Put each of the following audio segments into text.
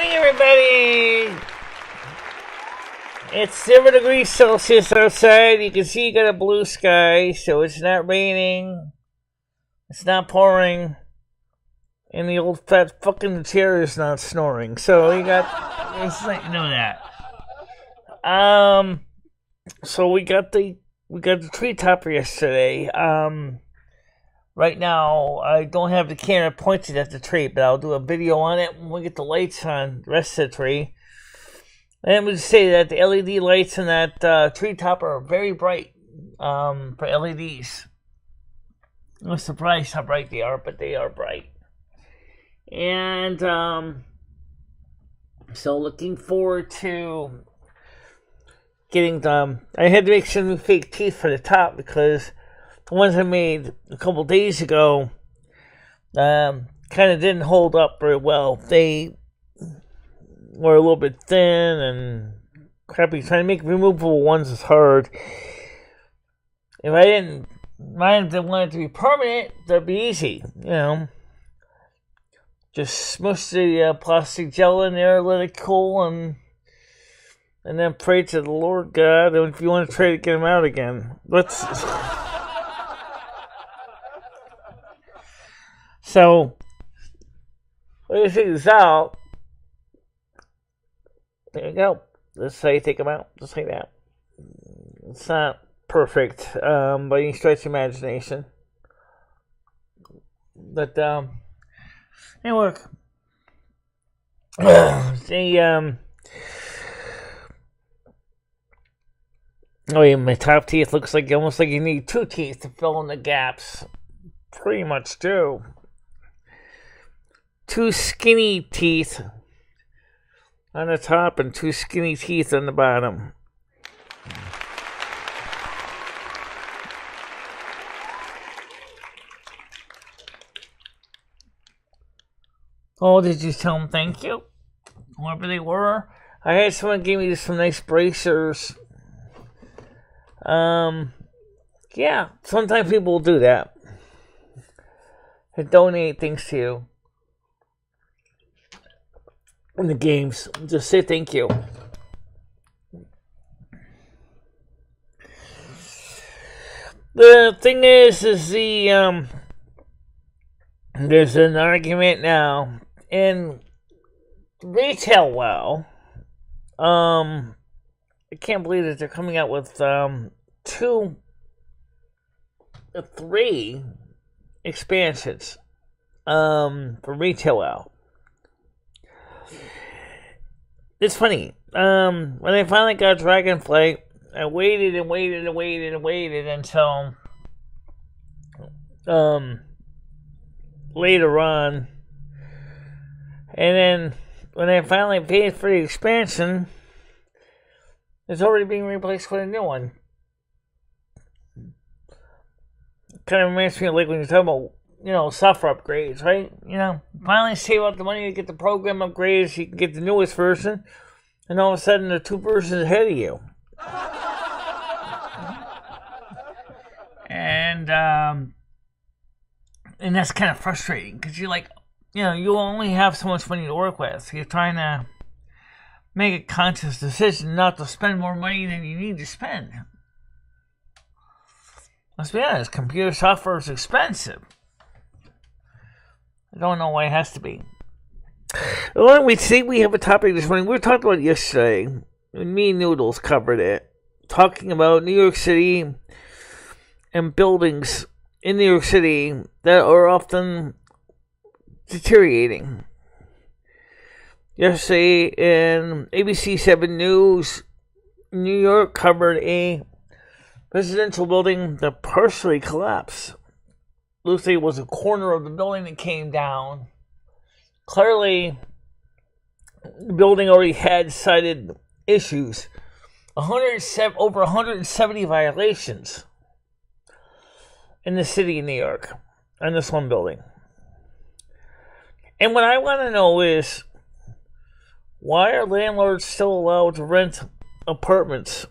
morning, everybody. It's 0 degrees Celsius outside. You can see you got a blue sky, so it's not raining. It's not pouring. And the old fat fucking chair is not snoring. So you got, just let you know that. So we got the tree topper yesterday. Right now, I don't have the camera pointed at the tree, but I'll do a video on it when we get the lights on the rest of the tree. And we say that the LED lights in that tree topper are very bright for LEDs. I'm surprised how bright they are, but they are bright. And so looking forward to getting them. I had to make some new fake teeth for the top because the ones I made a couple days ago kind of didn't hold up very well. They were a little bit thin and crappy. Trying to make removable ones is hard. If I didn't want it to be permanent, that'd be easy, you know. Just smush the plastic gel in there, let it cool, and then pray to the Lord God. And if you want to try to get them out again, let's. So, when you figure this out, there you go. That's how you take them out, just like that. It's not perfect by any stretch of imagination, but they work. Oh yeah, my top teeth looks like almost like you need two teeth to fill in the gaps. Pretty much do. Two skinny teeth on the top and two skinny teeth on the bottom. Oh, did you tell them thank you? Whoever they were. I had someone give me some nice bracers. Yeah, sometimes people will do that. They donate things to you. In the games, just say thank you. The thing is the there's an argument now in retail. Well, I can't believe that they're coming out with 3 expansions for retail. Well. It's funny. When I finally got Dragonflight, I waited until later on. And then when I finally paid for the expansion, it's already being replaced with a new one. Kind of reminds me of like when you're talking about, you know, software upgrades, right? You know, finally save up the money to get the program upgrades so you can get the newest version, and all of a sudden they're 2 versions ahead of you. And that's kind of frustrating because you're like, you know, you only have so much money to work with. You're trying to make a conscious decision not to spend more money than you need to spend. Let's be honest, computer software is expensive. I don't know why it has to be. Well, we see we have a topic this morning. We were talking about it yesterday. Me and Noodles covered it. Talking about New York City and buildings in New York City that are often deteriorating. Yesterday in ABC 7 News, New York covered a residential building that partially collapsed. Looks like it was a corner of the building that came down. Clearly, the building already had cited issues. Over 170 violations in the city of New York on this one building. And what I want to know is, why are landlords still allowed to rent apartments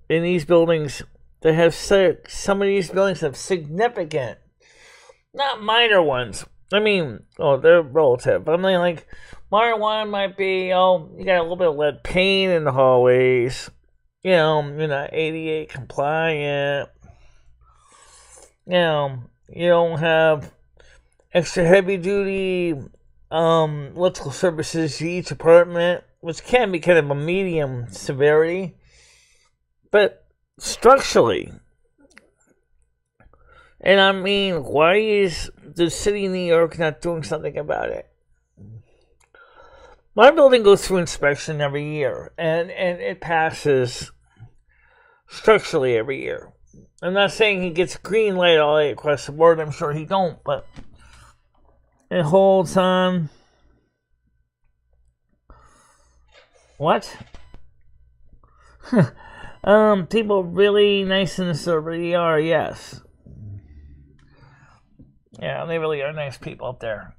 in these buildings that have some of these buildings have significant, not minor ones. I mean, they're relative. I mean, like, Marijuana might be, you got a little bit of lead paint in the hallways. You're not ADA compliant. You don't have extra heavy duty electrical services to each apartment, which can be kind of a medium severity. But structurally, and I mean, why is the city of New York not doing something about it? My building goes through inspection every year, and it passes structurally every year. I'm not saying he gets a green light all the way across the board. I'm sure he don't, but it holds on. What? People really nice in the celebrity are, yes. Yeah, they really are nice people up there.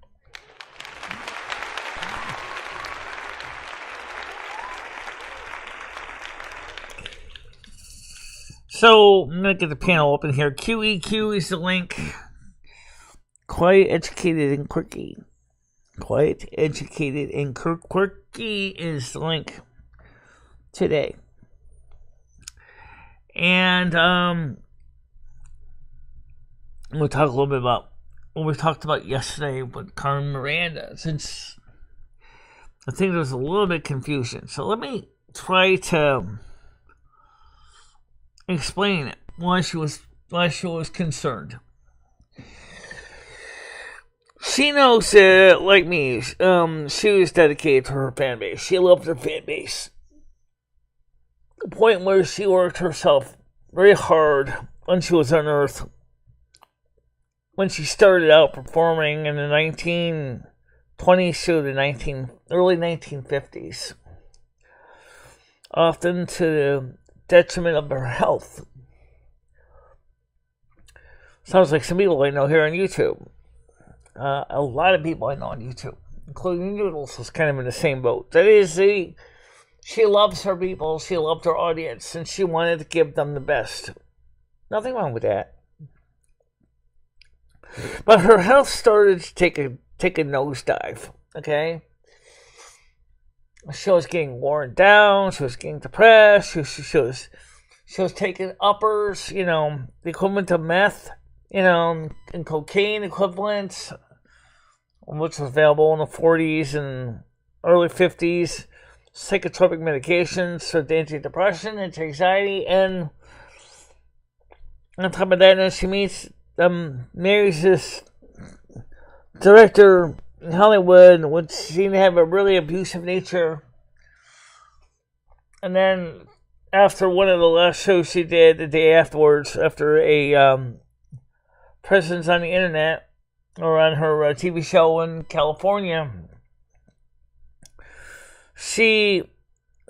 So, I'm going to get the panel open here. QEQ is the link. Quiet, educated, and quirky. Quiet, educated, and quirky is the link today. And we'll talk a little bit about what we talked about yesterday with Carmen Miranda, since I think there was a little bit of confusion. So let me try to explain it, why she was concerned. She knows that, like me, she was dedicated to her fan base. She loved her fan base. The point where she worked herself very hard when she was on Earth. When she started out performing in the 1920s to the early 1950s. Often to the detriment of her health. Sounds like some people I know here on YouTube. A lot of people I know on YouTube, including Noodles, is kind of in the same boat. That is, she loves her people, she loved her audience, and she wanted to give them the best. Nothing wrong with that. But her health started to take a nosedive, okay? She was getting worn down, she was getting depressed, she was taking uppers, the equivalent of meth, and cocaine equivalents, which was available in the 40s and early 50s, psychotropic medications for anti-depression, anti-anxiety, and on top of that, she marries this director in Hollywood, which seemed to have a really abusive nature. And then, after one of the last shows she did, the day afterwards, after a presence on the internet, or on her TV show in California, she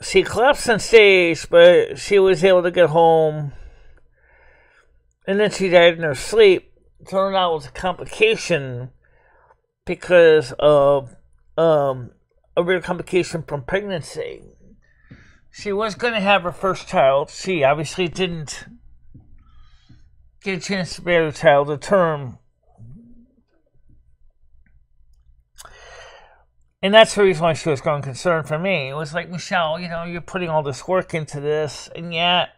collapsed on stage, but she was able to get home. And then she died in her sleep. Turned out it was a complication because of a real complication from pregnancy. She was going to have her first child. She obviously didn't get a chance to bear the child to term. And that's the reason why she was growing concerned for me. It was like, Michelle, you're putting all this work into this, and yet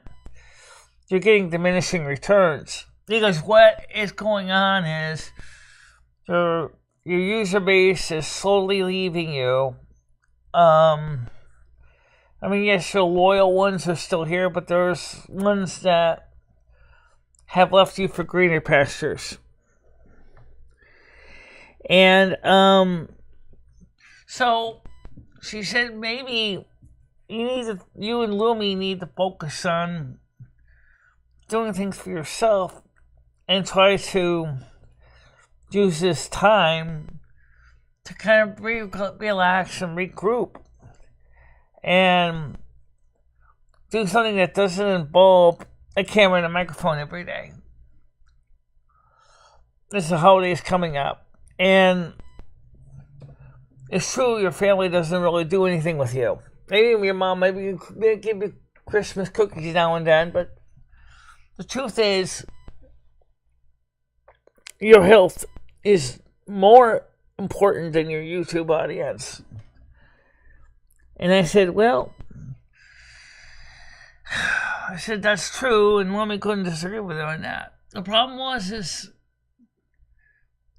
you're getting diminishing returns. Because what is going on is your user base is slowly leaving you. Yes, your loyal ones are still here, but there's ones that have left you for greener pastures. And so she said maybe you and Lumi need to focus on doing things for yourself and try to use this time to kind of relax and regroup and do something that doesn't involve a camera and a microphone every day. This is the holidays coming up, and it's true your family doesn't really do anything with you. Maybe your mom, maybe give you Christmas cookies now and then, but the truth is, your health is more important than your YouTube audience. And I said, well, I said, that's true, and Lummy couldn't disagree with her on that. The problem was, this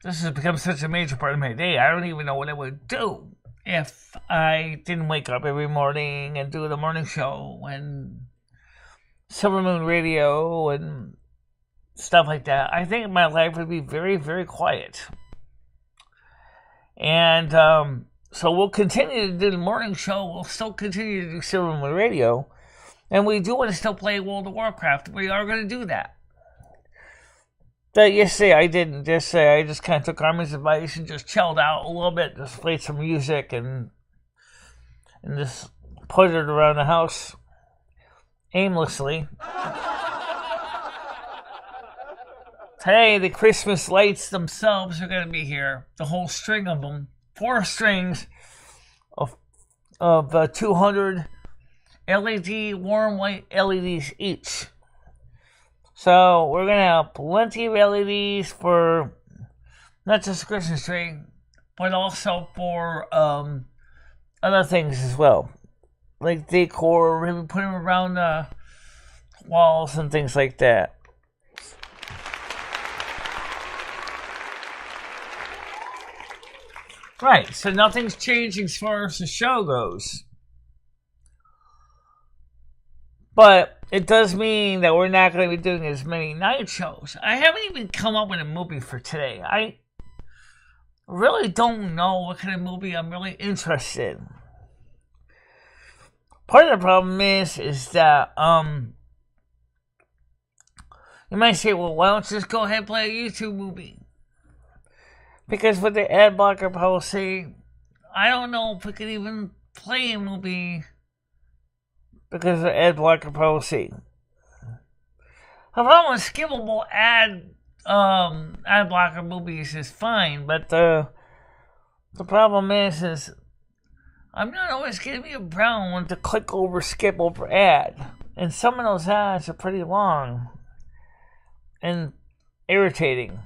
has become such a major part of my day, I don't even know what I would do if I didn't wake up every morning and do the morning show and Silvermoon radio and stuff like that. I think my life would be very, very quiet. And so we'll continue to do the morning show. We'll still continue to do Silvermoon radio. And we do want to still play World of Warcraft. We are going to do that. But yesterday I didn't. Yesterday I just kind of took Armin's advice and just chilled out a little bit. Just played some music and just puttered around the house aimlessly. Today, the Christmas lights themselves are going to be here. The whole string of them. 4 strings of 200 LED, warm white LEDs each. So, we're going to have plenty of LEDs for not just the Christmas tree, but also for other things as well. Like decor, we're going to be putting them around the walls and things like that. Right, so nothing's changing as far as the show goes. But it does mean that we're not going to be doing as many night shows. I haven't even come up with a movie for today. I really don't know what kind of movie I'm really interested in. Part of the problem is that you might say, well, why don't you just go ahead and play a YouTube movie? Because with the ad blocker policy, I don't know if we could even play a movie because of the ad blocker policy. The problem with skippable ad blocker movies is fine, but the problem is I'm not always getting around to click over, skip over ad, and some of those ads are pretty long and irritating.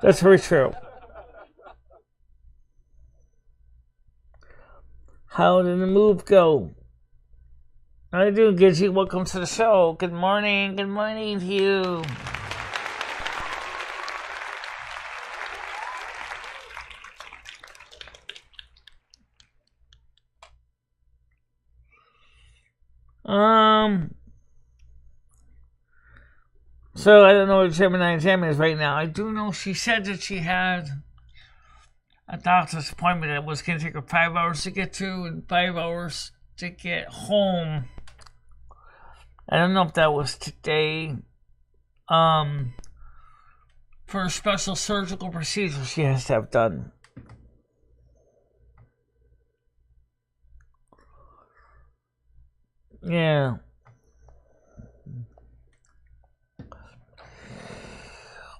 That's very true. How did the move go? How are you doing, Gidget? Welcome to the show. Good morning. Good morning to you. So I don't know what Gemini Jam is right now. I do know she said that she had a doctor's appointment that was going to take her 5 hours to get to and 5 hours to get home. I don't know if that was today. For a special surgical procedure she has to have done. Yeah.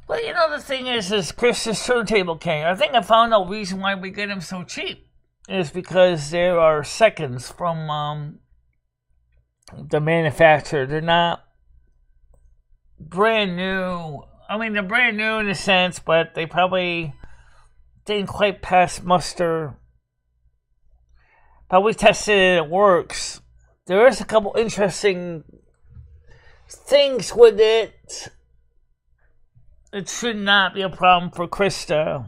Well, you know, the thing is Chris's turntable king. I think I found out the reason why we get them so cheap is because there are seconds from the manufacturer. They're not brand new. I mean, they're brand new in a sense, but they probably didn't quite pass muster. But we tested it, it works. There is a couple interesting things with it. It should not be a problem for Krista.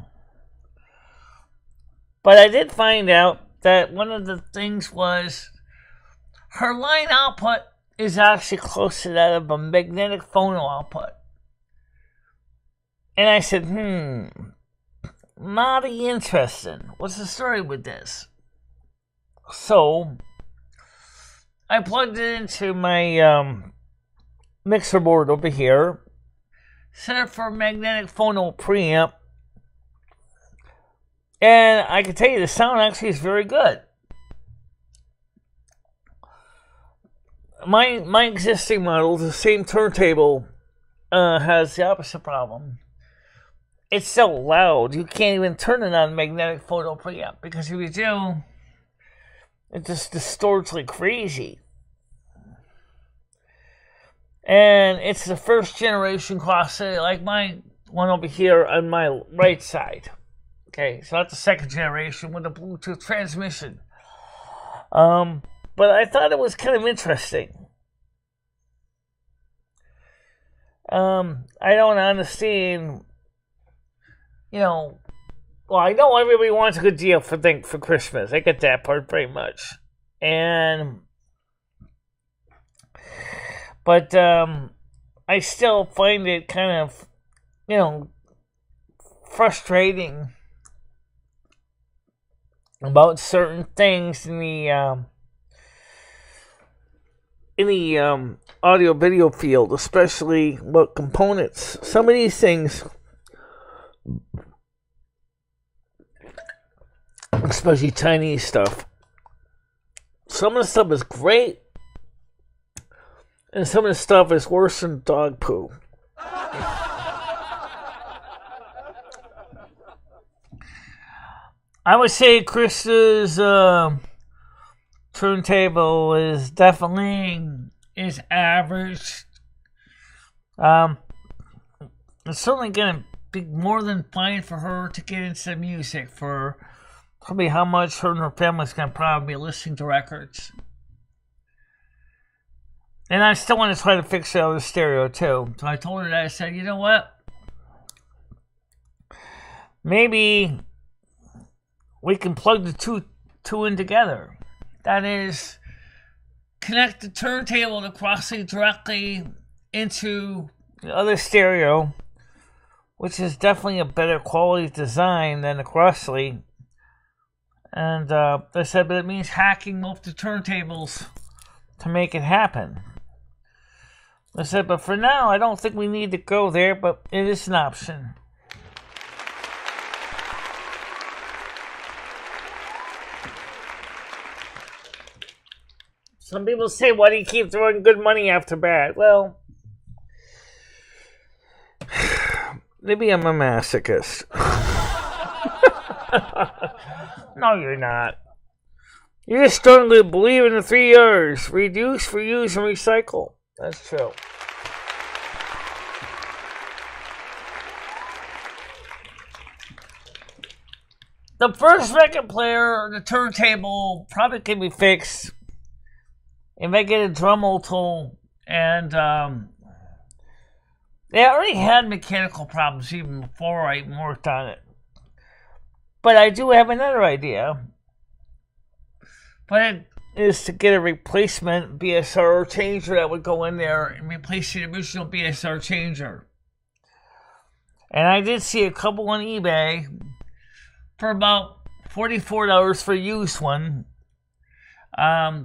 But I did find out that one of the things was her line output is actually close to that of a magnetic phono output. And I said, mighty interesting. What's the story with this? So I plugged it into my mixer board over here. Set it for magnetic phono preamp. And I can tell you the sound actually is very good. My existing model, the same turntable, has the opposite problem. It's so loud, you can't even turn it on magnetic phono preamp. Because if you do, it just distorts like crazy. And it's the first generation cross, like my one over here on my right side. Okay, so that's the second generation with a Bluetooth transmission. But I thought it was kind of interesting. I don't understand, well, I know everybody wants a good deal for Christmas. I get that part very much. But I still find it kind of, frustrating about certain things in the audio video field, especially about components. Some of these things, especially Chinese stuff, some of the stuff is great, and some of the stuff is worse than dog poo. I would say Chris's turntable is definitely average. It's certainly going to be more than fine for her to get into music, for probably how much her and her family's going to probably be listening to records. And I still want to try to fix the other stereo too. So I told her that. I said, you know what? Maybe we can plug the two in together. That is, connect the turntable to Crossley directly into the other stereo, which is definitely a better quality design than the Crossley. And I said, but it means hacking both the turntables to make it happen. I said, but for now, I don't think we need to go there, but it is an option. Some people say, why do you keep throwing good money after bad? Well, maybe I'm a masochist. No, you're not. You just strongly believe in the 3 R's. Reduce, reuse, and recycle. That's true. The first record player, the turntable, probably can be fixed if I get a Dremel tool. And they already had mechanical problems even before I even worked on it. But I do have another idea. But it is to get a replacement BSR changer that would go in there and replace the original BSR changer. And I did see a couple on eBay for about $44 for a used one,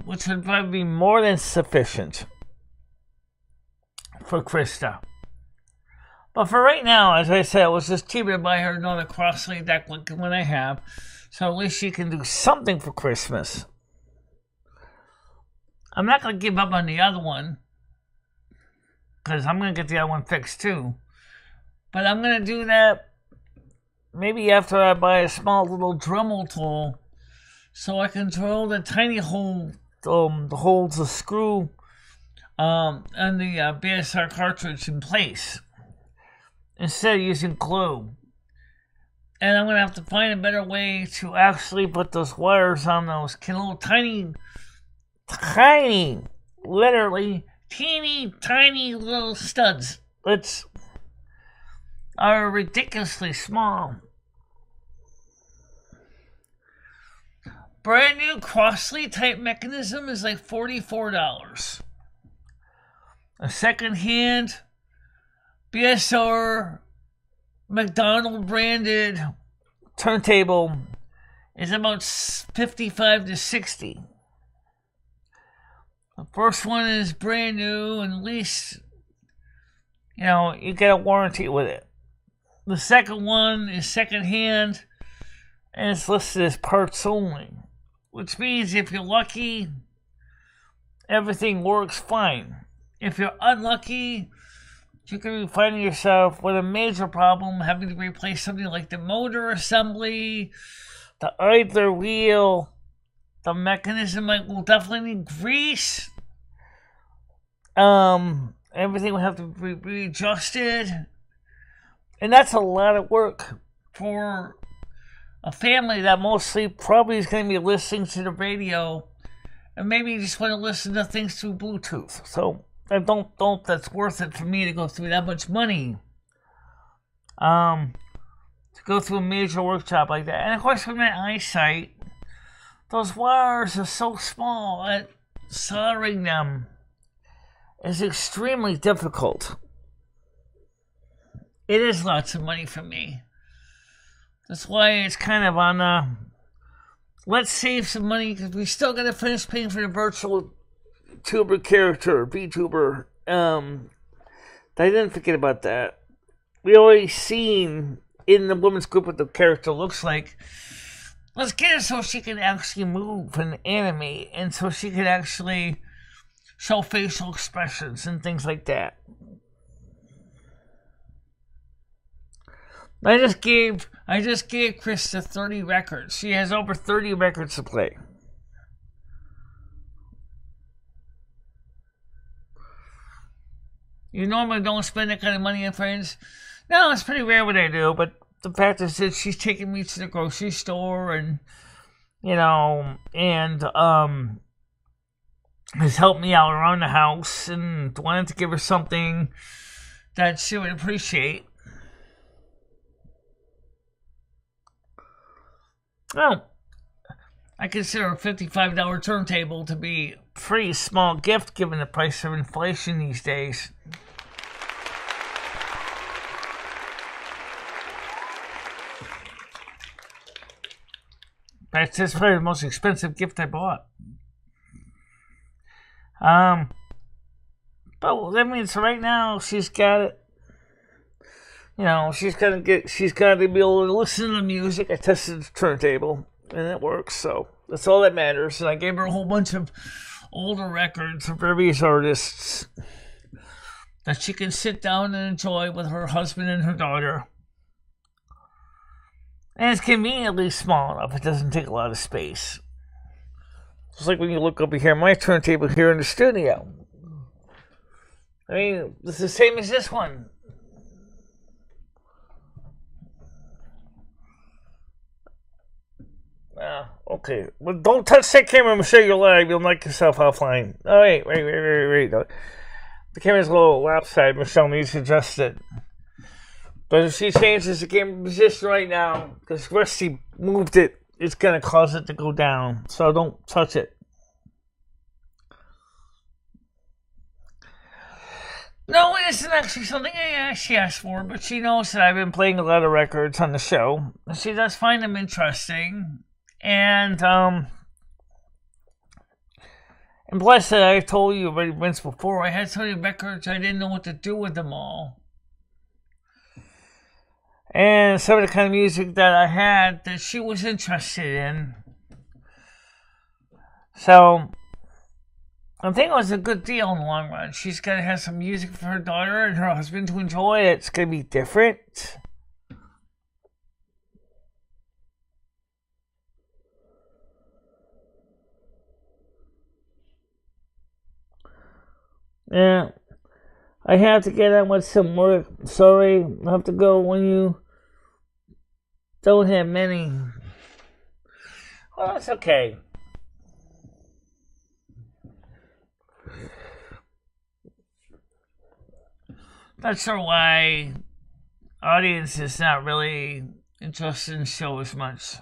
which would probably be more than sufficient for Krista. But for right now, as I said, I was just cheaper to buy her another Crossley deck like the one I have, so at least she can do something for Christmas. I'm not going to give up on the other one, because I'm going to get the other one fixed too. But I'm going to do that maybe after I buy a small little Dremel tool, so I can drill the tiny hole, the holes the screw and the BSR cartridge in place, instead of using glue. And I'm going to have to find a better way to actually put those wires on those little tiny, literally teeny little studs, which are ridiculously small. Brand new Crossley type mechanism is like $44. A second-hand BSR McDonald branded turntable is about $55 to $60. The first one is brand new, and at least, you get a warranty with it. The second one is second-hand, and it's listed as parts only, which means if you're lucky, everything works fine. If you're unlucky, you can be finding yourself with a major problem, having to replace something like the motor assembly, the idler wheel. The mechanism will definitely need grease. Everything will have to be readjusted. And that's a lot of work for a family that mostly probably is going to be listening to the radio, and maybe you just want to listen to things through Bluetooth. So I don't that's worth it for me to go through that much money. To go through a major workshop like that. And of course, with my eyesight, those wires are so small that soldering them is extremely difficult. It is lots of money for me. That's why it's kind of on let's save some money, because we still got to finish paying for the virtual tuber character, VTuber. I didn't forget about that. We already seen in the women's group what the character looks like. Let's get her so she can actually move and animate, and so she can actually show facial expressions and things like that. I just gave Krista 30 records. She has over 30 records to play. You normally don't spend that kind of money on friends. No, it's pretty rare what I do, but the fact is that she's taking me to the grocery store and, has helped me out around the house and wanted to give her something that she would appreciate. Well, I consider a $55 turntable to be a pretty small gift given the price of inflation these days. That's just probably the most expensive gift I bought. But that means right now she's got it. She's got to be able to listen to the music. I tested the turntable and it works, so that's all that matters. And I gave her a whole bunch of older records of various artists that she can sit down and enjoy with her husband and her daughter. And it's conveniently small enough. It doesn't take a lot of space. Just like when you look over here, my turntable here in the studio. I mean, it's the same as this one. Okay. Well, don't touch that camera, Michelle. You're live. You'll knock yourself offline. Oh, wait. The camera's a little lopsided. Michelle needs to adjust it. But if she changes the camera position right now, because Rusty moved it, it's going to cause it to go down. So don't touch it. No, it isn't actually something she asked for, but she knows that I've been playing a lot of records on the show. She does find them interesting. And plus, I told you already once before, I had so many records, I didn't know what to do with them all. And some of the kind of music that I had that she was interested in. So I think it was a good deal in the long run. She's going to have some music for her daughter and her husband to enjoy. It's going to be different. Yeah. I have to get on with some work. Sorry, I have to go when you don't have many. Well, that's okay. Not sure why audience is not really interested in the show as much.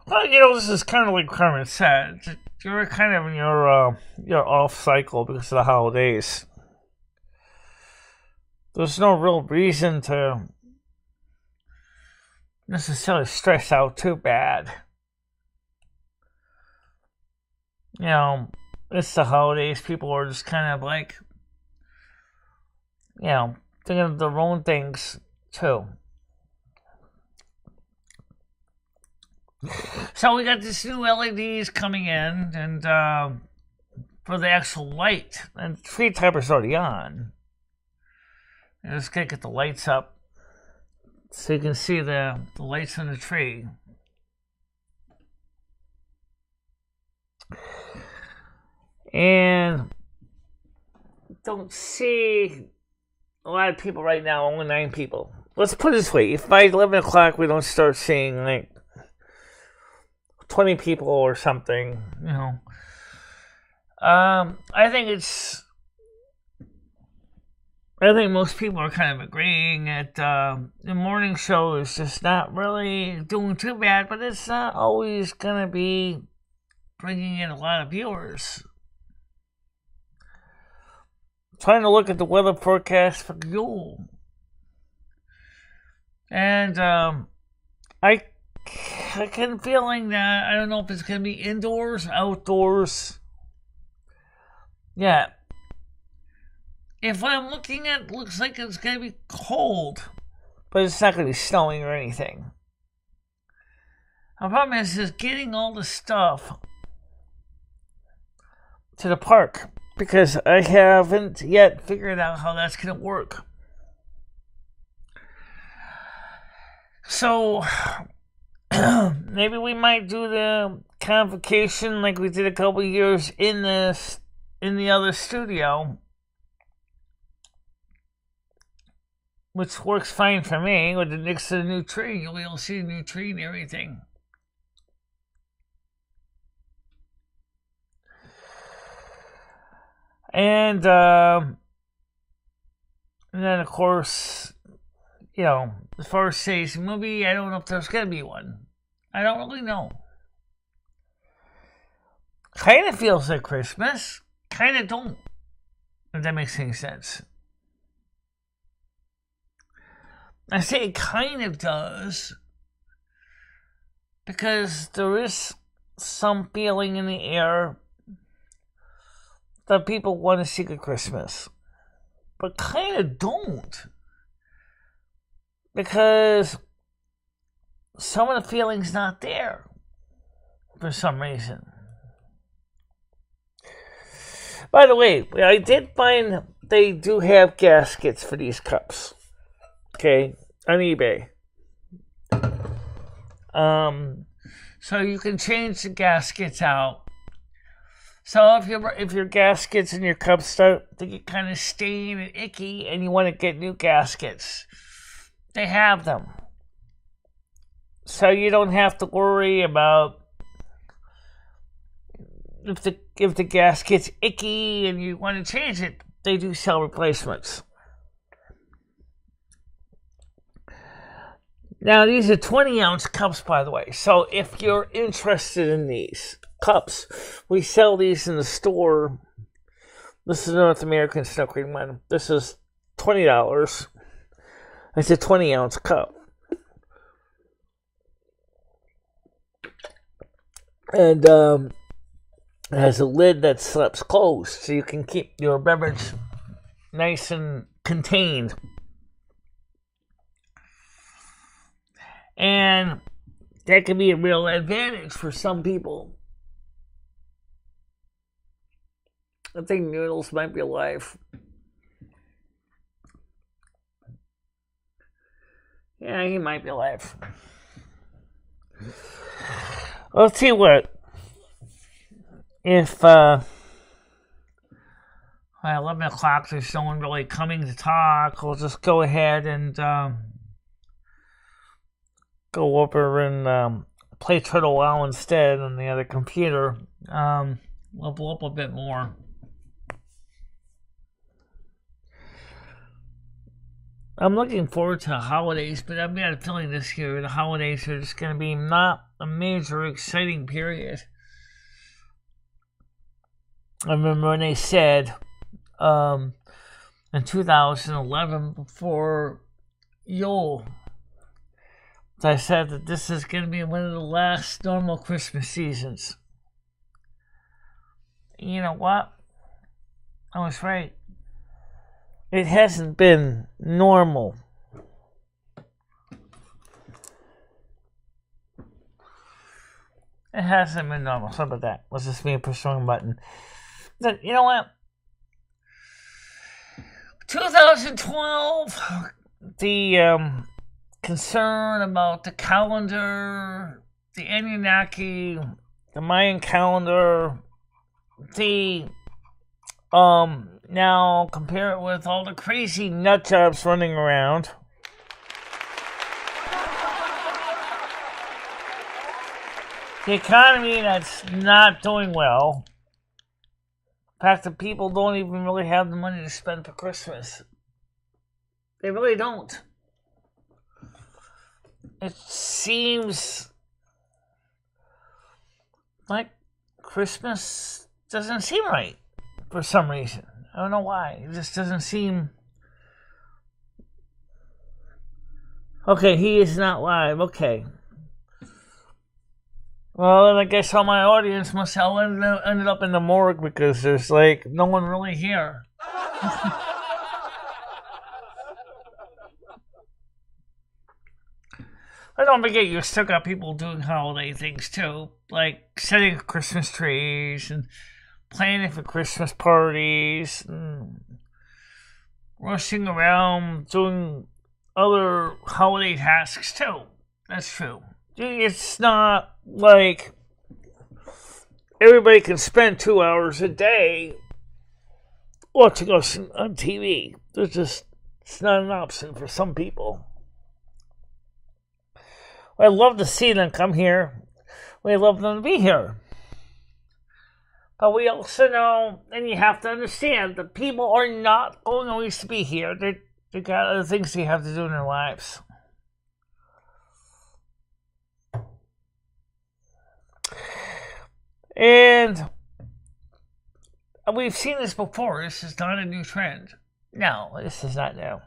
Well, this is kind of like Carmen said. You're kind of in your off cycle because of the holidays. There's no real reason to necessarily stress out too bad. It's the holidays. People are just kind of like, thinking of their own things too. So we got this new LEDs coming in, and for the actual light, and tree timer's already on. I just gotta get the lights up so you can see the lights on the tree. And don't see a lot of people right now, only 9 people. Let's put it this way. If by 11 o'clock we don't start seeing, like, 20 people or something, you know. I think most people are kind of agreeing that the morning show is just not really doing too bad, but it's not always going to be bringing in a lot of viewers. Trying to look at the weather forecast for Yule. And I get a feeling that I don't know if it's going to be indoors, outdoors. Yeah. If what I'm looking at, it looks like it's going to be cold, but it's not going to be snowing or anything. The problem is just getting all the stuff to the park, because I haven't yet figured out how that's going to work. So, maybe we might do the convocation like we did a couple years in the other studio, which works fine for me. With the next to the new tree, you'll see a new tree and everything. And then, of course, you know, as far as today's movie, I don't know if there's going to be one. I don't really know. Kind of feels like Christmas. Kind of don't. If that makes any sense. I say it kind of does, because there is some feeling in the air that people want to see a Christmas, but kind of don't, because some of the feeling's not there for some reason. By the way, I did find they do have gaskets for these cups. Okay, on eBay. So you can change the gaskets out. So if your gaskets and your cups start to get kind of stained and icky, and you want to get new gaskets, they have them. So you don't have to worry about if the gasket's icky and you want to change it. They do sell replacements. Now, these are 20-ounce cups, by the way. So if you're interested in these cups, we sell these in the store. This is a North American Snow Cream one. This is $20. It's a 20-ounce cup. And it has a lid that slaps closed, so you can keep your beverage nice and contained. And that can be a real advantage for some people. I think Noodles might be alive. Yeah, he might be alive. I'll tell you what. If 11 o'clock there's no one really coming to talk, we'll just go ahead and go over and play Turtle WoW instead on the other computer. Level up a bit more. I'm looking forward to the holidays, but I've got a feeling this year the holidays are just going to be not a major exciting period. I remember when they said in 2011, before Yule, I said that this is going to be one of the last normal Christmas seasons. You know what? I was right. It hasn't been normal. It hasn't been normal. Sorry about that. Let's just me push the wrong button. But you know what? 2012, the concern about the calendar, the Anunnaki, the Mayan calendar, the Now compare it with all the crazy nut jobs running around. The economy that's not doing well. In fact, the people don't even really have the money to spend for Christmas. They really don't. It seems like Christmas doesn't seem right for some reason. I don't know why. It just doesn't seem... Okay, he is not live. Okay. Well, I guess all my audience must have ended up in the morgue because there's like no one really here. But don't forget, you still got people doing holiday things too, like setting Christmas trees and planning for Christmas parties, and rushing around doing other holiday tasks too. That's true. It's not like everybody can spend 2 hours a day watching us on TV. It's not an option for some people. I'd love to see them come here. We'd love them to be here. But we also know, and you have to understand, that people are not going always to be here. They got other things they have to do in their lives. And we've seen this before. This is not a new trend. No, this is not new.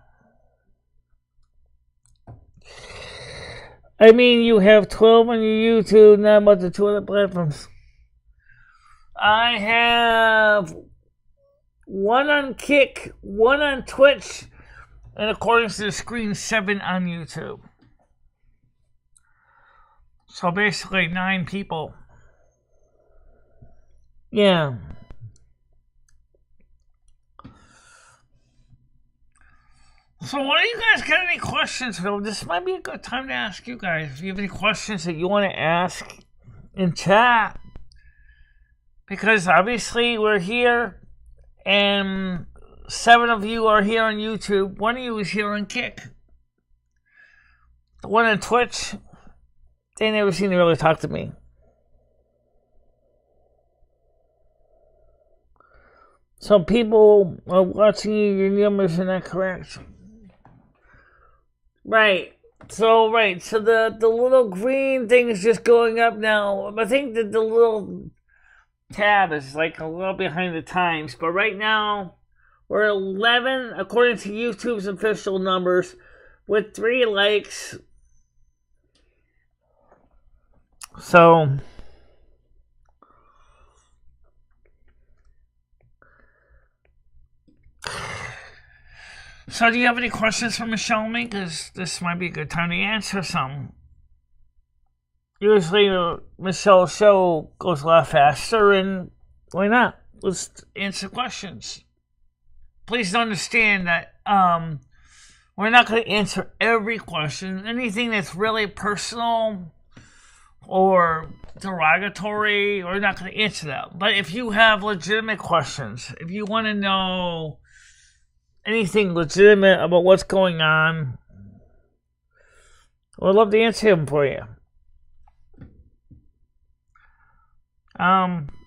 I mean, you have 12 on your YouTube, not about the 2 other platforms. I have 1 on Kick, 1 on Twitch, and according to the screen, 7 on YouTube. So basically 9 people. Yeah. So what do you guys got any questions? This might be a good time to ask you guys. If you have any questions that you want to ask in chat. Because obviously we're here and 7 of you are here on YouTube. 1 of you is here on Kick. The 1 on Twitch, they never seem to really talk to me. So people are watching you, your numbers are not correct. Right. So the little green thing is just going up now. I think that the little tab is like a little behind the times. But right now, we're 11, according to YouTube's official numbers, with 3 likes. So... So do you have any questions for Michelle and me? Because this might be a good time to answer some. Usually Michelle's show goes a lot faster, and why not? Let's answer questions. Please understand that we're not going to answer every question. Anything that's really personal or derogatory, we're not going to answer that. But if you have legitimate questions, if you want to know anything legitimate about what's going on, I'd love to answer them for you.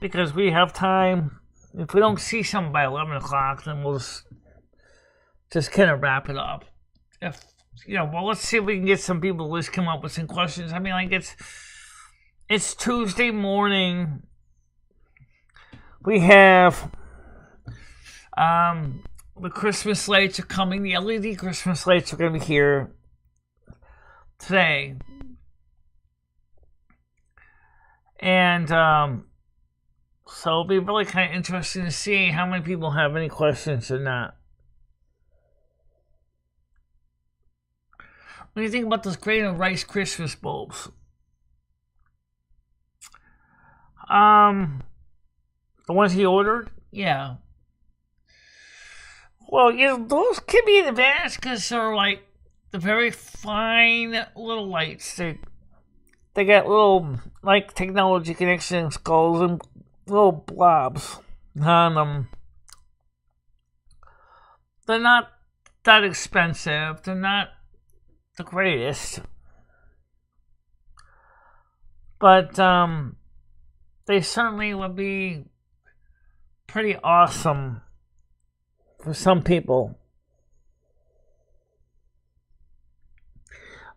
Because we have time. If we don't see something by 11 o'clock, then we'll just kind of wrap it up. Well, let's see if we can get some people to just come up with some questions. I mean, like, it's Tuesday morning. We have, the Christmas lights are coming. The LED Christmas lights are going to be here today. And so it'll be really kind of interesting to see how many people have any questions or not. What do you think about those grain of rice Christmas bulbs? The ones he ordered? Yeah. Well, those can be an advantage because they're like the very fine little lights. They got little, like, technology connection skulls and little blobs on them. they're not that expensive. They're not the greatest. But they certainly would be pretty awesome for some people.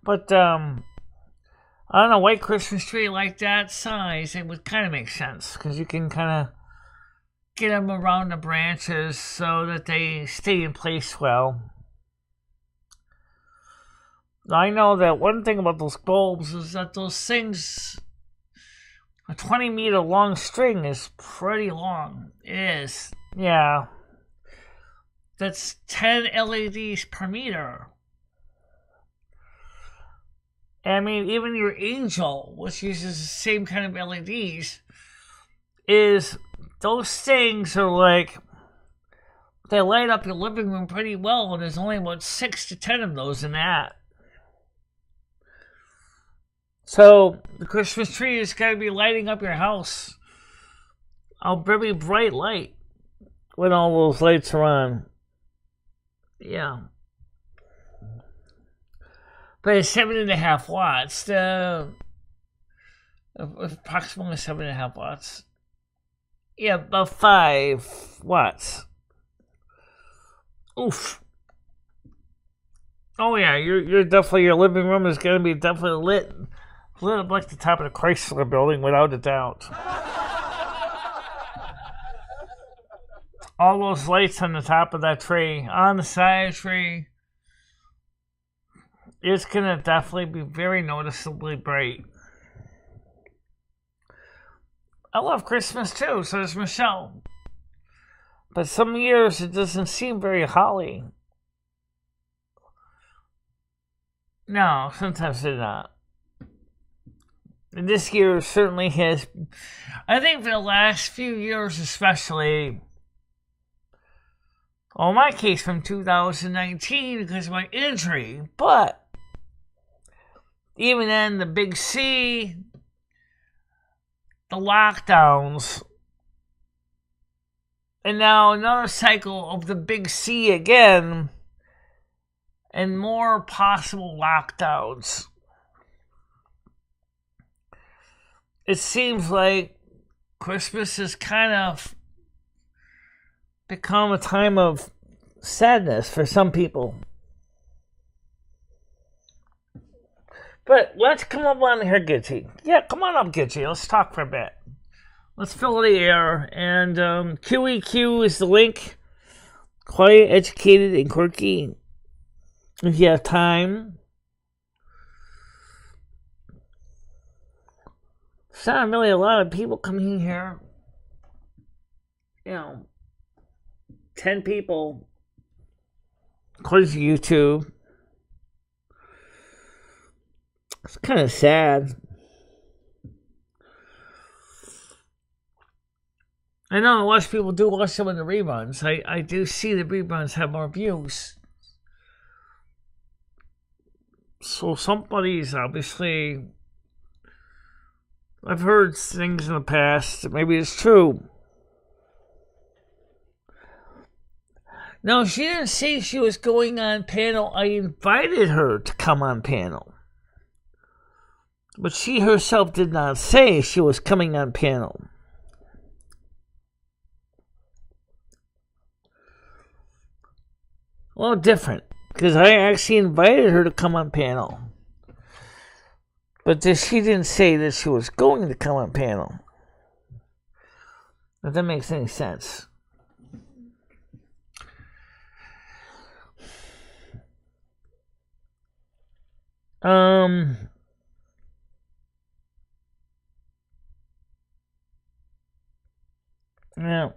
But I don't know, white Christmas tree like that size, it would kind of make sense because you can kind of get them around the branches so that they stay in place well. I know that one thing about those bulbs is that those things, a 20-meter long string is pretty long. It is. Yeah. That's 10 LEDs per meter. I mean, even your Angel, which uses the same kind of LEDs, those things are like, they light up your living room pretty well, and there's only about 6 to 10 of those in that. So, the Christmas tree is going to be lighting up your house a very bright light when all those lights are on. Yeah. But it's 7.5 watts. Approximately 7.5 watts. Yeah, about 5 watts. Oof. Oh yeah, you're definitely, your living room is going to be definitely lit up like the top of the Chrysler building, without a doubt. All those lights on the top of that tree, on the side of the tree, it's going to definitely be very noticeably bright. I love Christmas too, so does Michelle. But some years it doesn't seem very holly. No, sometimes they're not. And this year certainly has, I think for the last few years especially, well, in my case from 2019 because of my injury, but even then the Big C, the lockdowns, and now another cycle of the Big C again, and more possible lockdowns. It seems like Christmas has kind of become a time of sadness for some people. But let's come up on here, Gitchy. Yeah, come on up, Gitchy. Let's talk for a bit. Let's fill the air. And QEQ is the link. Quiet, educated, and quirky. If you have time. There's not really a lot of people coming here. 10 people. According to YouTube. It's kind of sad. I know a lot of people do watch some of the reruns. I do see the reruns have more views. So somebody's obviously... I've heard things in the past that maybe it's true. No, she didn't say she was going on panel. I invited her to come on panel. But she herself did not say she was coming on panel. Well, different. Because I actually invited her to come on panel. But she didn't say that she was going to come on panel. If that makes any sense. Yeah.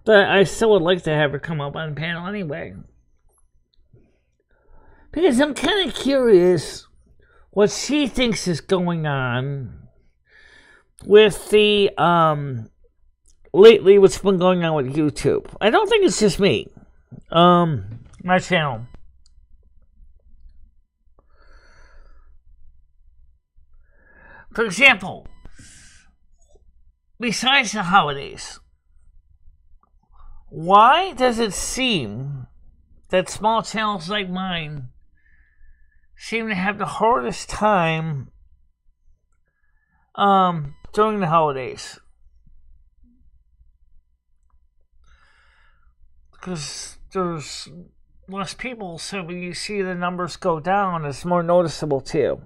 But I still would like to have her come up on panel anyway. Because I'm kind of curious what she thinks is going on with the, lately what's been going on with YouTube. I don't think it's just me. My channel. For example, besides the holidays, why does it seem that small channels like mine seem to have the hardest time during the holidays? Because there's less people, so when you see the numbers go down, it's more noticeable too.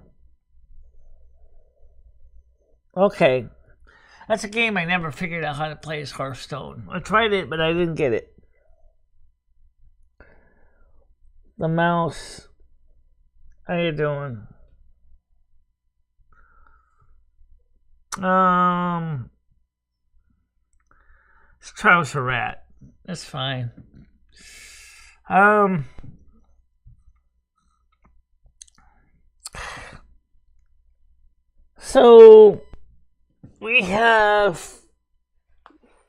Okay. That's a game I never figured out how to play as Hearthstone. I tried it, but I didn't get it. The mouse. How you doing? It's Trouser Rat. That's fine. So we have,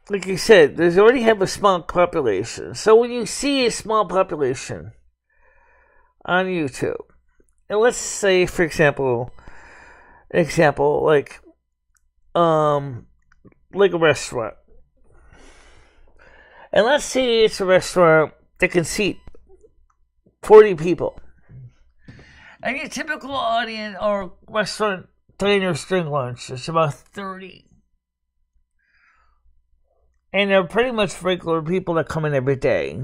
like you said, there's already have a small population. So when you see a small population on YouTube, and let's say, for example, like a restaurant, and let's say it's a restaurant that can seat 40 people, and your typical audience or restaurant diners during lunch is about 30. And they're pretty much regular people that come in every day.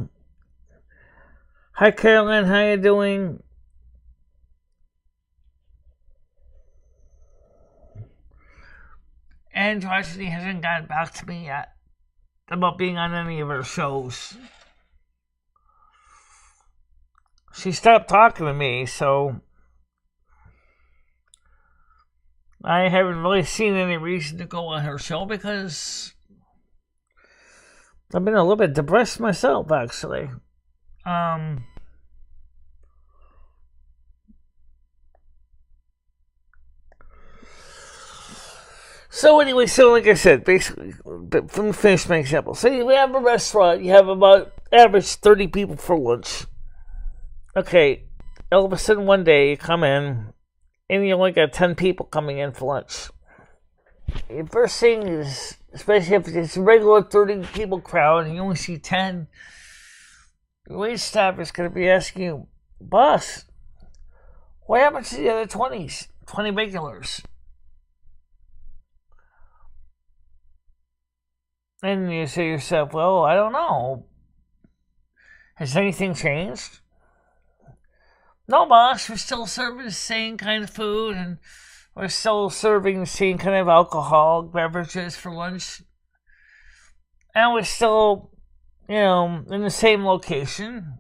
Hi, Caroline. How you doing? And Joshua hasn't gotten back to me yet about being on any of her shows. She stopped talking to me, so I haven't really seen any reason to go on her show because I've been a little bit depressed myself, actually. So anyway, like I said, basically, let me finish my example. So you have a restaurant, you have about average 30 people for lunch. Okay, all of a sudden one day you come in, and you only got 10 people coming in for lunch. The first thing is, especially if it's a regular 30 people crowd and you only see 10, the wait staff is going to be asking you, boss, what happened to the other 20 regulars? And you say to yourself, well, I don't know. Has anything changed? No, boss, we're still serving the same kind of food, and we're still serving the same kind of alcoholic beverages for lunch. And we're still, in the same location.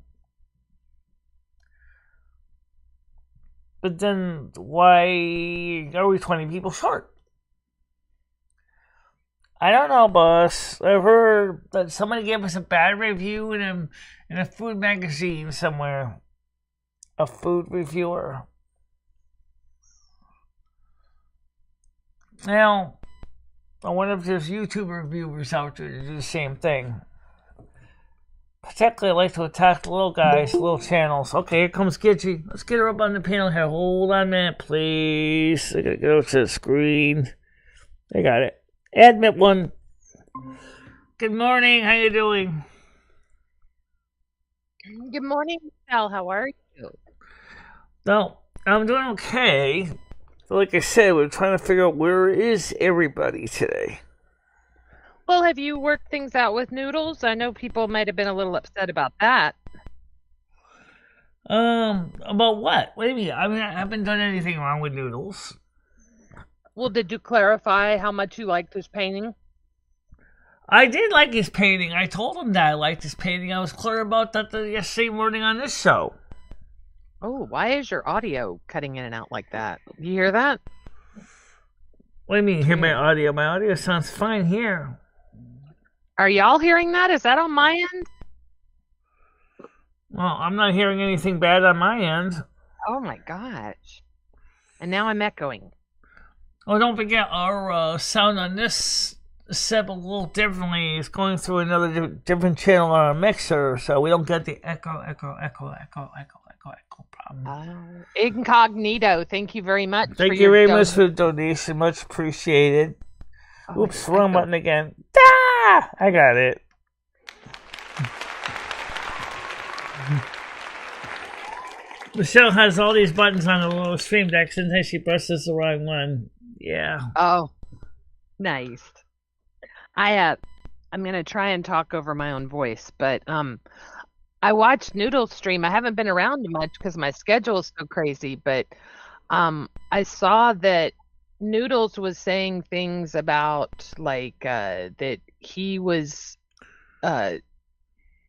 But then, why are we 20 people short? I don't know, boss. I've heard that somebody gave us a bad review in a food magazine somewhere. A food reviewer. Now, I wonder if there's YouTube reviewers out there to do the same thing. Particularly, I like to attack the little guys, little channels. Okay, here comes Gidgy. Let's get her up on the panel here. Hold on a minute, please. I gotta go to the screen. I got it. Admit one. Good morning. How you doing? Good morning, Michelle. How are you? No, I'm doing okay. Like I said, we're trying to figure out where is everybody today. Well, have you worked things out with Noodles? I know people might have been a little upset about that. About what? What do you mean? I haven't done anything wrong with Noodles. Well, did you clarify how much you liked his painting? I did like his painting. I told him that I liked his painting. I was clear about that yesterday morning on this show. Oh, why is your audio cutting in and out like that? You hear that? What do you mean, hear my audio? My audio sounds fine here. Are y'all hearing that? Is that on my end? Well, I'm not hearing anything bad on my end. Oh my gosh. And now I'm echoing. Oh, don't forget, our sound on this set a little differently. It's going through another different channel on our mixer, so we don't get the echo problem. Incognito, thank you very much. Thank you very much for the donation. Much appreciated. Oh, Oops, wrong button again. Ah! I got it. Michelle has all these buttons on a little stream deck. Sometimes she presses the wrong one. Yeah. Oh, nice. I'm gonna try and talk over my own voice, but I watched Noodle's stream. I haven't been around much because my schedule is so crazy, but I saw that Noodles was saying things about like that he was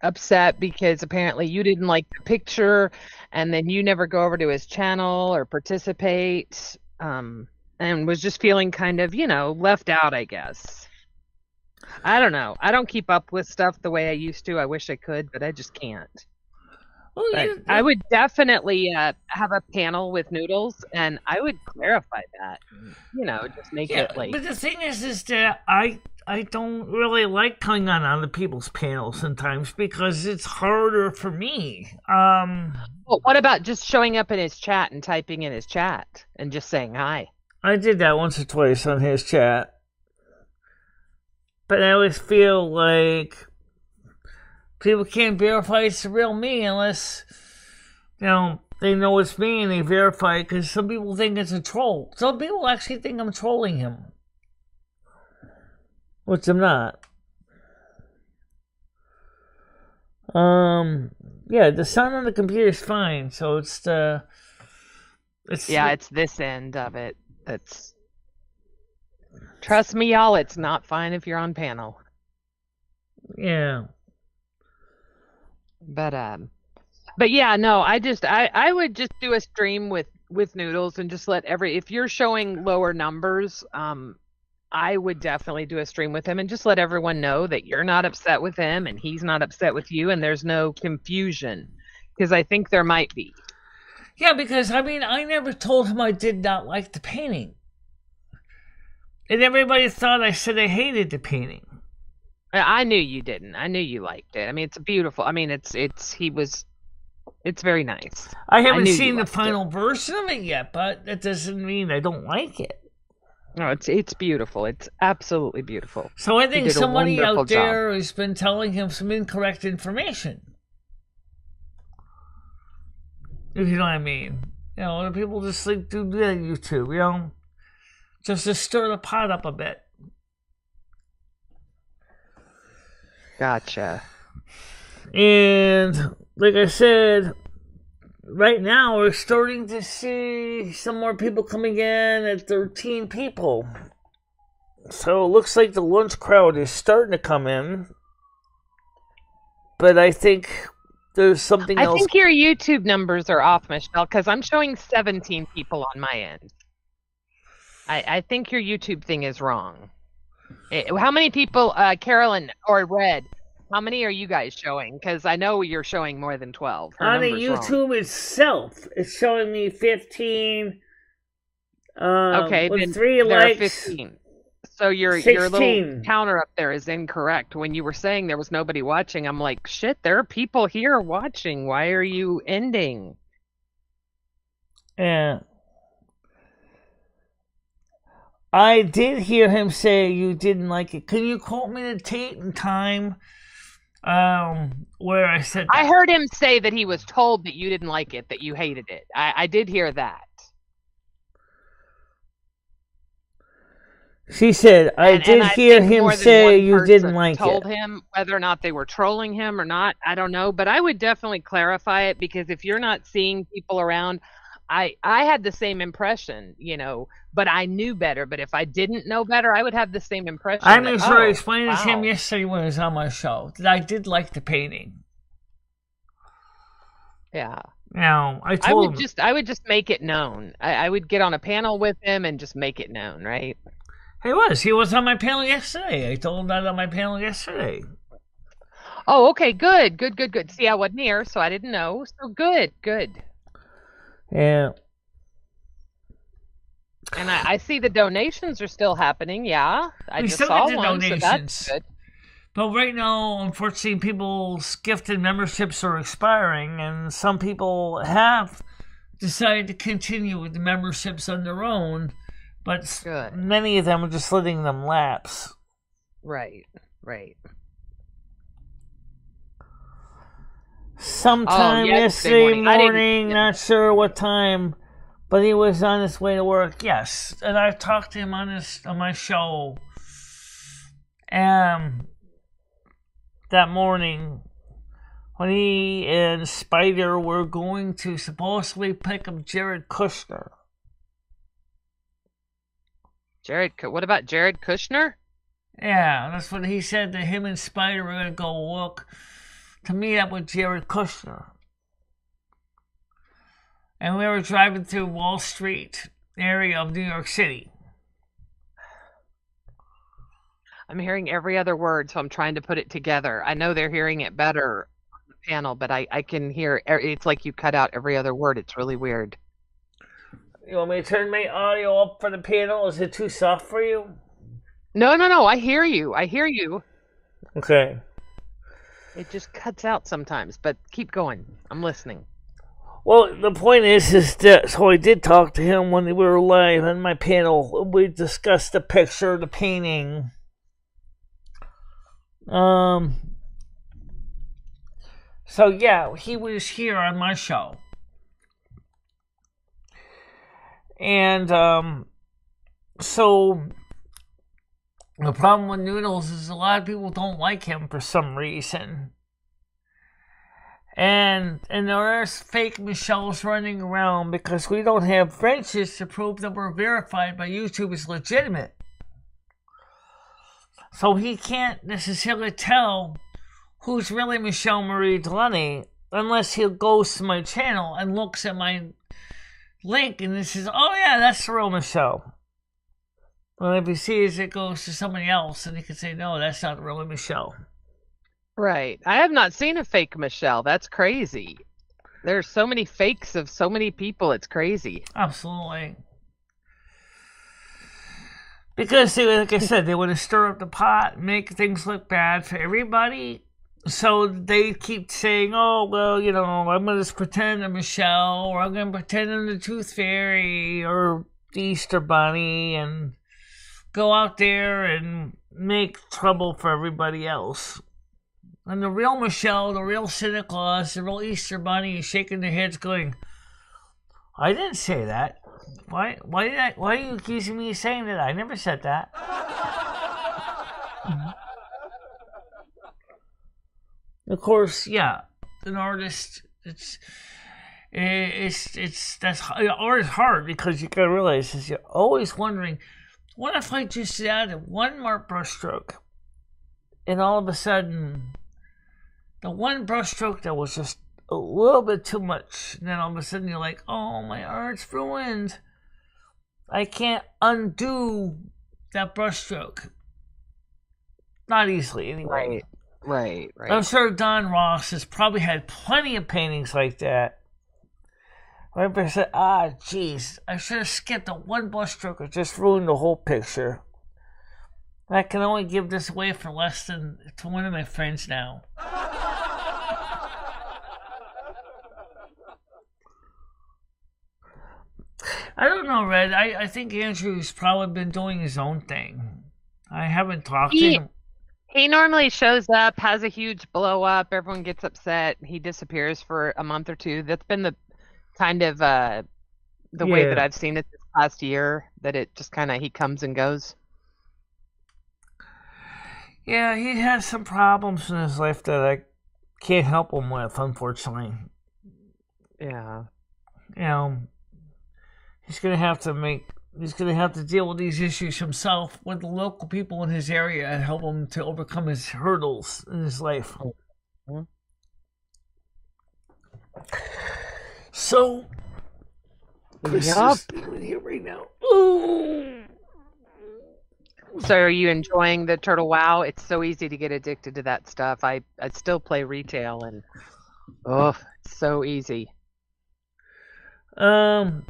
upset because apparently you didn't like the picture, and then you never go over to his channel or participate, and was just feeling kind of, left out, I guess. I don't know. I don't keep up with stuff the way I used to. I wish I could, but I just can't. Well, But I would definitely have a panel with Noodles, and I would clarify that. Just make it like. But the thing is that I don't really like coming on other people's panels sometimes because it's harder for me. Well, what about just showing up in his chat and typing in his chat and just saying hi? I did that once or twice on his chat. But I always feel like people can't verify it's the real me unless, they know it's me and they verify it, because some people think it's a troll. Some people actually think I'm trolling him, which I'm not. Yeah, the sound on the computer is fine, so it's this end of it. Trust me, y'all, it's not fine if you're on panel. Yeah. But yeah, no, I would just do a stream with Noodles and just if you're showing lower numbers, I would definitely do a stream with him and just let everyone know that you're not upset with him and he's not upset with you, and there's no confusion, because I think there might be. Yeah, because I never told him I did not like the painting. And everybody thought I said I hated the painting. I knew you didn't. I knew you liked it. It's beautiful. It's very nice. I haven't seen the final version of it yet, but that doesn't mean I don't like it. No, it's beautiful. It's absolutely beautiful. So I think somebody out there has been telling him some incorrect information. If you know what I mean. People just do that on YouTube, just to stir the pot up a bit. Gotcha. And like I said, right now we're starting to see some more people coming in at 13 people. So it looks like the lunch crowd is starting to come in. But I think there's something else. I think your YouTube numbers are off, Michelle, because I'm showing 17 people on my end. I think your YouTube thing is wrong. How many people, Carolyn or Red, how many are you guys showing? Because I know you're showing more than 12. On the YouTube itself, it's showing me 15. Okay, with then 3 there likes. are 15. So your little counter up there is incorrect. When you were saying there was nobody watching, I'm like, shit, there are people here watching. Why are you ending? Yeah. I did hear him say you didn't like it. Can you quote me the date and time where I said that? I heard him say that he was told that you didn't like it, that you hated it. I did hear that. She said, I did hear him say you didn't like it. Told him whether or not they were trolling him or not, I don't know. But I would definitely clarify it, because if you're not seeing people around, I had the same impression, but I knew better. But if I didn't know better, I would have the same impression. I made sure I explained to him yesterday when he was on my show that I did like the painting. Yeah. I told him. I would just make it known. I would get on a panel with him and just make it known, right? He was on my panel yesterday. I told him that on my panel yesterday. Oh, okay, good. See, I wasn't here, so I didn't know. So good. Yeah. And I see the donations are still happening. Yeah, I just still saw get the one, donations. so that's good. But right now, unfortunately, people's gifted memberships are expiring, and some people have decided to continue with the memberships on their own. But Good. many of them are just letting them lapse. Right. Sometime yesterday morning, not sure what time, but he was on his way to work. Yes, and I talked to him on my show, that morning when he and Spider were going to supposedly pick up Jared Kushner. What about Jared Kushner? Yeah, that's what he said. That him and Spider were going to go look to meet up with Jared Kushner. And we were driving through Wall Street area of New York City. I'm hearing every other word, so I'm trying to put it together. I know they're hearing it better on the panel, but I can hear, it's like you cut out every other word. It's really weird. You want me to turn my audio up for the panel? Is it too soft for you? No. I hear you. Okay. It just cuts out sometimes, but keep going. I'm listening. Well, the point is that, so I did talk to him when we were live on my panel. We discussed the picture, the painting. So yeah, he was here on my show. And, so the problem with Noodles is a lot of people don't like him for some reason. And there are fake Michelles running around because we don't have wrenches to prove that we're verified by YouTube as legitimate. So he can't necessarily tell who's really MicheleMarieDalene unless he goes to my channel and looks at my link and it says, oh yeah, that's the real Michelle. Well, if he sees it goes to somebody else, and he can say, no, that's not really Michelle. Right. I have not seen a fake Michelle. That's crazy. There's so many fakes of so many people. It's crazy. Absolutely. Because, like I said, they want to stir up the pot, make things look bad for everybody. So they keep saying, oh, well, you know, I'm going to pretend I'm Michelle, or I'm going to pretend I'm the Tooth Fairy, or the Easter Bunny, and go out there and make trouble for everybody else. And the real Michelle, the real Santa Claus, the real Easter Bunny is shaking their heads going, I didn't say that. Why are you accusing me of saying that? I never said that. Of course, yeah, an artist, art is hard because you gotta realize is you're always wondering, what if I just added one more brushstroke, and all of a sudden, the one brushstroke that was just a little bit too much, and then all of a sudden you're like, oh, my art's ruined. I can't undo that brushstroke. Not easily, anyway. Right. I'm sure Don Ross has probably had plenty of paintings like that. Where I said, geez, I should have skipped the one brushstroke or just ruined the whole picture. I can only give this away for less than to one of my friends now. I don't know, Red. I think Andrew's probably been doing his own thing. I haven't talked to him. He normally shows up, has a huge blow up, everyone gets upset, he disappears for a month or two. That's been the kind of the way that I've seen it this past year, that it just kind of, he comes and goes. Yeah, he has some problems in his life that I can't help him with, unfortunately. Yeah. You know, he's gonna have to deal with these issues himself with the local people in his area and help him to overcome his hurdles in his life. Mm-hmm. So, Chris is here right now. Ooh. So are you enjoying the Turtle Wow? It's so easy to get addicted to that stuff. I still play retail and it's so easy. I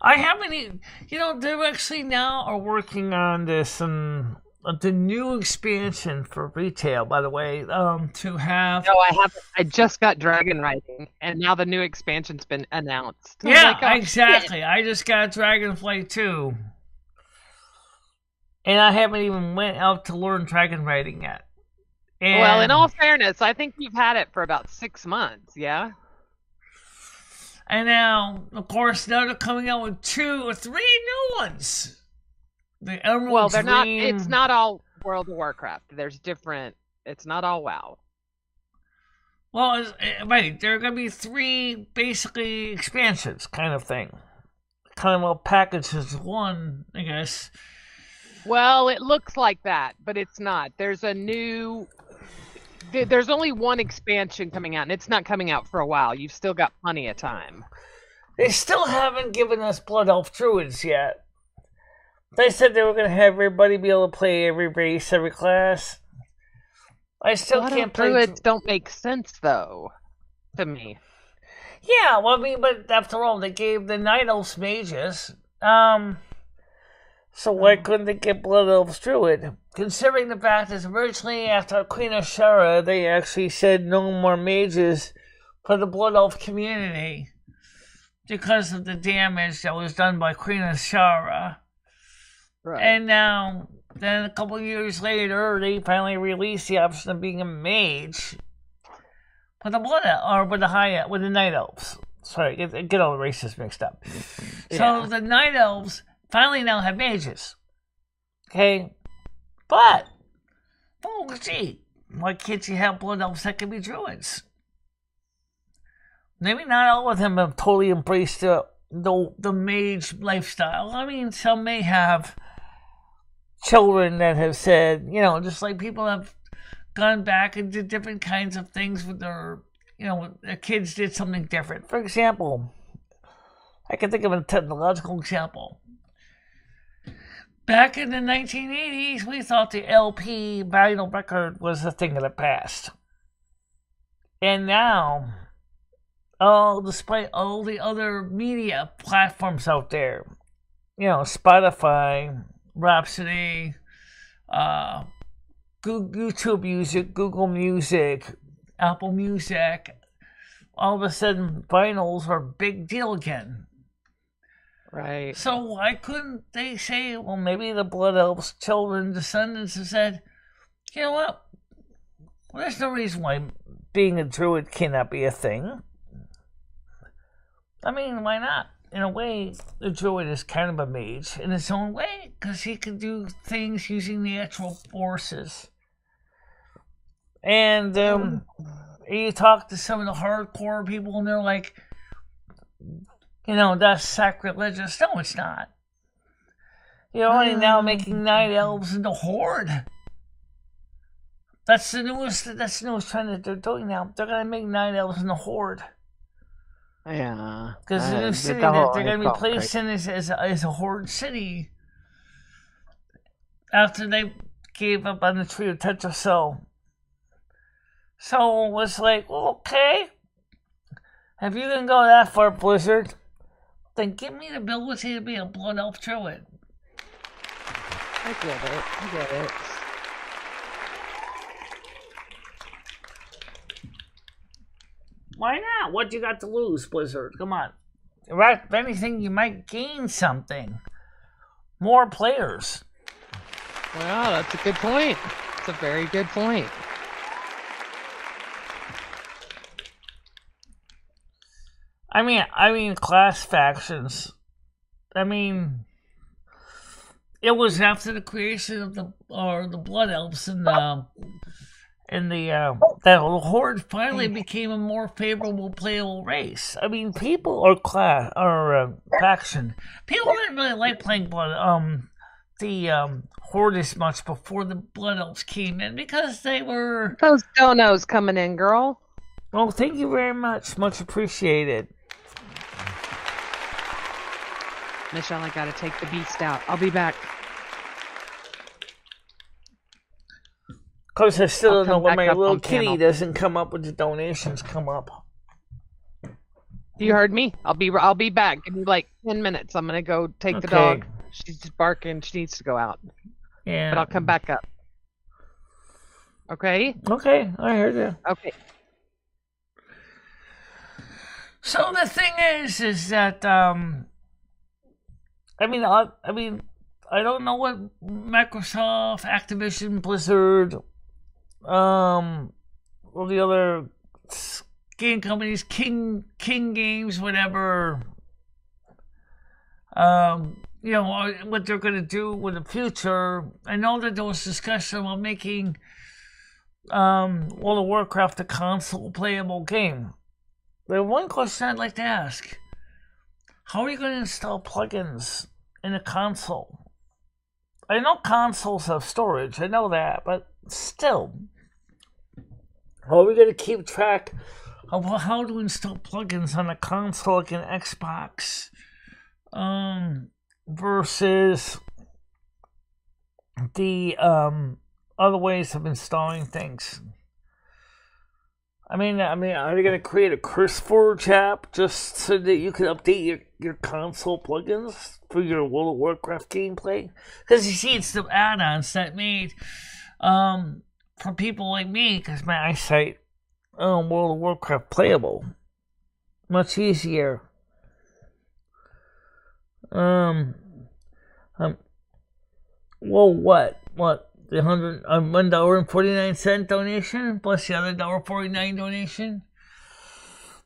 haven't even, they actually now are working on this and the new expansion for retail, by the way, to have. No, I haven't. I just got Dragon Riding, and now the new expansion's been announced. Yeah, exactly. I just got Dragonflight too. and I haven't even went out to learn dragon riding yet. And Well, in all fairness, I think you've had it for about 6 months, yeah? And now, of course, now they're coming out with 2 or 3 new ones. The Emerald Well, they're not. Dream. It's not all World of Warcraft. There's different. It's not all WoW. Well, right, there are going to be 3 basically expansions kind of thing. Kind of all packaged as one, I guess. Well, it looks like that, but it's not. There's only one expansion coming out, and it's not coming out for a while. You've still got plenty of time. They still haven't given us Blood Elf Druids yet. They said they were going to have everybody be able to play every race, every class. I still can't play. Druids don't make sense, though, to me. Yeah, well, I mean, but after all, they gave the Night Elves mages. So why couldn't they get Blood Elves Druid? Considering the fact that originally after Queen Ashara, they actually said no more mages for the Blood Elf community because of the damage that was done by Queen Ashara. Right. And now, then a couple years later, they finally released the option of being a mage with the Blood Elf, or with the Night Elves. Sorry, get all the races mixed up. Yeah. So the Night Elves finally now have mages. Okay? But, gee, why can't you have Blood Elves that can be druids? Maybe not all of them have totally embraced the mage lifestyle. I mean, some may have children that have said, just like people have gone back and did different kinds of things with their kids did something different. For example, I can think of a technological example. Back in the 1980s, we thought the LP vinyl record was a thing of the past. And now, despite all the other media platforms out there, Spotify, Rhapsody, YouTube Music, Google Music, Apple Music, all of a sudden vinyls are a big deal again. Right. So why couldn't they say, well, maybe the Blood Elves' children, descendants, have said, you know what? Well, there's no reason why being a druid cannot be a thing. I mean, why not? In a way, the druid is kind of a mage in his own way, because he can do things using the actual forces. And you talk to some of the hardcore people, and they're like, that's sacrilegious. No, it's not. You're only now making Night Elves into Horde. That's the newest trend that they're doing now. They're going to make Night Elves into Horde. Yeah. Because the new city that they're going to be placed in is a Horde city. After they gave up on the Tree of Tetracell. So it was like, well, okay. If you can go that far, Blizzard, then give me the ability to be a Blood Elf Druid. I get it. Why not? What you got to lose, Blizzard? Come on. If anything, you might gain something. More players. Well, that's a good point. It's a very good point. I mean, class factions. I mean, it was after the creation of the Blood Elves and that Horde finally became a more favorable playable race. I mean, people or faction. People didn't really like playing the Horde as much before the Blood Elves came in because they were those donos coming in, girl. Well, thank you very much. Much appreciated. Michelle, I gotta take the beast out. I'll be back. Of course, I still don't know why my little kitty panel. doesn't come up when the donations come up. You heard me. I'll be back. Give me like 10 minutes. I'm gonna go take the dog. She's just barking. She needs to go out. Yeah. But I'll come back up. Okay? Okay, I heard you. Okay. So the thing is that I don't know what Microsoft, Activision, Blizzard, all the other game companies, King Games, whatever, what they're going to do in the future. I know that there was discussion about making World of Warcraft a console playable game. The one question I'd like to ask, how are you going to install plugins in a console? I know consoles have storage, I know that, but still, how are we going to keep track of how to install plugins on a console like an Xbox versus the other ways of installing things? I mean, are they going to create a CurseForge app just so that you can update your console plugins for your World of Warcraft gameplay? Because you see, it's the add-ons that made for people like me, because my eyesight, World of Warcraft playable much easier. Well, what? The $1.49 donation plus the other $1.49 donation.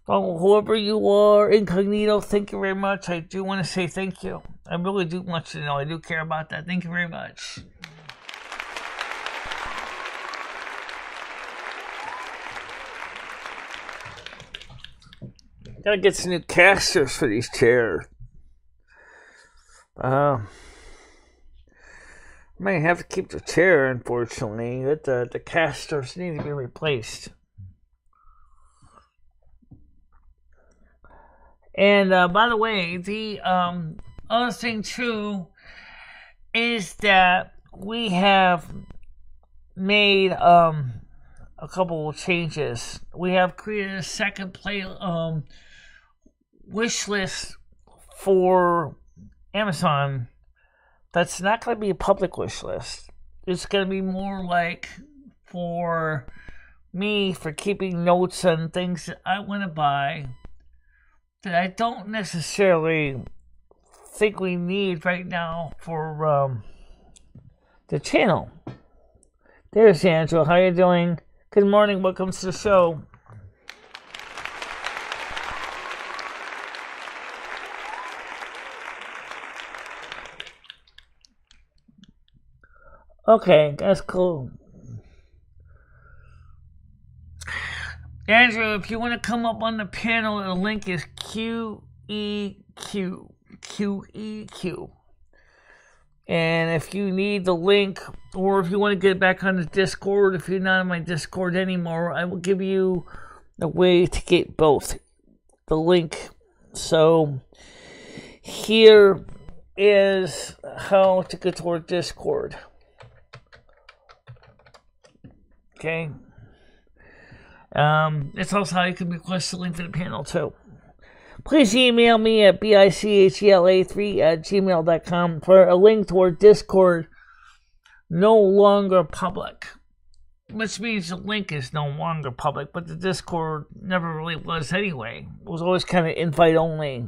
Well, whoever you are, incognito, thank you very much. I do want to say thank you. I really do want you to know I do care about that. Thank you very much. Gotta get some new casters for these chairs. Might have to keep the chair, unfortunately. The casters need to be replaced. And by the way, the other thing too is that we have made a couple of changes. We have created a second wish list for Amazon. That's not going to be a public wish list. It's going to be more like for me, for keeping notes on things that I want to buy that I don't necessarily think we need right now for the channel. There's Angela. How you doing? Good morning. Welcome to the show. Okay, that's cool. Andrew, if you want to come up on the panel, the link is QEQ. And if you need the link, or if you want to get back on the Discord, if you're not on my Discord anymore, I will give you a way to get both. The link. So, here is how to get to our Discord. Okay. It's also how you can request a link for the panel too. Please email me at bichela3@gmail.com for a link to our Discord, no longer public. Which means the link is no longer public, but the Discord never really was anyway. It was always kind of invite only.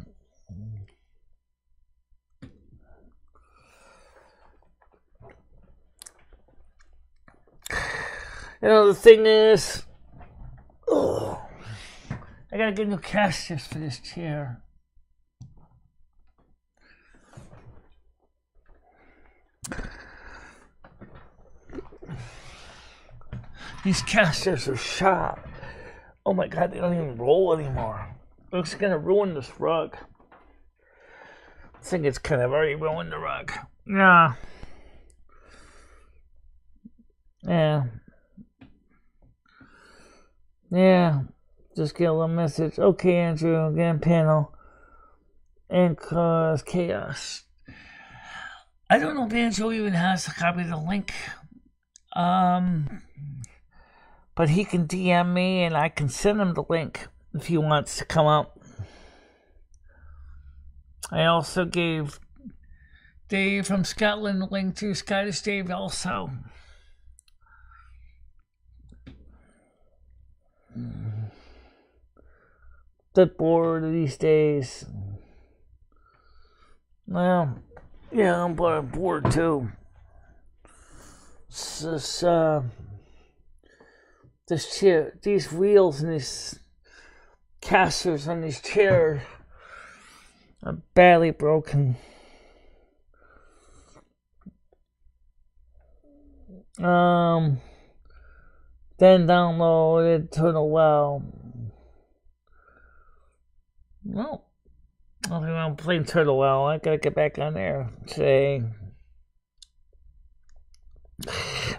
The thing is, I gotta get new casters for this chair. These casters are sharp. Oh my god, they don't even roll anymore. Looks gonna ruin this rug. I think it's kind of already ruined the rug. Yeah. Just get a little message. Okay, Andrew, again, panel. And cause chaos. I don't know if Andrew even has a copy of the link. But he can DM me and I can send him the link if he wants to come up. I also gave Dave from Scotland the link to Scottish Dave also. Bit bored these days. Well, Yeah, I'm bored too. This chair, these wheels and these casters on these chairs are badly broken. Then downloaded to the well. No. I'm playing Turtle Well. I gotta get back on there today.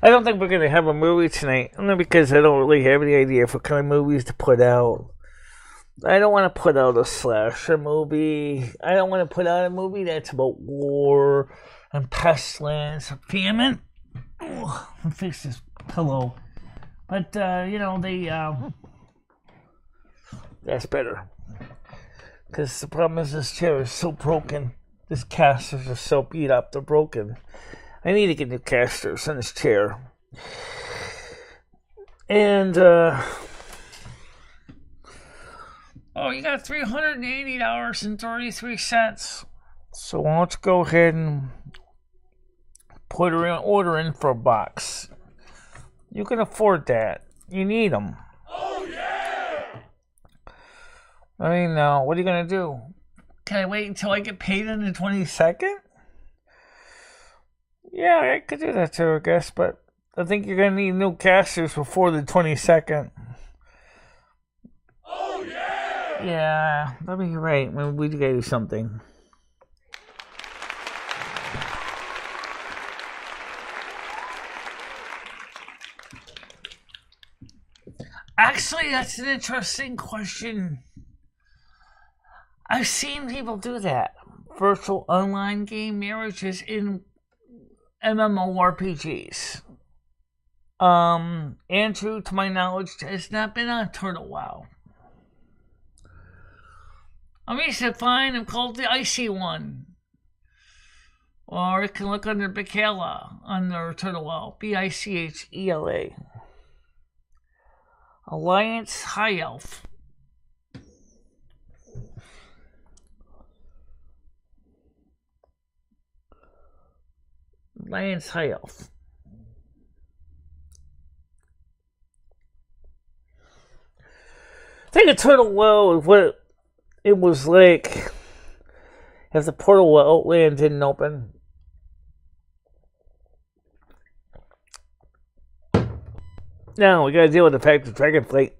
I don't think we're gonna have a movie tonight. Only because I don't really have any idea for what kind of movies to put out. I don't want to put out a slasher movie. I don't want to put out a movie that's about war and pestilence and famine. Oh, let me fix this pillow. But, that's better. Because the problem is this chair is so broken. These casters are so beat up, they're broken. I need to get new casters on this chair. And, you got $380.33. So why don't you go ahead and order in for a box. You can afford that. You need them. Oh, yeah! I mean, what are you going to do? Can I wait until I get paid on the 22nd? Yeah, I could do that too, I guess, but I think you're going to need new casters before the 22nd. Oh, yeah! Yeah, I mean, you're right. Maybe we got to do something. Actually, that's an interesting question. I've seen people do that. Virtual online game marriages in MMORPGs. Andrew, to my knowledge, has not been on Turtle Wow. I mean, he said, fine, I'm called the Icy One. Or it can look under Michela under Turtle Wow. Bichela. Alliance High Elf. Alliance High Elf. I think a Turtle Well is what it was like if the Portal Well land didn't open. Now we gotta deal with the fact that Dragonflight,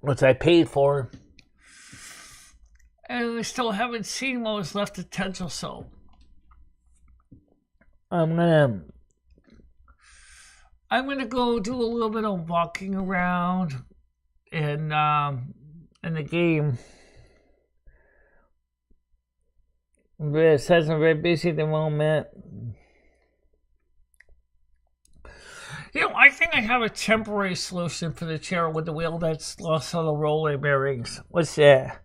which I paid for, and we still haven't seen what was left of Potential Soul. I'm gonna go do a little bit of walking around in the game. It says I'm very busy at the moment. I think I have a temporary solution for the chair with the wheel that's lost all the roller bearings. What's that?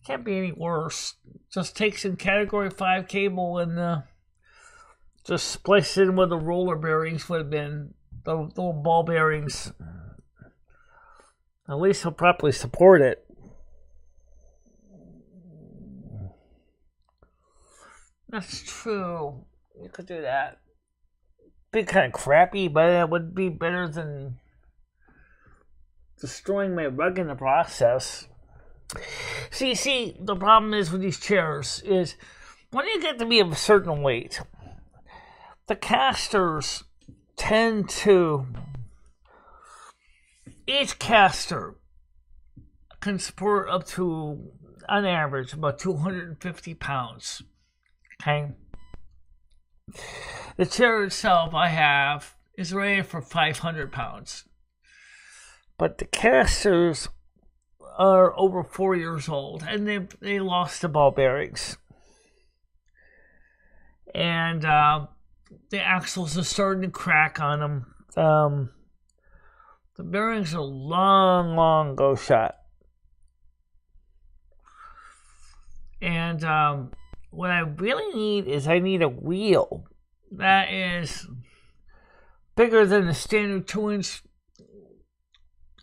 Can't be any worse. Just take some Category 5 cable and just splice it in where the roller bearings would have been. The little ball bearings. At least he'll properly support it. That's true. You could do that. Be kind of crappy, but it would be better than destroying my rug in the process. See, the problem is with these chairs is when you get to be of a certain weight, the casters tend to, each caster can support up to, on average, about 250 pounds. Okay? The chair itself I have is rated for 500 pounds. But the casters are over 4 years old and they lost the ball bearings. And the axles are starting to crack on them. The bearings are long ago shot. And what I really need is I need a wheel that is bigger than the standard 2-inch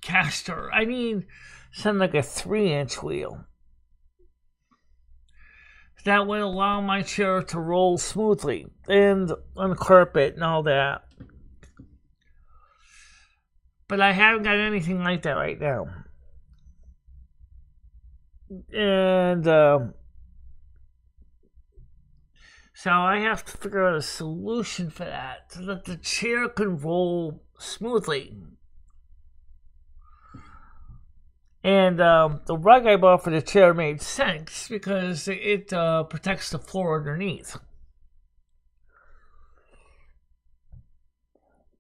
caster. I need something like a 3-inch wheel. that would allow my chair to roll smoothly and on the carpet and all that. But I haven't got anything like that right now. And so I have to figure out a solution for that so that the chair can roll smoothly. And the rug I bought for the chair made sense because it protects the floor underneath.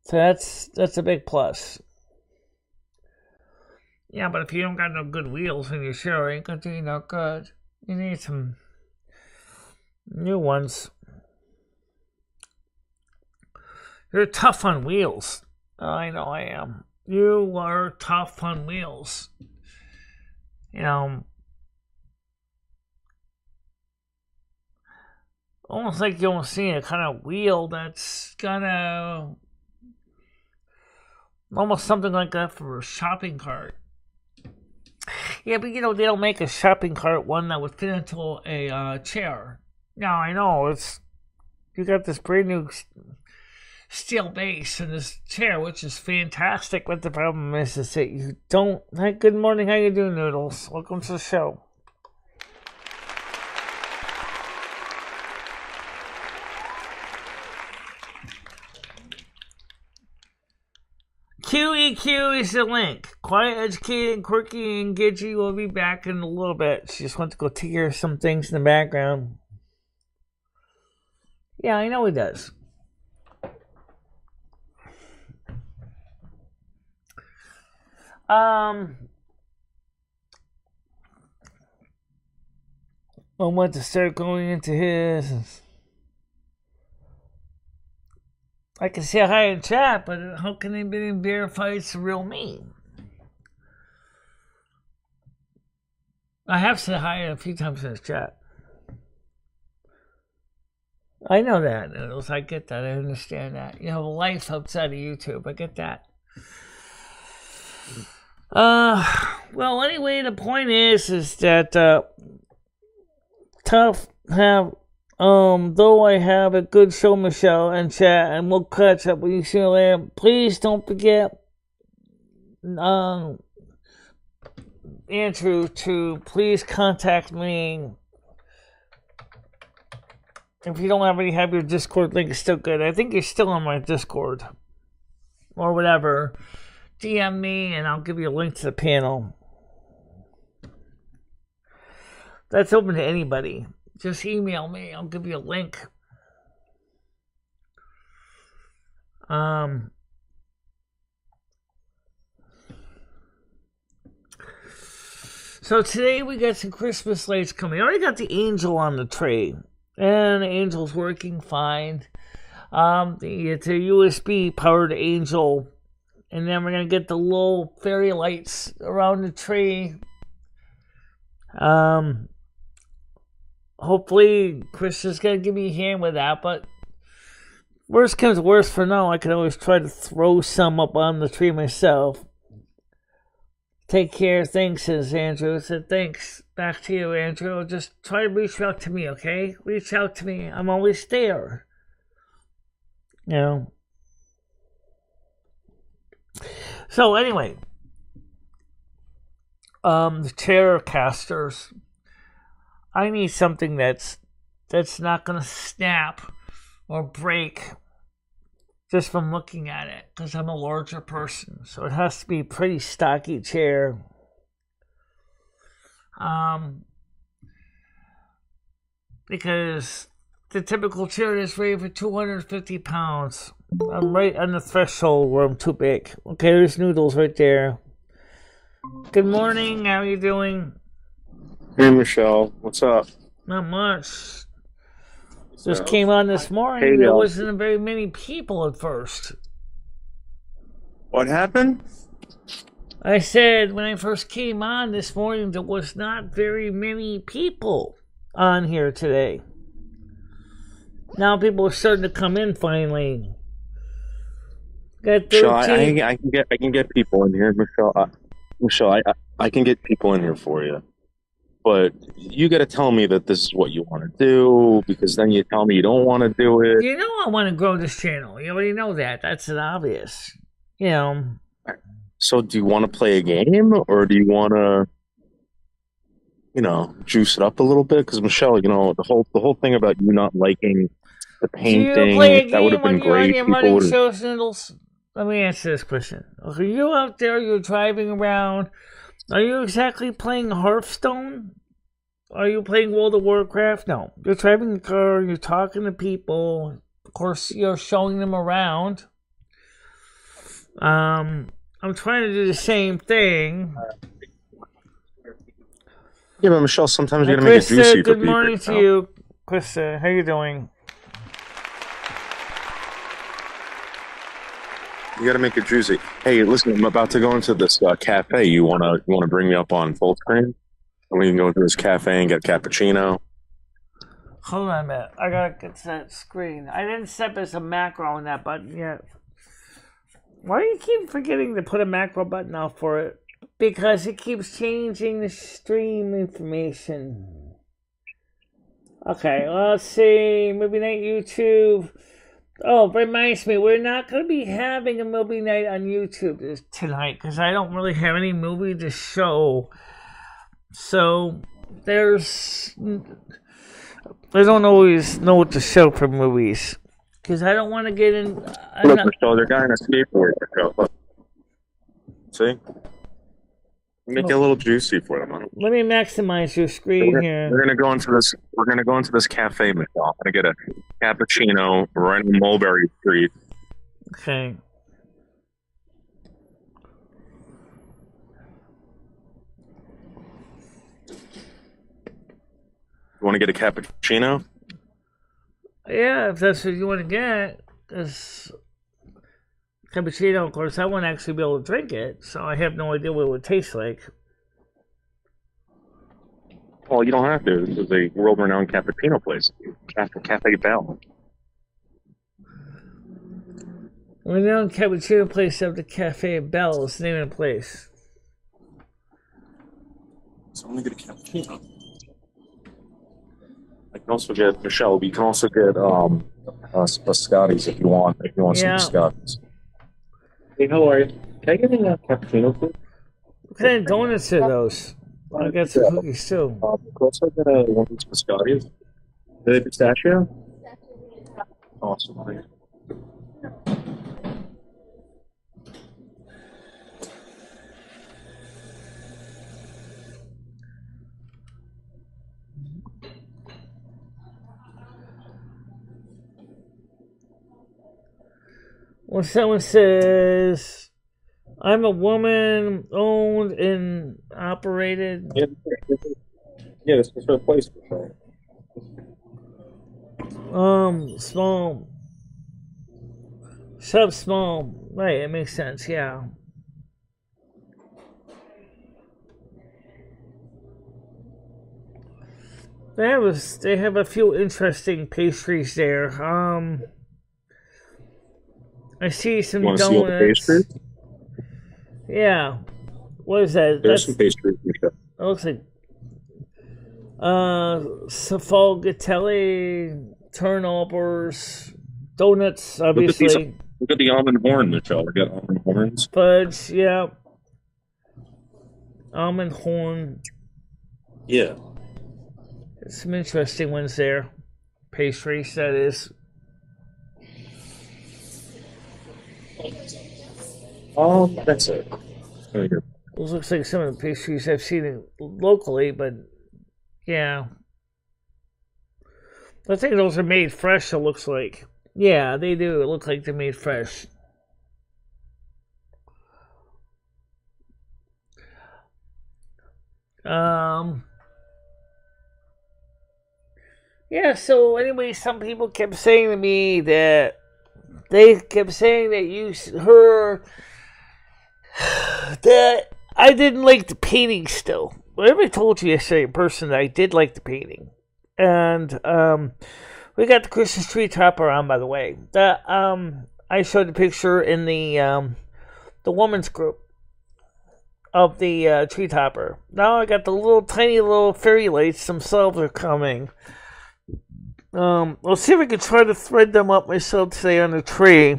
So that's a big plus. Yeah, but if you don't got no good wheels in your chair, it ain't gonna do you no good. You need some new ones. You're tough on wheels. I know I am. You are tough on wheels. You know, almost like you don't see a kind of wheel that's gonna almost something like that for a shopping cart. Yeah, but you know, they don't make a shopping cart one that would fit into a chair. Now, I know, you got this brand new steel base in this chair, which is fantastic, but the problem is that you don't... Hi, good morning, how you doing, Noodles? Welcome to the show. QEQ is the link. Quiet, educated, quirky, and Gidgy will be back in a little bit. She just went to go take care of some things in the background. Yeah, I know he does. I want to start going into his... I can say hi in chat, but how can anybody verify it's the real me? I have said hi a few times in his chat. I know that, Noodles. I get that. I understand that. You have a life outside of YouTube. I get that. Well, anyway, the point is that tough have though I have a good show, Michelle, and chat, and we'll catch up with you soon later. Please don't forget, Andrew, to please contact me. If you don't already have your Discord link, it's still good. I think you're still on my Discord. Or whatever. DM me and I'll give you a link to the panel. That's open to anybody. Just email me. I'll give you a link. So today we got some Christmas lights coming. I already got the angel on the tree. And the angel's working fine. It's a USB powered angel. And then we're going to get the little fairy lights around the tree. Hopefully Chris is going to give me a hand with that. But worst comes worst, for now, I can always try to throw some up on the tree myself. Take care. Thanks, says Andrew. I said, thanks. Back to you, Andrew. Just try to reach out to me, okay? Reach out to me. I'm always there. You know. So, anyway. The chair casters. I need something that's not going to snap or break just from looking at it, because I'm a larger person. So it has to be a pretty stocky chair. Because the typical chair is rated for 250 pounds. I'm right on the threshold where I'm too big. Okay, there's Noodles right there. Good morning, how are you doing? Hey, Michelle, what's up? Not much. Just came on this morning. Hey, there wasn't very many people at first. What happened? I said when I first came on this morning, there was not very many people on here today. Now people are starting to come in finally. Got 13. Michelle, I can get people in here, Michelle. Michelle, I can get people in here for you. but you got to tell me that this is what you want to do, because then you tell me you don't want to do it. You know I want to grow this channel. You already know that. That's an obvious. You know. So do you want to play a game, or do you want to, juice it up a little bit? Because Michelle, the whole thing about you not liking the painting, that would have been great. People would have. Noodles? Let me answer this question. Are you out there? You're driving around. Are you exactly playing Hearthstone? Are you playing World of Warcraft? No. You're driving a car. You're talking to people. Of course, you're showing them around. I'm trying to do the same thing. Yeah, but Michelle, sometimes you gotta make it juicy for people. Good morning to you, Krista. How you doing? You gotta make it juicy. Hey, listen, I'm about to go into this cafe. You wanna bring me up on full screen? And we can go into this cafe and get cappuccino. Hold on a minute. I gotta get to that screen. I didn't set as a macro on that button yet. Why do you keep forgetting to put a macro button out for it? Because it keeps changing the stream information. Okay, let's see. Movie night YouTube. Oh, reminds me, we're not going to be having a movie night on YouTube tonight because I don't really have any movie to show. So, I don't always know what to show for movies because I don't want to get in. Look, Michelle, they're guy in a skateboard. Look. See? Make it a little juicy for them. Huh? Let me maximize your screen here. We're gonna go into this. We're gonna go into this cafe, Michelle. I'm gonna get a cappuccino right on Mulberry Street. Okay. You want to get a cappuccino? Yeah, if that's what you want to get. Because cappuccino, of course, I won't actually be able to drink it, so I have no idea what it would taste like. Well, you don't have to. This is a world-renowned cappuccino place, Cafe Bell. Renowned cappuccino place of the Cafe Bell is the name of the place. So I'm gonna get a cappuccino. I can also get Michelle. We can also get biscottis if you want. If you want some biscottis. Hey, how are you? Can I get a cappuccino, please? What kind of donuts are those? I got some cookies too. Also get one of these biscottis. Are they pistachio? Awesome. When someone says, I'm a woman owned and operated. Yeah, this is her place. Small. Sub small. Right, it makes sense, yeah. They have a few interesting pastries there. I see some donuts. See all the pastries? Yeah. What is that? There's some pastries. It looks like Sfogatelli, turnovers, donuts, obviously. Look at the almond horn, Michelle. We got almond horns. Fudge, yeah. Almond horn. Yeah. There's some interesting ones there. Pastries, that is. That's it. Those looks like some of the pastries I've seen locally, but yeah. I think those are made fresh, it looks like. Yeah, they do. It looks like they're made fresh. Yeah, so anyway, some people kept saying to me that that I didn't like the painting still. But everybody told you yesterday in person that I did like the painting. And we got the Christmas tree topper on, by the way. I showed the picture in the woman's group. of the tree topper. Now I got the little tiny little fairy lights themselves are coming. I'll see if I can try to thread them up myself today on the tree.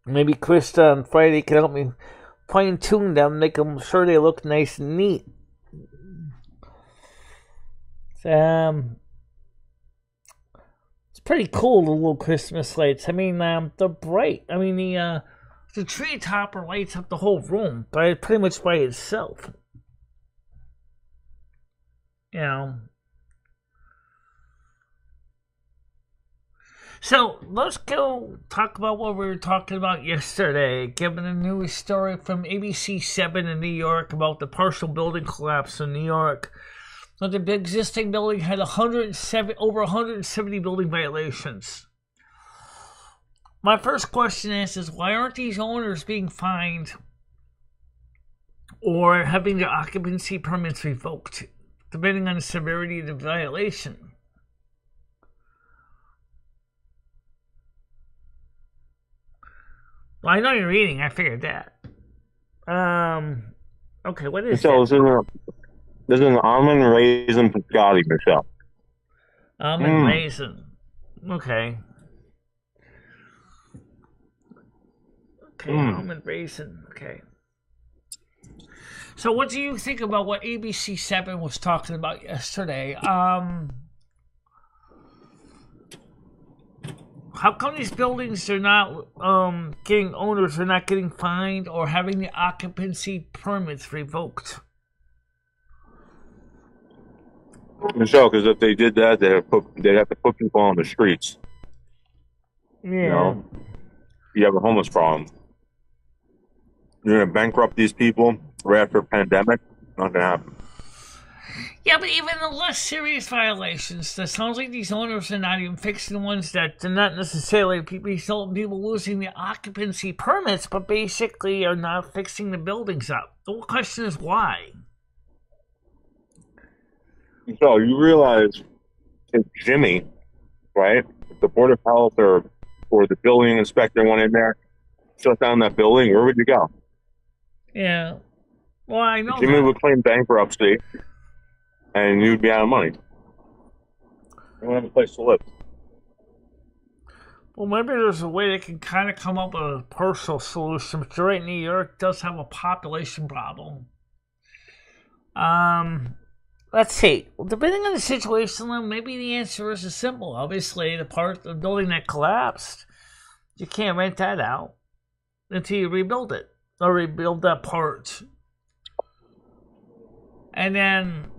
Maybe Krista on Friday can help me fine tune them, make them sure they look nice and neat. It's pretty cool, the little Christmas lights. I mean, they're bright. I mean, the tree topper lights up the whole room, but pretty much by itself. You know. So, let's go talk about what we were talking about yesterday, given a news story from ABC7 in New York about the partial building collapse in New York. So the existing building had over 170 building violations. My first question is why aren't these owners being fined or having their occupancy permits revoked, depending on the severity of the violation? Well, I know you're reading. I figured that. Okay, what is that? This is an almond raisin biscotti, Michelle. Almond raisin. Okay. Okay, almond raisin. Okay. So what do you think about what ABC7 was talking about yesterday? How come these buildings are not owners are not getting fined or having the occupancy permits revoked? Michelle, because if they did that, they'd have to put people on the streets. Yeah. You know, you have a homeless problem. You're going to bankrupt these people right after a pandemic? Not going to happen. Yeah, but even the less serious violations, it sounds like these owners are not even fixing the ones that are not necessarily result in people losing the occupancy permits, but basically are not fixing the buildings up. The whole question is why. So you realize if Jimmy, right, if the Board of Health or the building inspector went in there, shut down that building, where would you go? Yeah. Well, I know Jimmy would claim bankruptcy, and you'd be out of money. You won't have a place to live. Well, maybe there's a way they can kind of come up with a partial solution. But you're right, New York does have a population problem. Let's see. Well, depending on the situation, maybe the answer is simple. Obviously, the building that collapsed, you can't rent that out until you rebuild it or rebuild that part. And then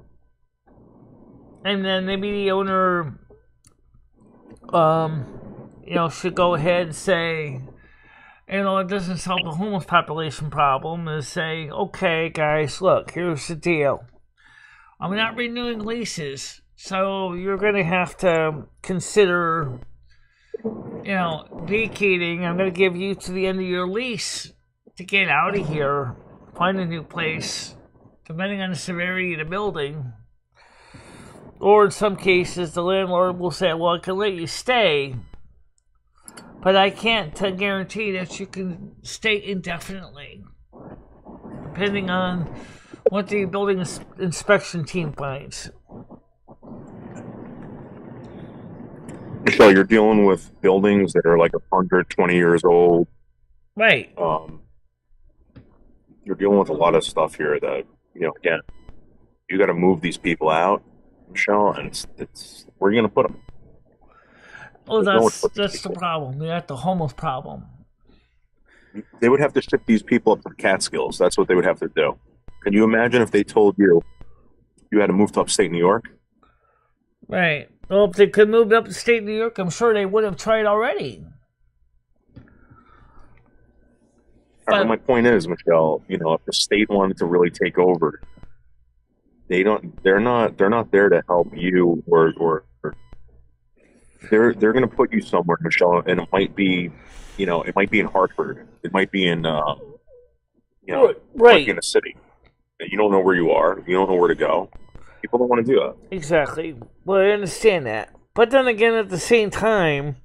maybe the owner, should go ahead and say, it doesn't solve the homeless population problem. Is say, okay, guys, look, here's the deal. I'm not renewing leases, so you're going to have to consider, vacating. I'm going to give you to the end of your lease to get out of here, find a new place, depending on the severity of the building. Or in some cases, the landlord will say, well, I can let you stay, but I can't guarantee that you can stay indefinitely, depending on what the building inspection team finds. So you're dealing with buildings that are like 120 years old. Right. You're dealing with a lot of stuff here that, again, you got to move these people out, Michelle, and it's where are you going to put them? Oh, that's the problem. We got the homeless problem. They would have to ship these people up to the Catskills. That's what they would have to do. Can you imagine if they told you had to move to upstate New York? Right. Well, if they could move up to upstate New York, I'm sure they would have tried already. But my point is, Michelle, if the state wanted to really take over, they're not there to help you or they're going to put you somewhere, Michelle, and it might be in Hartford. It might be in right. Might be in a city. You don't know where you are. You don't know where to go. People don't want to do that. Exactly. Well, I understand that. But then again, at the same time,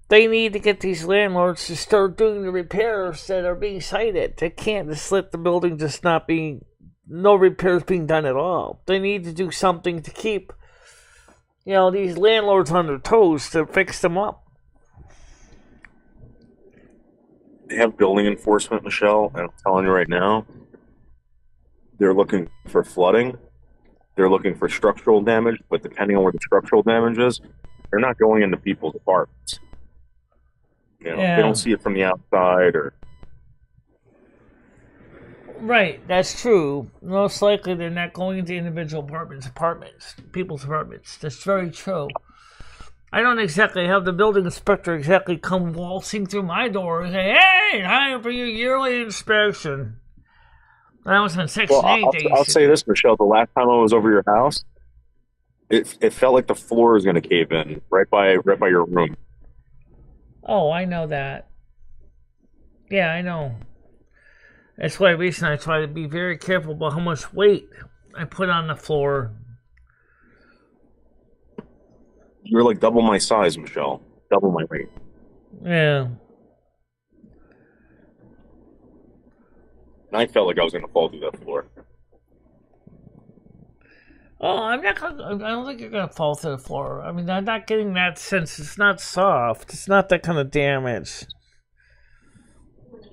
they need to get these landlords to start doing the repairs that are being cited. They can't just let the building just not being, no repairs being done at all. They need to do something to keep, these landlords on their toes to fix them up. They have building enforcement, Michelle, and I'm telling you right now, they're looking for flooding. They're looking for structural damage, but depending on where the structural damage is, they're not going into people's apartments. They don't see it from the outside, or right. That's true. Most likely, they're not going into individual people's apartments. That's very true. I don't exactly have the building inspector exactly come waltzing through my door and say, "Hey, time for your yearly inspection." That was on Section 8. I'll say this, Michelle. The last time I was over your house, it felt like the floor was going to cave in right by your room. Oh, I know that. Yeah, I know. That's why recently I try to be very careful about how much weight I put on the floor. You're like double my size, Michelle. Double my weight. Yeah. And I felt like I was going to fall through that floor. Oh, I don't think you're going to fall through the floor. I mean, I'm not getting that sense. It's not soft. It's not that kind of damage.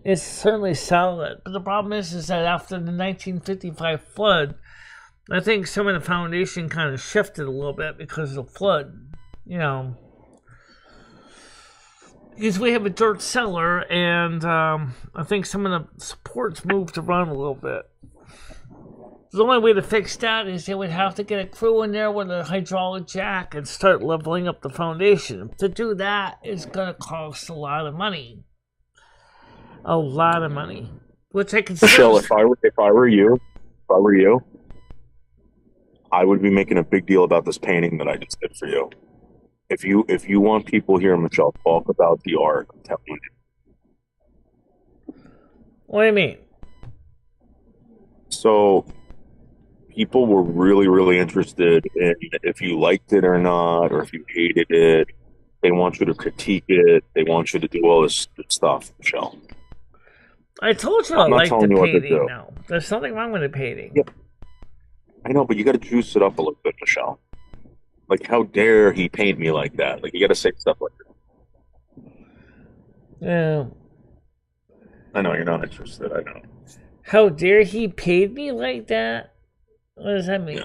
It's certainly solid. But the problem is that after the 1955 flood, I think some of the foundation kind of shifted a little bit because of the flood. Because we have a dirt cellar, and I think some of the supports moved around a little bit. The only way to fix that is they would have to get a crew in there with a hydraulic jack and start leveling up the foundation. To do that is going to cost a lot of money. A lot of money. Which I consider... Michelle, if I were you, I would be making a big deal about this painting that I just did for you. If you want people here, Michelle, talk about the art. I'm telling you. What do you mean? So, people were really, really interested in if you liked it or not, or if you hated it. They want you to critique it. They want you to do all this stuff, Michelle. I told you I like the painting now. There's nothing wrong with the painting. Yep. I know, but you got to juice it up a little bit, Michelle. Like, how dare he paint me like that? Like, you got to say stuff like that. Yeah. I know, you're not interested, I know. How dare he paint me like that? What does that mean?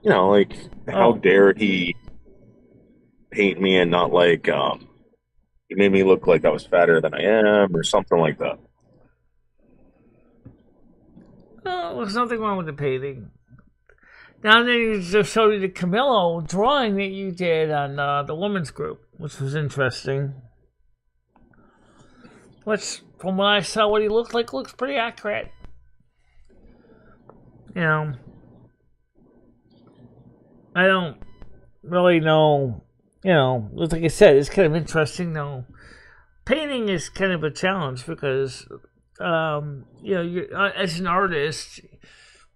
Yeah. Like, how dare he paint me and not like, he made me look like I was fatter than I am, or something like that. Oh, there's nothing wrong with the painting. Now then, you just showed you the Camillo drawing that you did on the women's group, which was interesting. Which, from what I saw, what he looked like, looks pretty accurate. I don't really know. Like I said, it's kind of interesting, though. Painting is kind of a challenge because, you're, as an artist,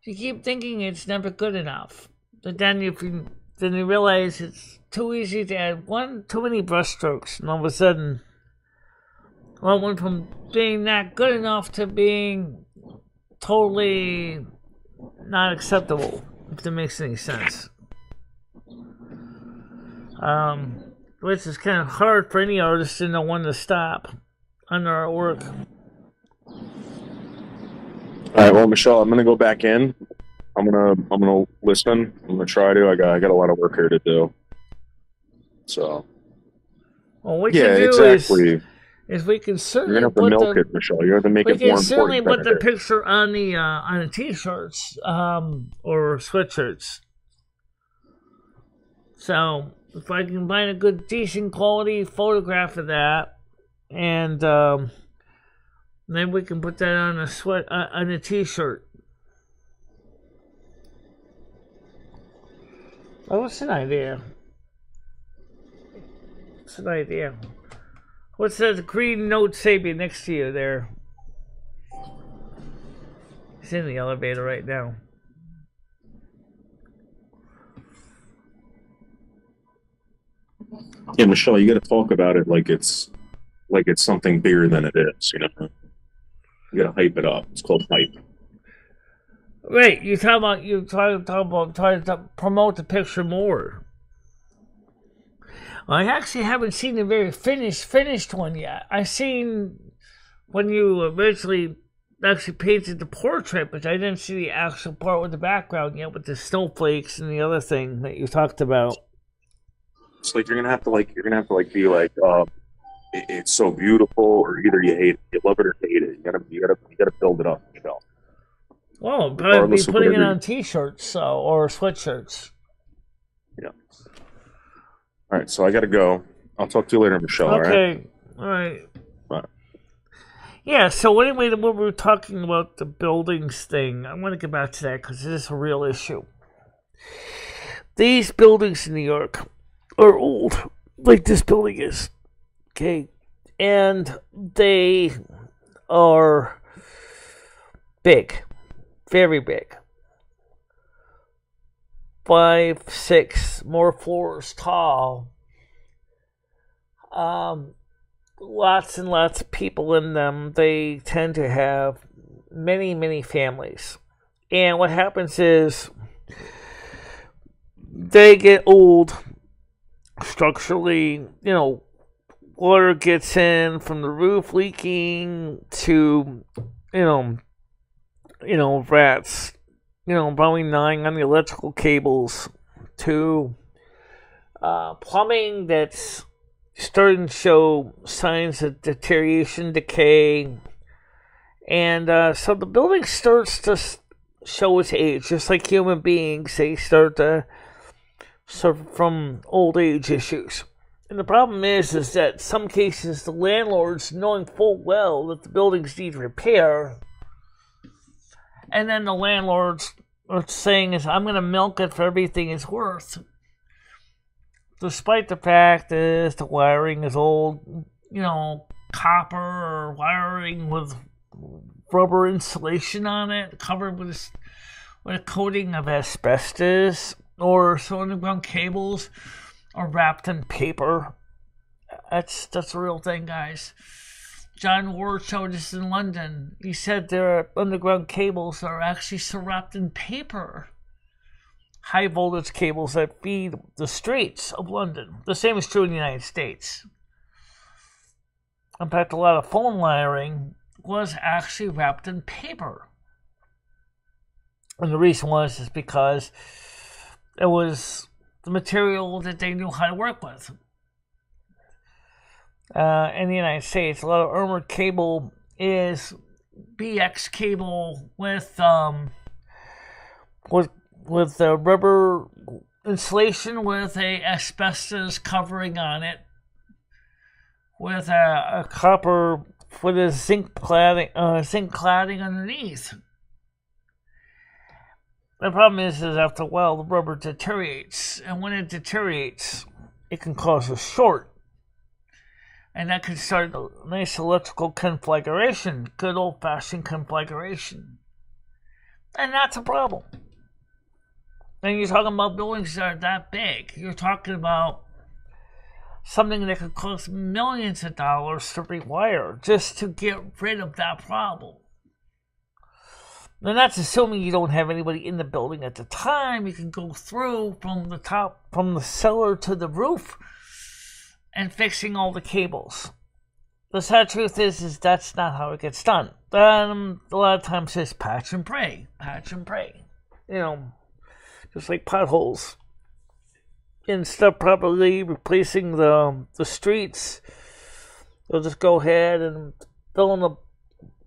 you keep thinking it's never good enough. But then you realize it's too easy to add too many brushstrokes, and all of a sudden, well, it went from being not good enough to being totally not acceptable, if that makes any sense. Which is kind of hard for any artist to know when to stop on their artwork. All right, well, Michelle, I'm gonna go back in. I'm gonna listen. I'm gonna try to. I got a lot of work here to do. So. Well, what you do exactly. is we can certainly You're gonna have to milk it, Michelle. You have to make it more important. We can certainly put the picture on the t-shirts or sweatshirts. So if I can find a good, decent quality photograph of that, and then we can put that on a t-shirt. Oh, what's an idea? What's an idea? What's that green note say next to you there? He's in the elevator right now. Yeah, Michelle, you got to talk about it like it's something bigger than it is. You know, you got to hype it up. It's called hype. Right, you try to promote the picture more. I actually haven't seen the very finished one yet. I've seen when you originally actually painted the portrait, but I didn't see the actual part with the background yet, with the snowflakes and the other thing that you talked about. It's like you're gonna have to be like, it's so beautiful, or either you hate it, you love it, or hate it. You gotta build it up, Michelle. Well, probably be putting it on T-shirts or sweatshirts. Yeah. All right, so I gotta go. I'll talk to you later, Michelle. Okay. All right. Bye. Yeah. So anyway, when we were talking about the buildings thing, I want to get back to that because it is a real issue. These buildings in New York are old, like this building is. Okay, and they are big. Very big. 5, 6 more floors tall. Lots and lots of people in them. They tend to have many, many families. And what happens is they get old structurally. Water gets in from the roof leaking to, rats, probably gnawing on the electrical cables, to plumbing that's starting to show signs of deterioration, decay. And so the building starts to show its age, just like human beings. They start to suffer from old age issues. And the problem is that in some cases the landlords, knowing full well that the buildings need repair, and then the landlords are saying, I'm going to milk it for everything it's worth. Despite the fact that the wiring is old, copper or wiring with rubber insulation on it, covered with a coating of asbestos, or so underground cables are wrapped in paper. That's a real thing, guys. John Ward showed us in London. He said there are underground cables that are actually wrapped in paper. High voltage cables that feed the streets of London. The same is true in the United States. In fact, a lot of phone wiring was actually wrapped in paper. And the reason is because it was the material that they knew how to work with. In the United States, a lot of armored cable is BX cable with rubber insulation with a asbestos covering on it, with a copper with a zinc cladding underneath. The problem is after a while the rubber deteriorates, and when it deteriorates, it can cause a short. And that can start a nice electrical conflagration, good old-fashioned conflagration. And that's a problem. And you're talking about buildings that are that big. You're talking about something that could cost millions of dollars to rewire just to get rid of that problem. And that's assuming you don't have anybody in the building at the time. You can go through from the cellar to the roof, and fixing all the cables. The sad truth is that's not how it gets done. A lot of times it's patch and pray. Just like potholes. Instead of properly replacing the streets, they'll just go ahead and fill in the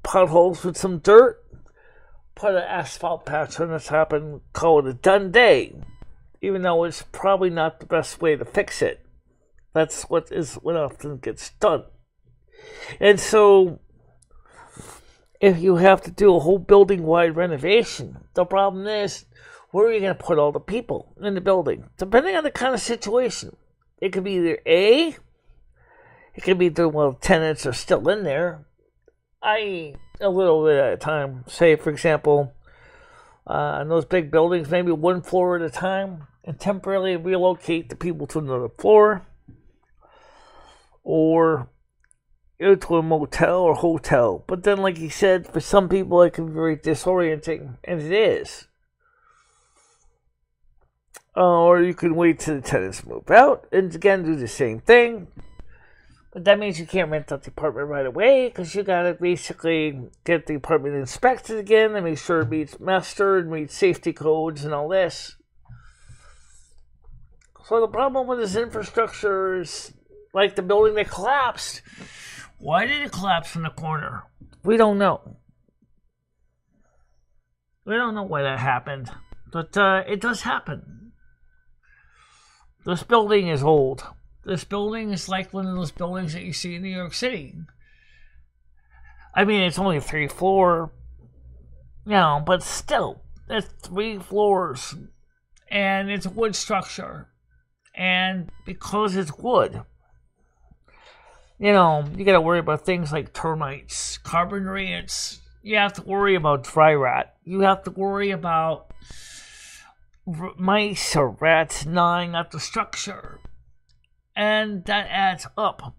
potholes with some dirt, put an asphalt patch on the top, and call it a done day, even though it's probably not the best way to fix it. That's what often gets done. And so, if you have to do a whole building-wide renovation, the problem is, where are you going to put all the people in the building? Depending on the kind of situation. It could be either A, it could be the tenants are still in there, i.e. a little bit at a time. Say, for example, in those big buildings, maybe one floor at a time, and temporarily relocate the people to another floor. or go to a motel or hotel. But then, like you said, for some people it can be very disorienting, and it is. Or you can wait till the tenants move out and again do the same thing. But that means you can't rent out the apartment right away because you gotta basically get the apartment inspected again and make sure it meets master and meets safety codes and all this. So the problem with this infrastructure is like the building that collapsed. Why did it collapse in the corner? We don't know. We don't know why that happened. But it does happen. This building is old. This building is like one of those buildings that you see in New York City. I mean, it's only 3 floors, but still, it's 3 floors, and it's a wood structure. And because it's wood, you got to worry about things like termites, carbon ants. You have to worry about dry rot. You have to worry about mice or rats gnawing at the structure, and that adds up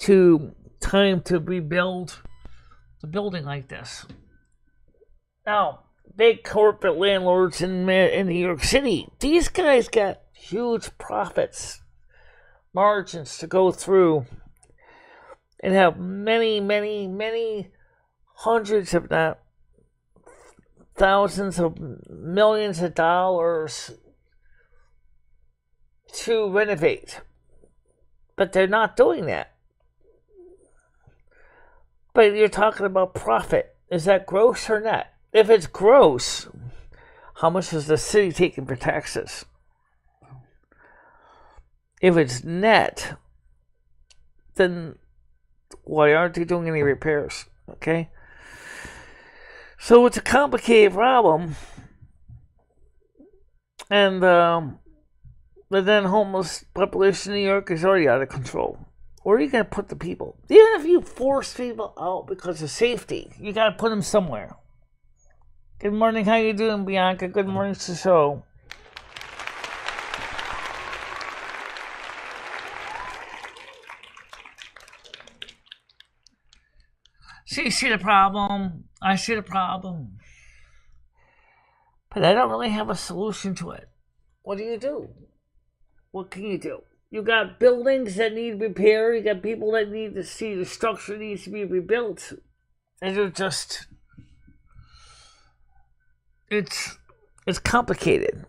to time to rebuild the building like this. Now, big corporate landlords in New York City, these guys got huge profits, margins to go through, and have many, many, many hundreds, if not thousands of millions of dollars to renovate. But they're not doing that. But you're talking about profit. Is that gross or net? If it's gross, how much is the city taking for taxes? If it's net, then why aren't they doing any repairs? Okay? So it's a complicated problem, and but then homeless population in New York is already out of control. Where are you going to put the people? Even if you force people out because of safety, you got to put them somewhere. Good morning, how you doing, Bianca? Good morning to the show. So you see the problem, I see the problem, but I don't really have a solution to it. What do? What can you do? You got buildings that need repair, you got people that need to see the structure needs to be rebuilt, and they're just, it's complicated.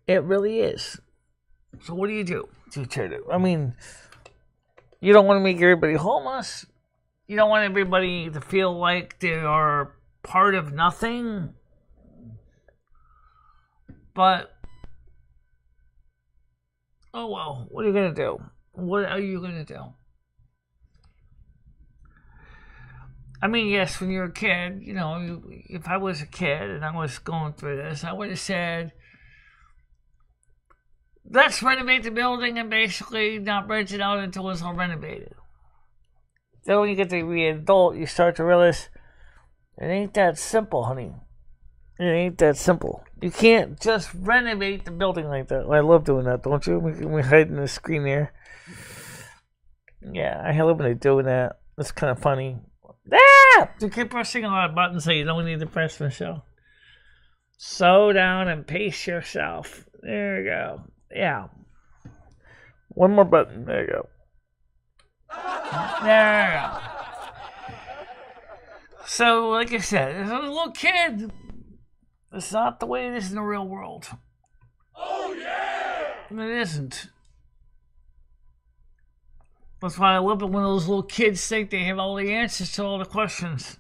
It really is. So what do you do? I mean, you don't want to make everybody homeless. You don't want everybody to feel like they are part of nothing. But, oh well, what are you going to do? What are you going to do? I mean, yes, when you're a kid, if I was a kid and I was going through this, I would have said, let's renovate the building and basically not rent it out until it's all renovated. Then when you get to be an adult, you start to realize it ain't that simple, honey. It ain't that simple. You can't just renovate the building like that. I love doing that, don't you? We hide in the screen there. Yeah, I love when they're doing that. It's kind of funny. Ah! You keep pressing a lot of buttons that you don't need to press, Michelle. Slow down and pace yourself. There you go. Yeah. One more button. There you go. There you go. So, like I said, as a little kid, it's not the way it is in the real world. Oh yeah! It isn't. That's why I love it when those little kids think they have all the answers to all the questions.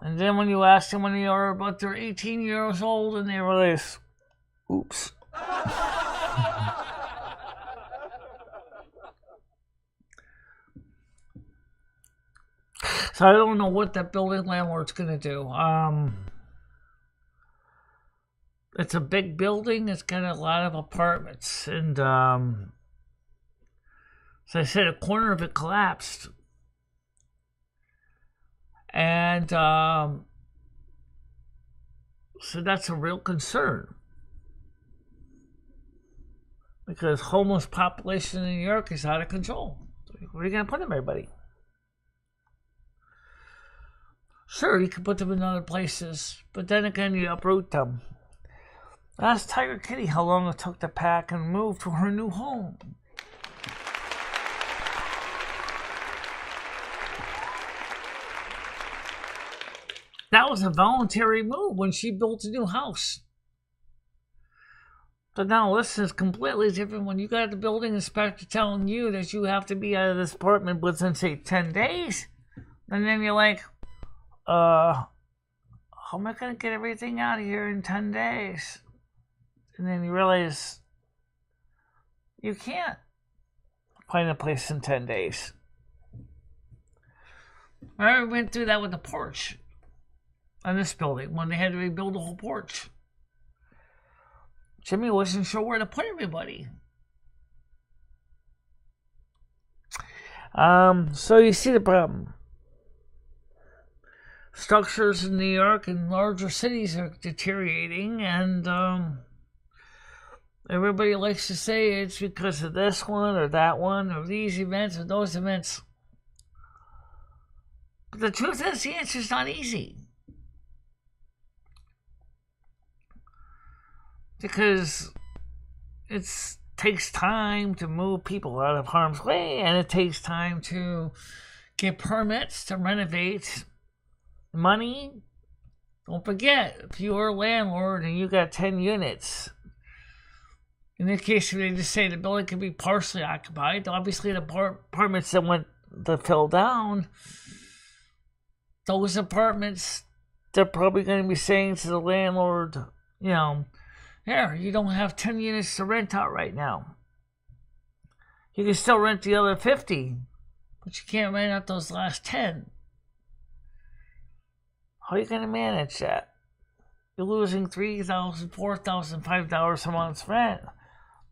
And then when you ask them when they are about they're 18 years old and they realize, oops. So I don't know what that building landlord's going to do. It's a big building. It's got a lot of apartments. And so I said a corner of it collapsed. And so that's a real concern. because homeless population in New York is out of control. Where are you going to put them, everybody? Sure, you can put them in other places, but then again, you uproot them. Ask Tiger Kitty how long it took to pack and move to her new home. That was a voluntary move when she built a new house. But now, listen, it's completely different when you got the building inspector telling you that you have to be out of this apartment within, say, 10 days. And then you're like, how am I going to get everything out of here in 10 days? And then you realize you can't find a place in 10 days. I went through that with the porch on this building when they had to rebuild the whole porch. Jimmy wasn't sure where to put everybody. So you see the problem. Structures in New York and larger cities are deteriorating, and everybody likes to say it's because of this one or that one or these events or those events. But the truth is, the answer is not easy. Because it takes time to move people out of harm's way, and it takes time to get permits to renovate. Money, don't forget, if you're a landlord and you got 10 units, in this case, they just say the building can be partially occupied. Obviously, the apartments that fell down, those apartments, they're probably going to be saying to the landlord, here, you don't have 10 units to rent out right now. You can still rent the other 50, but you can't rent out those last 10. How are you going to manage that? You're losing $3,000, $4,000, $5 a month's rent.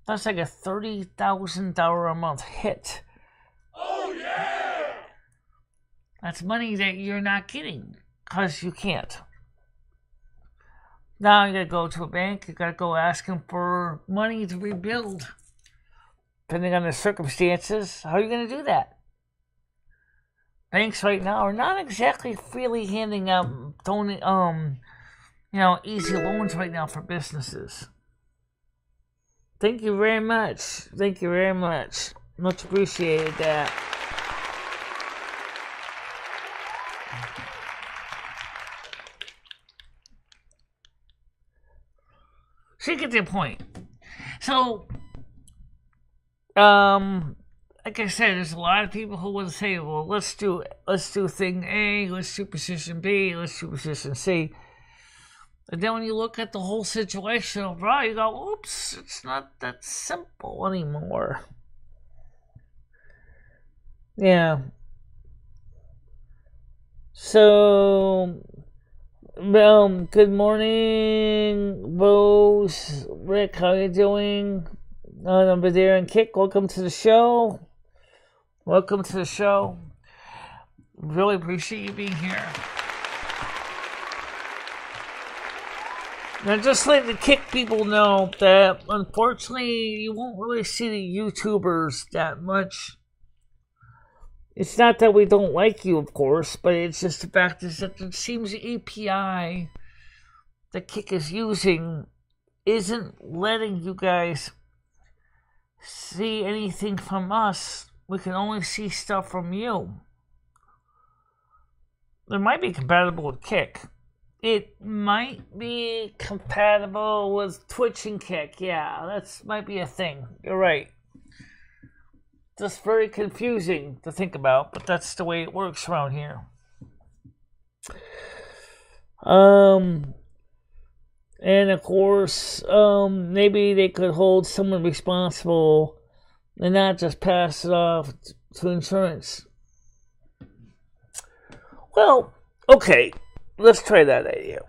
That's like a $30,000 a month hit. Oh yeah! That's money that you're not getting because you can't. Now you got to go to a bank. You got to go ask them for money to rebuild. Depending on the circumstances, how are you going to do that? Banks right now are not exactly freely handing out easy loans right now for businesses. Thank you very much. Thank you very much. Much appreciated that. So you get the point. So, like I said, there's a lot of people who would say, well, let's do thing A, let's do position B, let's do position C. And then when you look at the whole situation overall, you go, oops, it's not that simple anymore. Yeah. So, good morning, Rose, Rick, how you doing? Number there and Kick, welcome to the show. Welcome to the show. Really appreciate you being here. Now, just like to kick people know that, unfortunately, you won't really see the YouTubers that much. It's not that we don't like you, of course, but it's just the fact is that it seems the API that Kick is using isn't letting you guys see anything from us. We can only see stuff from you. It might be compatible with Kick. It might be compatible with Twitch and Kick. Yeah, that might be a thing. You're right. Just very confusing to think about, but that's the way it works around here. And of course, maybe they could hold someone responsible and not just pass it off to insurance. Well, okay, let's try that idea.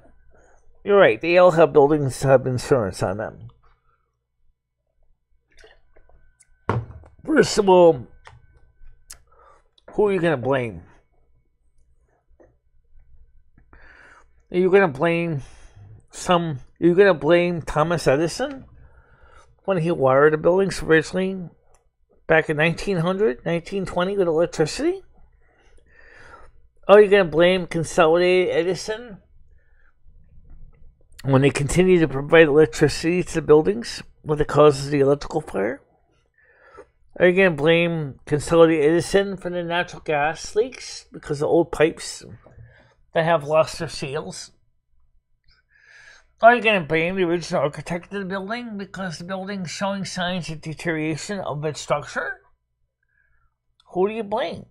You're right, they all have buildings that have insurance on them. First of all, who are you going to blame? Are you going to blame Thomas Edison? when he wired the buildings originally back in 1900, 1920 with electricity? Are you going to blame Consolidated Edison when they continue to provide electricity to the buildings when it causes the electrical fire? Are you going to blame Consolidated Edison for the natural gas leaks because of old pipes that have lost their seals? Are you going to blame the original architect of the building because the building is showing signs of deterioration of its structure? Who do you blame?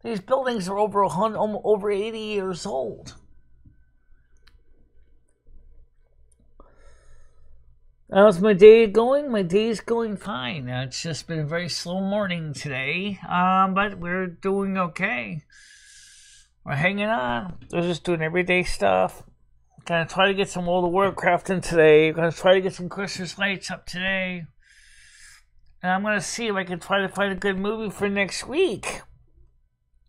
These buildings are over 80 years old. How's my day going? My day's going fine. It's just been a very slow morning today, but we're doing okay. We're hanging on. We're just doing everyday stuff. Gonna try to get some World of Warcraft in today. Gonna try to get some Christmas lights up today. And I'm gonna see if I can try to find a good movie for next week.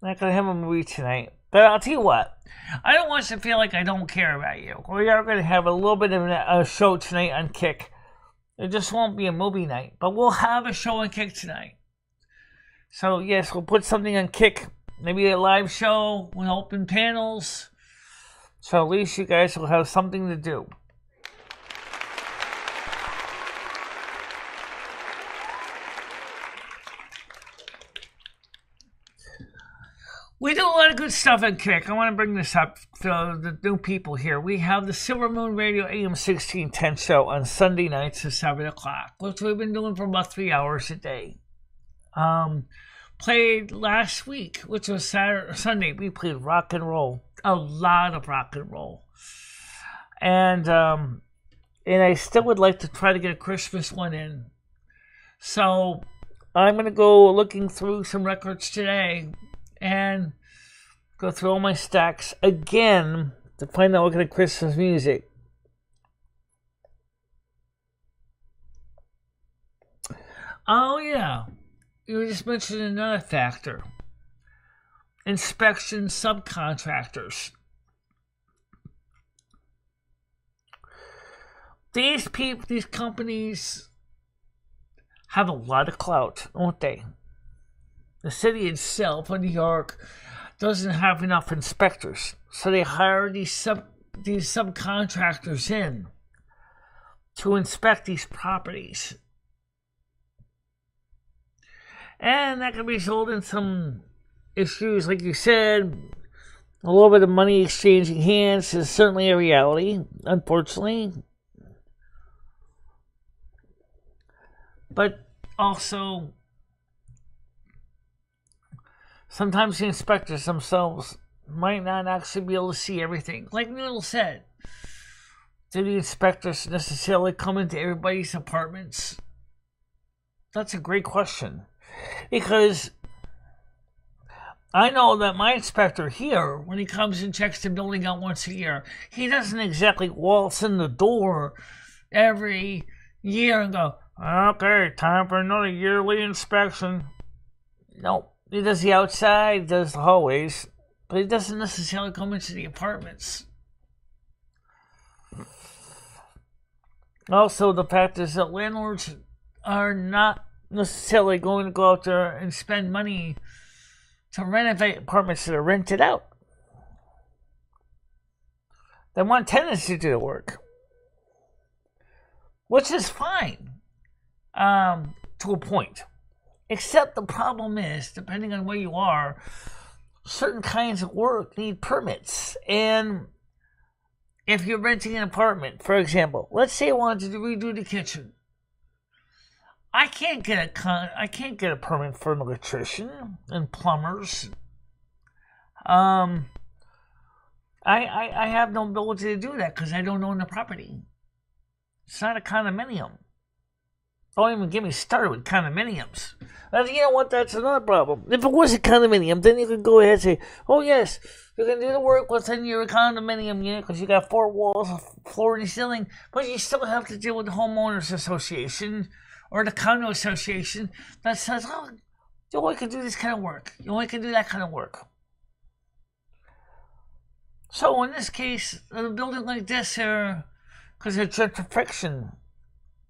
I'm not gonna have a movie tonight. But I'll tell you what. I don't want you to feel like I don't care about you. We are going to have a little bit of a show tonight on Kick. It just won't be a movie night. But we'll have a show on Kick tonight. So, yes, we'll put something on Kick. Maybe a live show with open panels. So at least you guys will have something to do. We do a lot of good stuff at Kick. I want to bring this up to the new people here. We have the Silvermoon Radio AM 1610 show on Sunday nights at 7 o'clock, which we've been doing for about 3 hours a day. Played last week, which was Sunday. We played rock and roll. A lot of rock and roll. And I still would like to try to get a Christmas one in. So I'm going to go looking through some records today and go through all my stacks again to find out what kind of Christmas music. Oh yeah, you just mentioned another factor. Inspection subcontractors. These companies have a lot of clout, don't they? The city itself of New York doesn't have enough inspectors, so they hire these subcontractors in to inspect these properties. And that can result in some issues, like you said. A little bit of money exchanging hands is certainly a reality, unfortunately. But also, sometimes the inspectors themselves might not actually be able to see everything. Like Noodle said, do the inspectors necessarily come into everybody's apartments? That's a great question. Because I know that my inspector here, when he comes and checks the building out once a year, he doesn't exactly waltz in the door every year and go, okay, time for another yearly inspection. No. He does the outside, does the hallways, but he doesn't necessarily come into the apartments. Also, the fact is that landlords are not necessarily going to go out there and spend money to renovate apartments that are rented out. They want tenants to do the work, which is fine to a point. Except the problem is, depending on where you are, certain kinds of work need permits. And if you're renting an apartment, for example, let's say I wanted to redo the kitchen. I can't get a permit for an electrician and plumbers. I have no ability to do that because I don't own the property. It's not a condominium. Don't even get me started with condominiums. You know what? That's another problem. If it was a condominium, then you could go ahead and say, oh yes, you can do the work within your condominium unit because you got 4 walls, a floor and a ceiling, but you still have to deal with the homeowners association or the condo association that says, oh, you only can do this kind of work. You only can do that kind of work. So in this case, a building like this here, because of gentrification.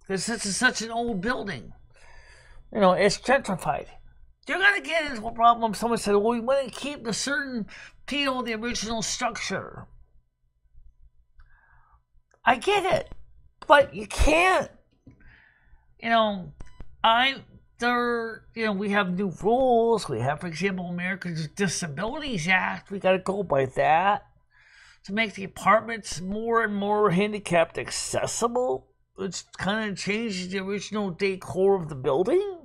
Because this is such an old building. You know, it's gentrified. You're going to get into a problem. Someone said, well, we want to keep the certain feel, the original structure. I get it. But you can't. You know, we have new rules. We have, for example, Americans with Disabilities Act. We got to go by that to make the apartments more and more handicapped accessible, which kind of changes the original decor of the building.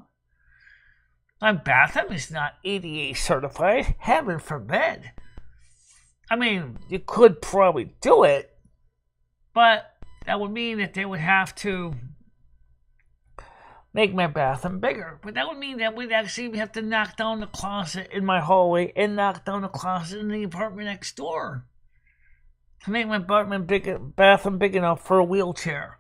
My bathroom is not ADA certified. Heaven forbid. I mean, you could probably do it, but that would mean that they would have to make my bathroom bigger. But that would mean that we'd actually have to knock down the closet in my hallway and knock down the closet in the apartment next door to make my bathroom big enough for a wheelchair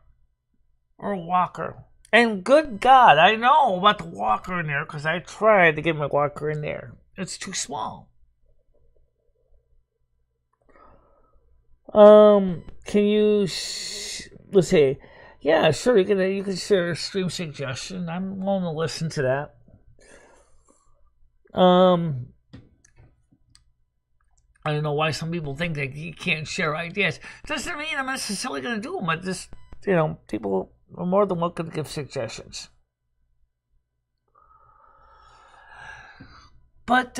or a walker. And good God, I know about the walker in there because I tried to get my walker in there. It's too small. Can you, let's see. Yeah, sure, you can share a stream suggestion. I'm willing to listen to that. I don't know why some people think that you can't share ideas. Doesn't mean I'm necessarily going to do them. I just, people are more than welcome to give suggestions. But,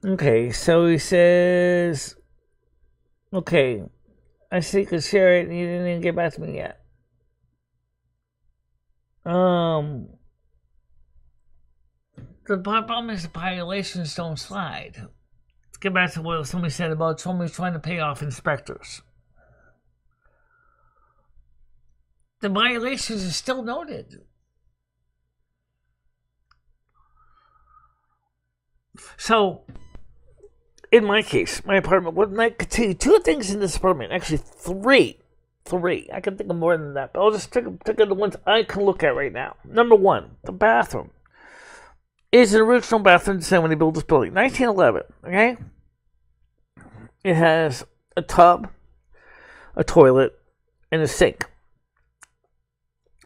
okay, so he says, okay, I see you could share it and you didn't even get back to me yet. The problem is the violations don't slide. Let's get back to what somebody said about somebody trying to pay off inspectors. The violations are still noted. So, in my case, my apartment, I could tell you two things in this apartment. Actually, three. I can think of more than that, but I'll just take the ones I can look at right now. Number one, the bathroom. Is an original bathroom design when they built this building. 1911, okay? It has a tub, a toilet, and a sink.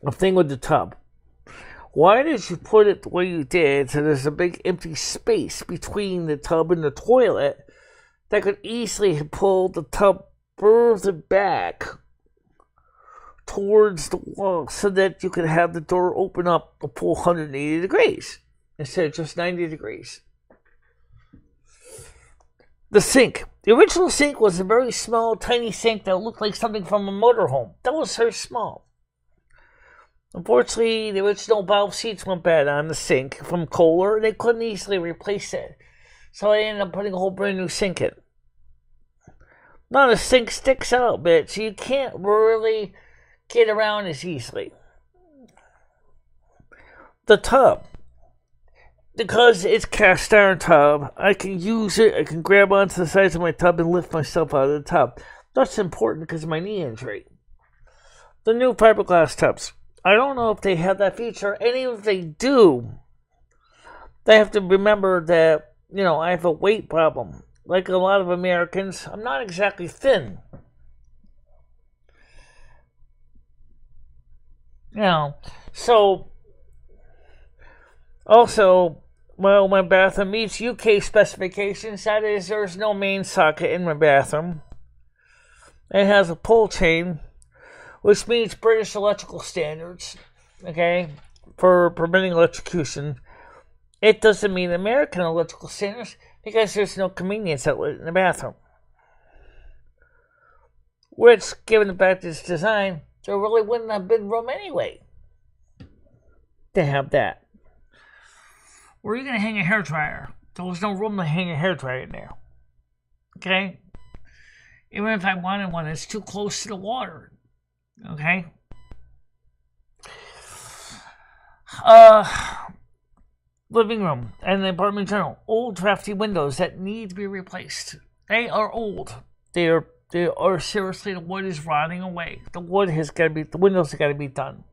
A thing with the tub. Why did you put it the way you did so there's a big empty space between the tub and the toilet that could easily have pulled the tub further back towards the wall so that you could have the door open up a full 180 degrees instead of just 90 degrees? The sink. The original sink was a very small, tiny sink that looked like something from a motorhome. That was very small. Unfortunately, the original valve seats went bad on the sink from Kohler. They couldn't easily replace it. So I ended up putting a whole brand new sink in. Now the sink sticks out a bit, so you can't really get around as easily. The tub. Because it's cast iron tub, I can use it, I can grab onto the sides of my tub and lift myself out of the tub. That's important because of my knee injury. The new fiberglass tubs. I don't know if they have that feature, and even if they do, they have to remember that, I have a weight problem. Like a lot of Americans, I'm not exactly thin. So, also, well, my bathroom meets UK specifications. That is, there's no main socket in my bathroom. It has a pull chain, which meets British electrical standards, okay, for preventing electrocution. It doesn't mean American electrical standards because there's no convenience outlet in the bathroom. Which, given the fact it's designed, there really wouldn't have been room anyway to have that. Where are you going to hang a hairdryer? There was no room to hang a hairdryer in there. Okay? Even if I wanted one, it's too close to the water. Okay? Living room and the apartment in general. Old drafty windows that need to be replaced. They are old. They are seriously, the wood is rotting away. The windows have got to be done.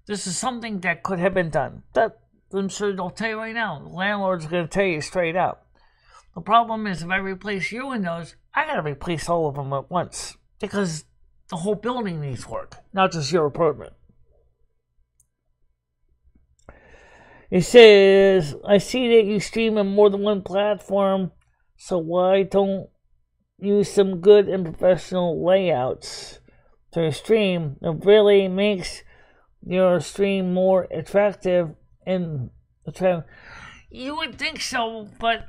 This is something that could have been done. That I'm sure they'll tell you right now. The landlord's going to tell you straight out. The problem is if I replace your windows, I got to replace all of them at once. because the whole building needs work, not just your apartment. It says, I see that you stream on more than one platform, so why don't you use some good and professional layouts to your stream? It really makes your stream more attractive and attractive. You would think so, but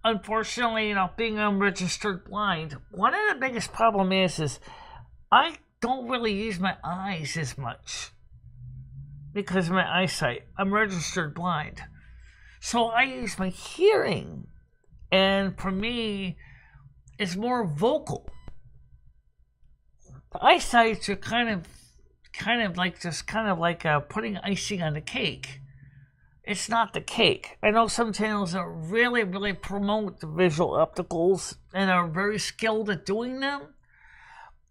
unfortunately, being unregistered blind, one of the biggest problems is I don't really use my eyes as much because of my eyesight. I'm registered blind. So I use my hearing. And for me, it's more vocal. The eyesights are kind of like putting icing on the cake. It's not the cake. I know some channels that really, really promote the visual opticals and are very skilled at doing them.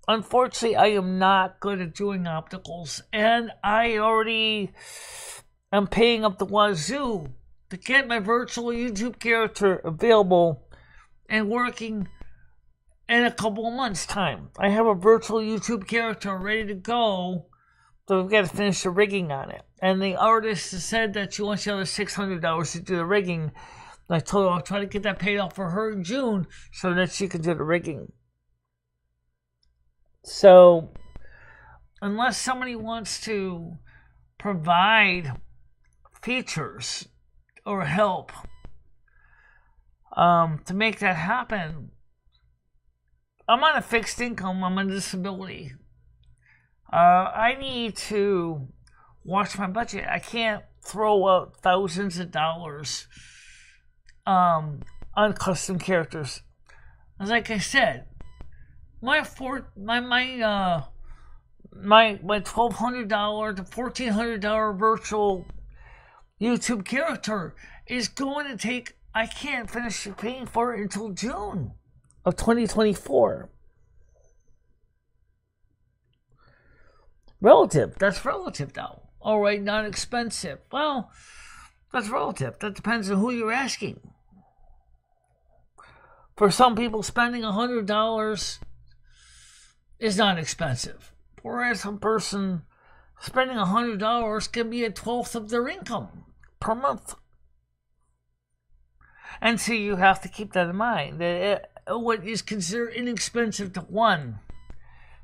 Unfortunately, I am not good at doing opticals, and I already am paying up the wazoo to get my virtual YouTube character available and working in a couple of months' time. I have a virtual YouTube character ready to go, so we've got to finish the rigging on it. And the artist has said that she wants the other $600 to do the rigging. I told her I'll try to get that paid off for her in June so that she can do the rigging. So, unless somebody wants to provide features or help to make that happen, I'm on a fixed income, I'm on disability. I need to watch my budget. I can't throw out thousands of dollars on custom characters. Like I said, my $1,200 to $1,400 virtual YouTube character is going to take, I can't finish paying for it until June of 2024. Relative. That's relative, though. All right, not expensive. Well, that's relative. That depends on who you're asking. For some people, spending $100 is not expensive. Whereas some person spending $100 can be 1/12 of their income per month. And so you have to keep that in mind. What is considered inexpensive to one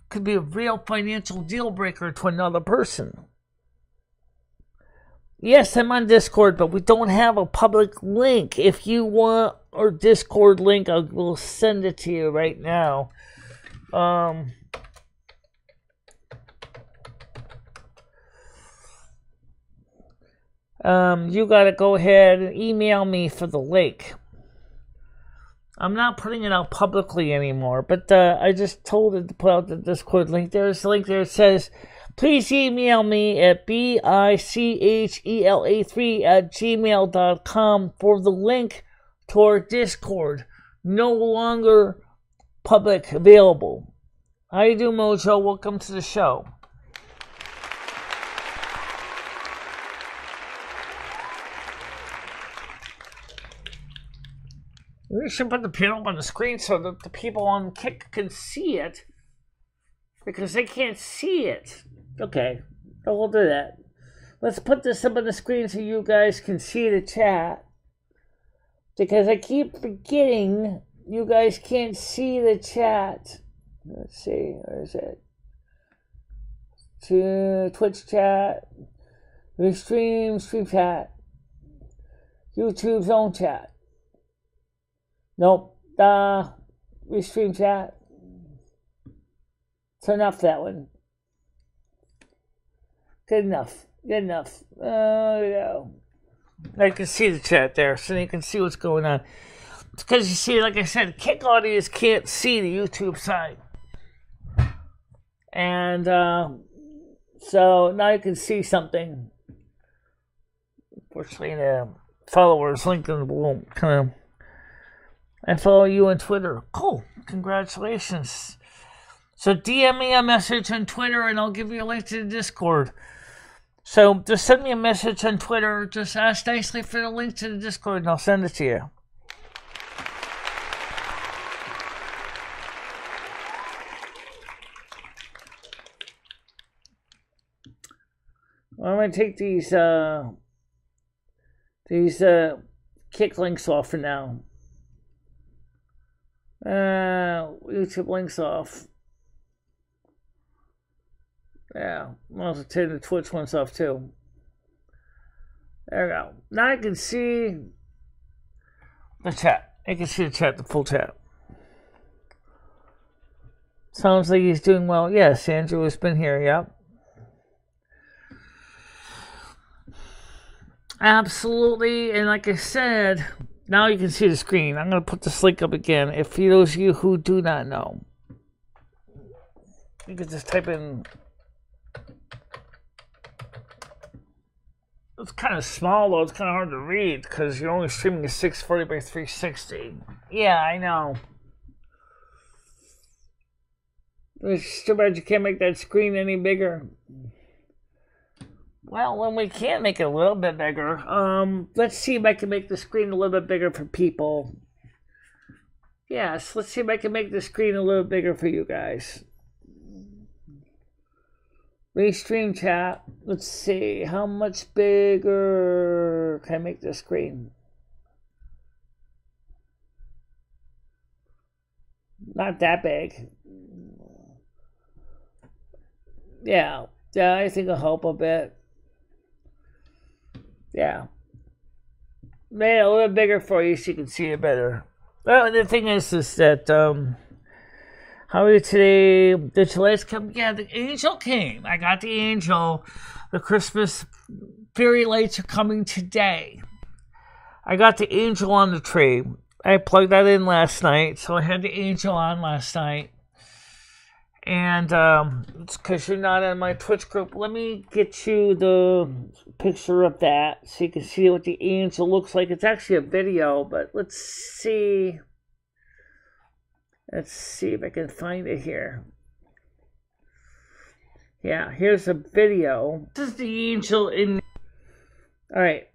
could be a real financial deal breaker to another person. Yes, I'm on Discord, but we don't have a public link. If you want our Discord link, I will send it to you right now. You gotta go ahead and email me for the link. I'm not putting it out publicly anymore, but I just told it to put out the Discord link. There's a link there that says, please email me at bichela3@gmail.com for the link to our Discord. No longer public available. How you doing, Mojo? Welcome to the show. We should put the pin up on the screen so that the people on Kick can see it, because they can't see it. Okay, so we'll do that. Let's put this up on the screen so you guys can see the chat, because I keep forgetting you guys can't see the chat. Let's see, where is it? To Twitch chat, stream chat, YouTube's own chat. Nope. Restream chat. Turn off that one. Good enough. Good enough. There we go. I can see the chat there, so you can see what's going on. It's because you see, like I said, Kick audience can't see the YouTube side. And so now you can see something. Unfortunately, the followers linked in the below kind of. I follow you on Twitter. Cool. Congratulations. So DM me a message on Twitter and I'll give you a link to the Discord. So just send me a message on Twitter. Just ask nicely for the link to the Discord and I'll send it to you. I'm going to take these kick links off for now. YouTube links off. Yeah, I'll also take the Twitch ones off too. There we go. Now I can see the chat. I can see the chat, the full chat. Sounds like he's doing well. Yes, Andrew has been here, yep. Absolutely, and like I said, now you can see the screen. I'm going to put this link up again. If for those of you who do not know, you can just type in. It's kind of small though. It's kind of hard to read because you're only streaming a 640 by 360. Yeah, I know. It's too bad you can't make that screen any bigger. Well, when we can't make it a little bit bigger, let's see if I can make the screen a little bit bigger for people. Yes, let's see if I can make the screen a little bigger for you guys. Restream chat. Let's see, how much bigger can I make the screen? Not that big. Yeah, I think it'll help a bit. Yeah. Made it a little bigger for you so you can see it better. Well, the thing is that, how are you today? Did the lights come? Yeah, the angel came. I got the angel. The Christmas fairy lights are coming today. I got the angel on the tree. I plugged that in last night, so I had the angel on last night. And it's because you're not in my Twitch group. Let me get you the picture of that so you can see what the angel looks like. It's actually a video, but let's see. Let's see if I can find it here. Yeah, here's a video. This is the angel in. All right,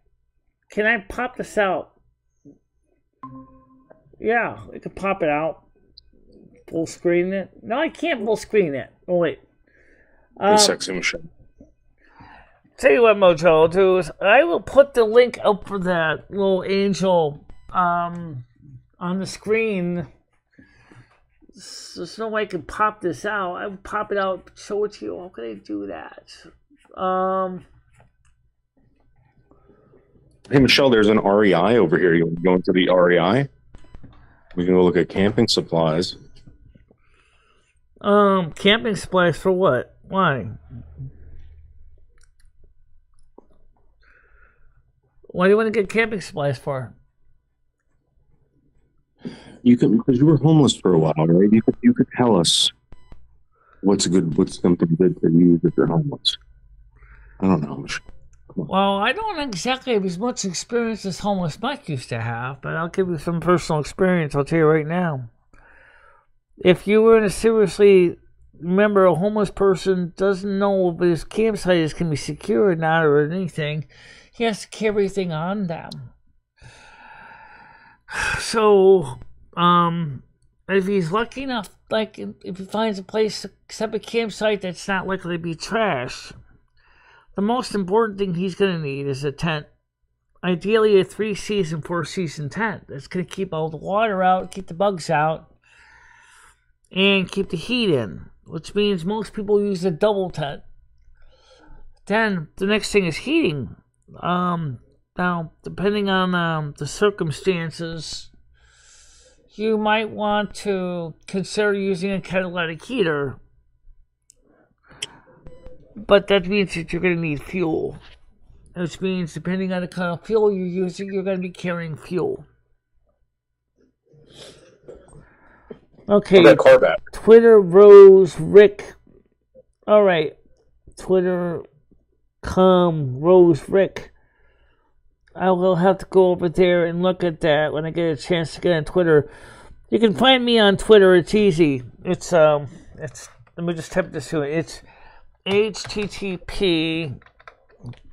can I pop this out? Yeah, I can pop it out. Full screen it? No, I can't full screen it. Oh, wait. Sexy Michelle. Tell you what, Mojo, I'll do is I will put the link up for that little angel on the screen. There's no way I can pop this out. I will pop it out, show it to you. How can I do that? Hey, Michelle, there's an REI over here. You want to go into the REI? We can go look at camping supplies. Camping supplies for what? Why? Why do you want to get camping supplies for? You can, because you were homeless for a while, right? You could tell us what's something good to use if you're homeless. I don't know. Well, I don't exactly have as much experience as homeless Mike used to have, but I'll give you some personal experience. I'll tell you right now. If you were in a seriously, remember, a homeless person doesn't know if his campsite is going to be secure or not or anything. He has to carry everything on them. So, if he's lucky enough, like if he finds a place to set up a campsite that's not likely to be trashed, the most important thing he's going to need is a tent. Ideally, a 3-season, 4-season tent that's going to keep all the water out, keep the bugs out, and keep the heat in, which means most people use a double tent. Then the next thing is heating. Now, depending on the circumstances, you might want to consider using a catalytic heater. But that means that you're going to need fuel. Which means depending on the kind of fuel you're using, you're going to be carrying fuel. Okay. Twitter Rose Rick. Alright. Twitter Rose Rick. I will have to go over there and look at that when I get a chance to get on Twitter. You can find me on Twitter. It's easy. It's let me just type this to it. It's http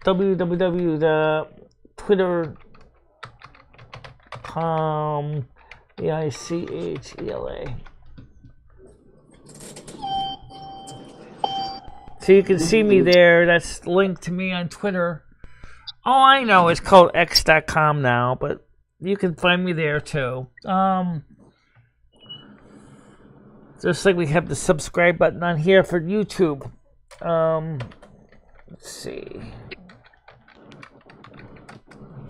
www.twitter.com Michela. So you can see me there. That's linked to me on Twitter. Oh, I know. It's called x.com now, but you can find me there too. Just like we have the subscribe button on here for YouTube. Let's see.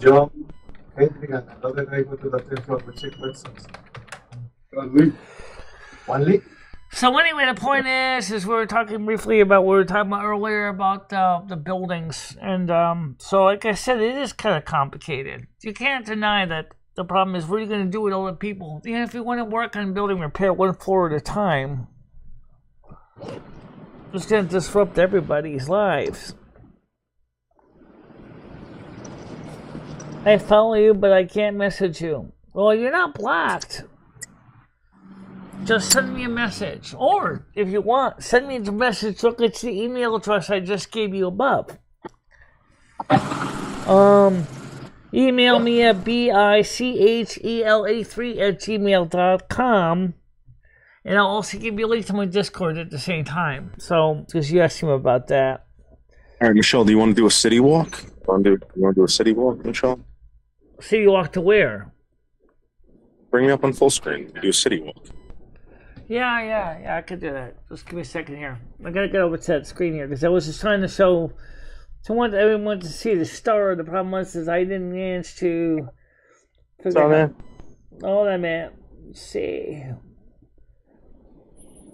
John, another guy go to the 10th floor for 6 months. 1 week. 1 week? So anyway, the point is we were talking briefly about what we were talking about earlier about the buildings. And so like I said, it is kind of complicated. You can't deny that the problem is what are you going to do with all the people? Even if you want to work on building repair one floor at a time, it's going to disrupt everybody's lives. I follow you, but I can't message you. Well, you're not blocked. Just send me a message. Or, if you want, send me the message. Look, it's the email address I just gave you above. Email me at bichele3@gmail.com. And I'll also give you a link to my Discord at the same time. So, because you asked him about that. All right, Michelle, do you want to do a city walk? You want to do a city walk, Michelle? City walk to where? Bring me up on full screen. Do a city walk. Yeah, I could do that. Just give me a second here. I gotta get over to that screen here because I was just trying to show. I want everyone to see the star. The problem was is I didn't manage to. What's on there? All that, man. Let's see.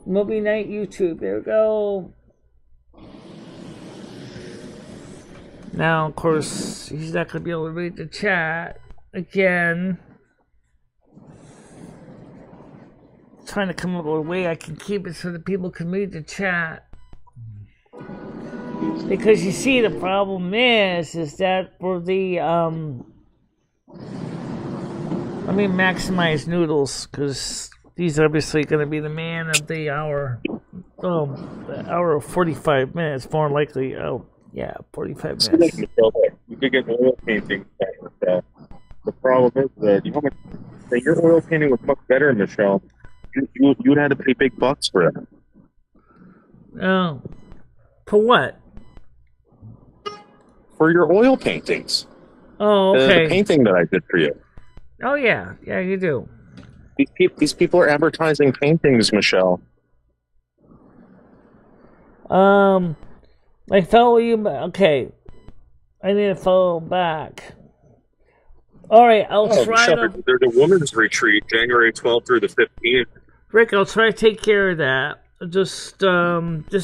Movie night YouTube. There we go. Now, of course, he's not gonna be able to read the chat again. Trying to come up with a way I can keep it so that people can read the chat. Because you see, the problem is that for the, let me maximize Noodles, because he's obviously going to be the man of the hour. Oh, the hour of 45 minutes, more likely. Oh, yeah, 45 minutes. You could get oil painting. The problem is that your oil painting was much better, Michelle. You would have to pay big bucks for that. Oh. For what? For your oil paintings. Oh, okay. The painting that I did for you. Oh, yeah. Yeah, you do. These people are advertising paintings, Michelle. I follow you. Okay. I need to follow back. All right, I'll try Michelle, to... There's a women's retreat, January 12th through the 15th. Rick, I'll try to take care of that. Just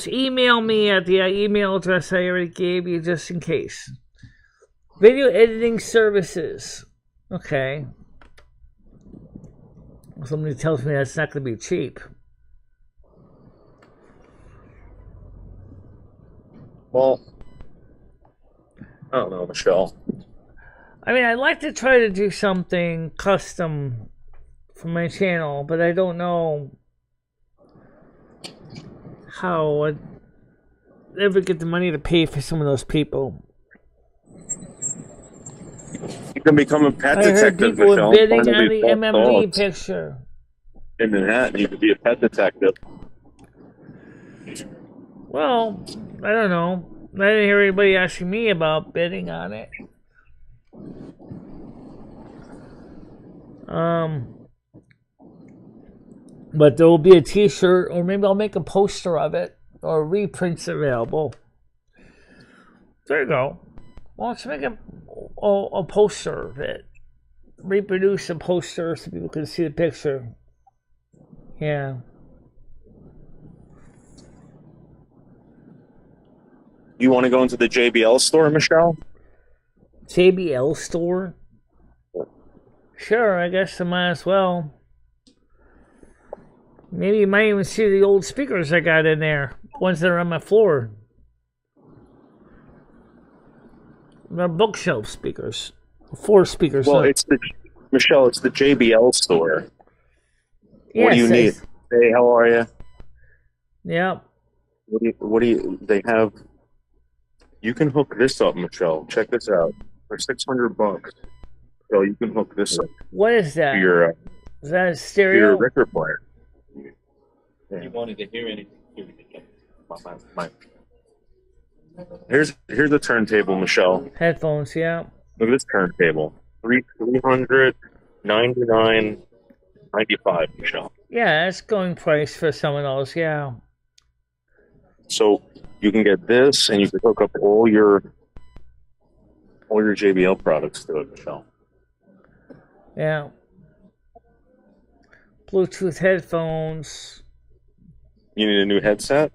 email me at the email address I already gave you, just in case. Video editing services. Okay. Somebody tells me that's not going to be cheap. Well, I don't know, Michelle. I mean, I'd like to try to do something custom for my channel, but I don't know how I'd ever get the money to pay for some of those people. You can become a pet I heard detective, people Michelle. were bidding on the MMD dogs. picture. In Manhattan, you could be a pet detective. Well, I don't know. I didn't hear anybody asking me about bidding on it. But there will be a t-shirt, or maybe I'll make a poster of it, or reprints available. There you go. Well, let's make a poster of it. Reproduce a poster so people can see the picture. Yeah. You want to go into the JBL store, Michelle? JBL store? Sure, I guess I might as well. Maybe you might even see the old speakers I got in there. Ones that are on my floor. They're bookshelf speakers. 4 speakers. Well, Michelle, it's the JBL store. Yes, what do you need? Hey, how are you? Yep. What do you, they have, you can hook this up, Michelle. Check this out. For $600. So you can hook this up. What is that? To is that a stereo? your record player. You wanted to hear anything? Here's a turntable, Michelle. Headphones, yeah. Look at this turntable. $399.95, Michelle. Yeah, that's going price for someone else, yeah. So you can get this, and you can hook up all your JBL products to it, Michelle. Yeah. Bluetooth headphones. You need a new headset?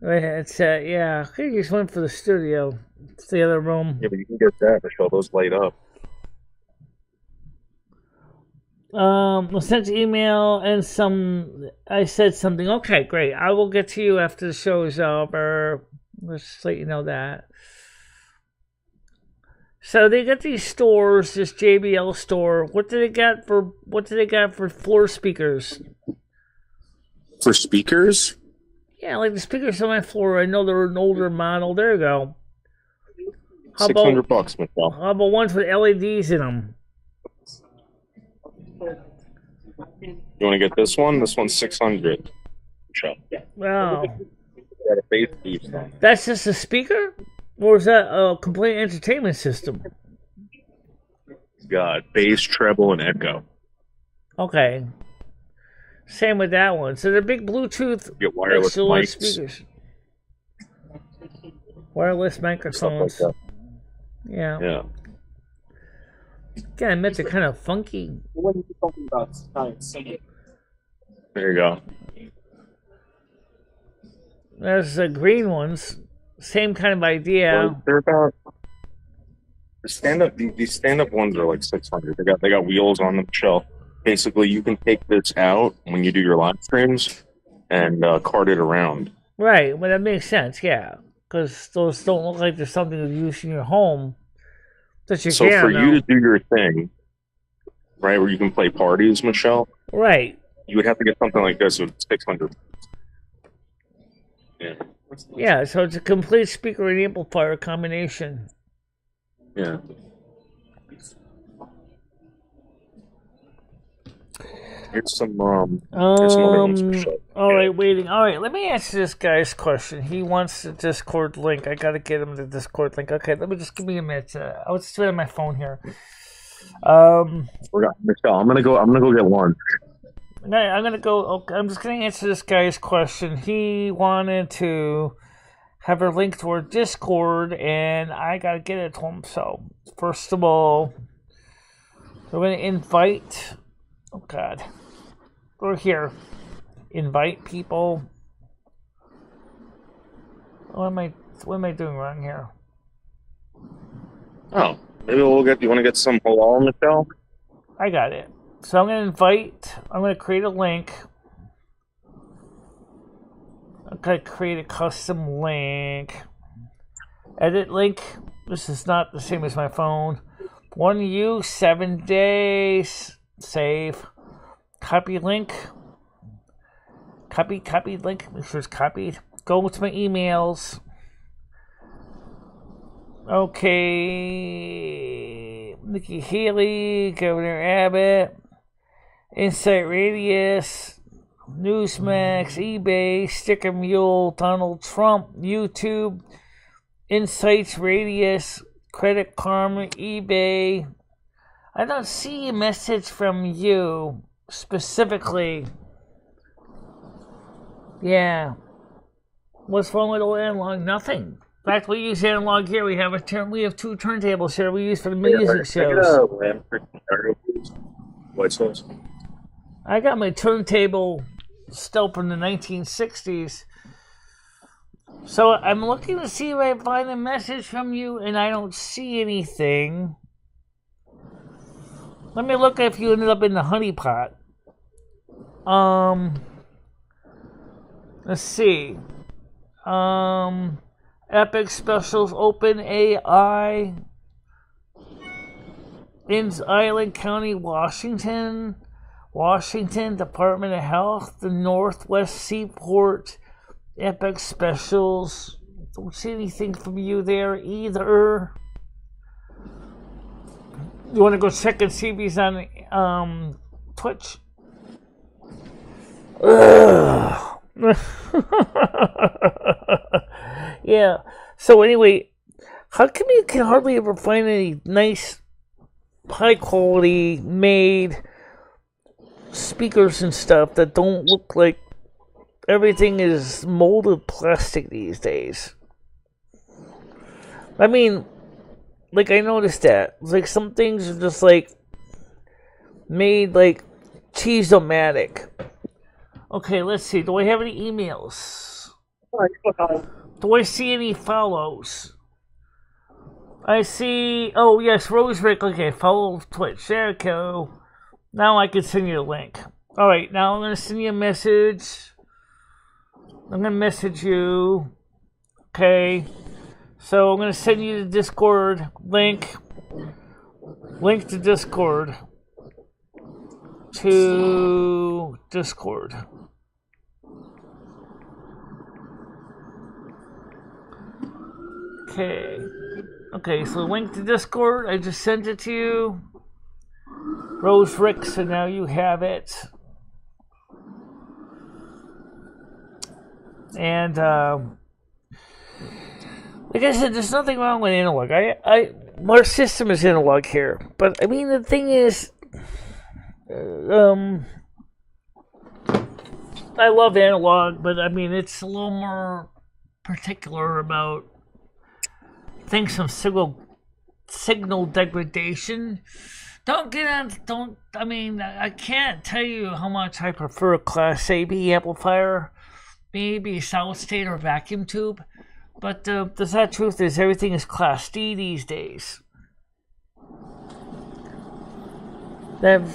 Right headset, yeah. I could use one for the studio. It's the other room. Yeah, but you can get that, Michelle. Those light up. I sent email and I said something. Okay, great. I will get to you after the show is over. Let's just let you know that. So they got these stores, this JBL store. What do they got for floor speakers? For speakers? Yeah, like the speakers on my floor. I know they're an older model. There you go. $600, Michelle. How about ones with LEDs in them? You want to get this one? This one's $600. Michelle. Wow. Got a bass boost on it. That's just a speaker? Or is that a complete entertainment system? Got bass, treble, and echo. Okay. Same with that one. So they're big Bluetooth You get wireless mics. speakers. Wireless microphones. Stuff like Yeah. that. Yeah. Yeah, I admit they're kind of funky. What are you talking about? There you go. There's the green ones. Same kind of idea. Well, they're about the stand-up. These stand-up ones are like $600. They got wheels on the shelf. Basically, you can take this out when you do your live streams and cart it around. Right, well, that makes sense, yeah. Because those don't look like there's something to use in your home. That you So can, for you though. to do your thing, right, where you can play parties, Michelle, Right. you would have to get something like this with $600. Yeah. Yeah, so it's a complete speaker and amplifier combination. Yeah. Here's some other ones, Michelle. All right, waiting. All right, let me answer this guy's question. He wants the Discord link. I got to get him the Discord link. Okay, let me just give me a minute. I was just on my phone here. Michelle, I'm gonna go get lunch. I'm gonna go. Okay, I'm just gonna answer this guy's question. He wanted to have a link to our Discord, and I gotta get it to him. So first of all, we're gonna invite. Oh God, we're here. Invite people. What am I doing wrong here? Oh, maybe we'll get. You want to get some halal, Michelle? I got it. So I'm going to invite, I'm going to create a link. I'm going to create a custom link. Edit link. This is not the same as my phone. 1 use, 7 days. Save. Copy link. Copy link. Make sure it's copied. Go to my emails. Okay. Nikki Haley, Governor Abbott. Insight Radius, Newsmax, eBay, Sticker Mule, Donald Trump, YouTube, Insights Radius, Credit Karma, eBay. I don't see a message from you specifically. Yeah. What's wrong with old analog? Nothing. In fact, we use analog here. We have two turntables here we use for the music shows. White sauce. I got my turntable still from the 1960s. So I'm looking to see if I find a message from you, and I don't see anything. Let me look if you ended up in the honeypot. Let's see. Epic Specials, Open AI, Inns Island County, Washington, Department of Health, the Northwest Seaport, Epic Specials. Don't see anything from you there either. You want to go check and see if he's on Twitch? Yeah. So anyway, how come you can hardly ever find any nice, high quality made speakers and stuff that don't look like everything is molded plastic these days? I mean, like, I noticed that. Like, some things are just, like, made, like, cheese-o-matic. Okay, let's see. Do I have any emails? Do I see any follows? I see... Oh, yes, Rose Rick. Okay, follow Twitch. There we go. Now I can send you a link. Alright, now I'm going to send you a message. I'm going to message you. Okay. So I'm going to send you the Discord link. Link to Discord. To Discord. Okay. Okay, so link to Discord. I just sent it to you. Rose Rick, so now you have it. And, like I said, there's nothing wrong with analog. Our system is analog here. But, I mean, the thing is, I love analog, but, I mean, it's a little more particular about things from signal degradation. I can't tell you how much I prefer a Class AB amplifier, maybe a solid state or vacuum tube. But the sad truth is everything is Class D these days. That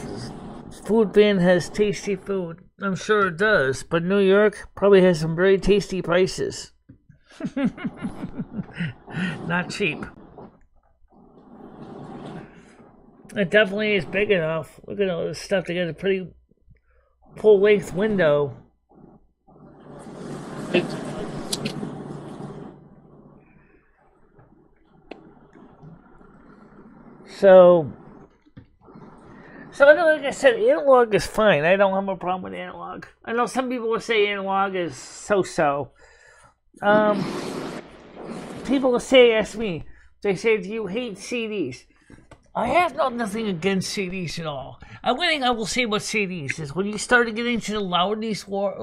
food van has tasty food. I'm sure it does. But New York probably has some very tasty prices. Not cheap. It definitely is big enough. Look at all this stuff to get a pretty full-length window. So like I said, analog is fine. I don't have a problem with analog. I know some people will say analog is so-so. People will ask me, they say, do you hate CDs? I have nothing against CDs at all. One thing I will say about CDs is when you started getting to the loudness war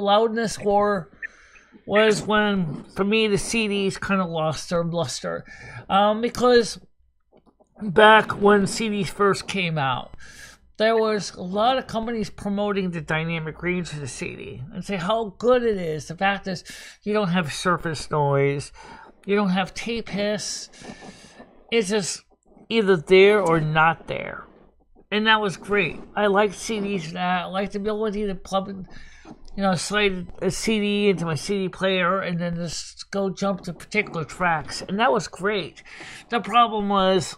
was when, for me, the CDs kind of lost their luster. Because back when CDs first came out, there was a lot of companies promoting the dynamic range of the CD and say how good it is. The fact is, you don't have surface noise, you don't have tape hiss. It's just either there or not there. And that was great. I liked CDs and that. I liked the ability to plug, slide a CD into my CD player and then just go jump to particular tracks. And that was great. The problem was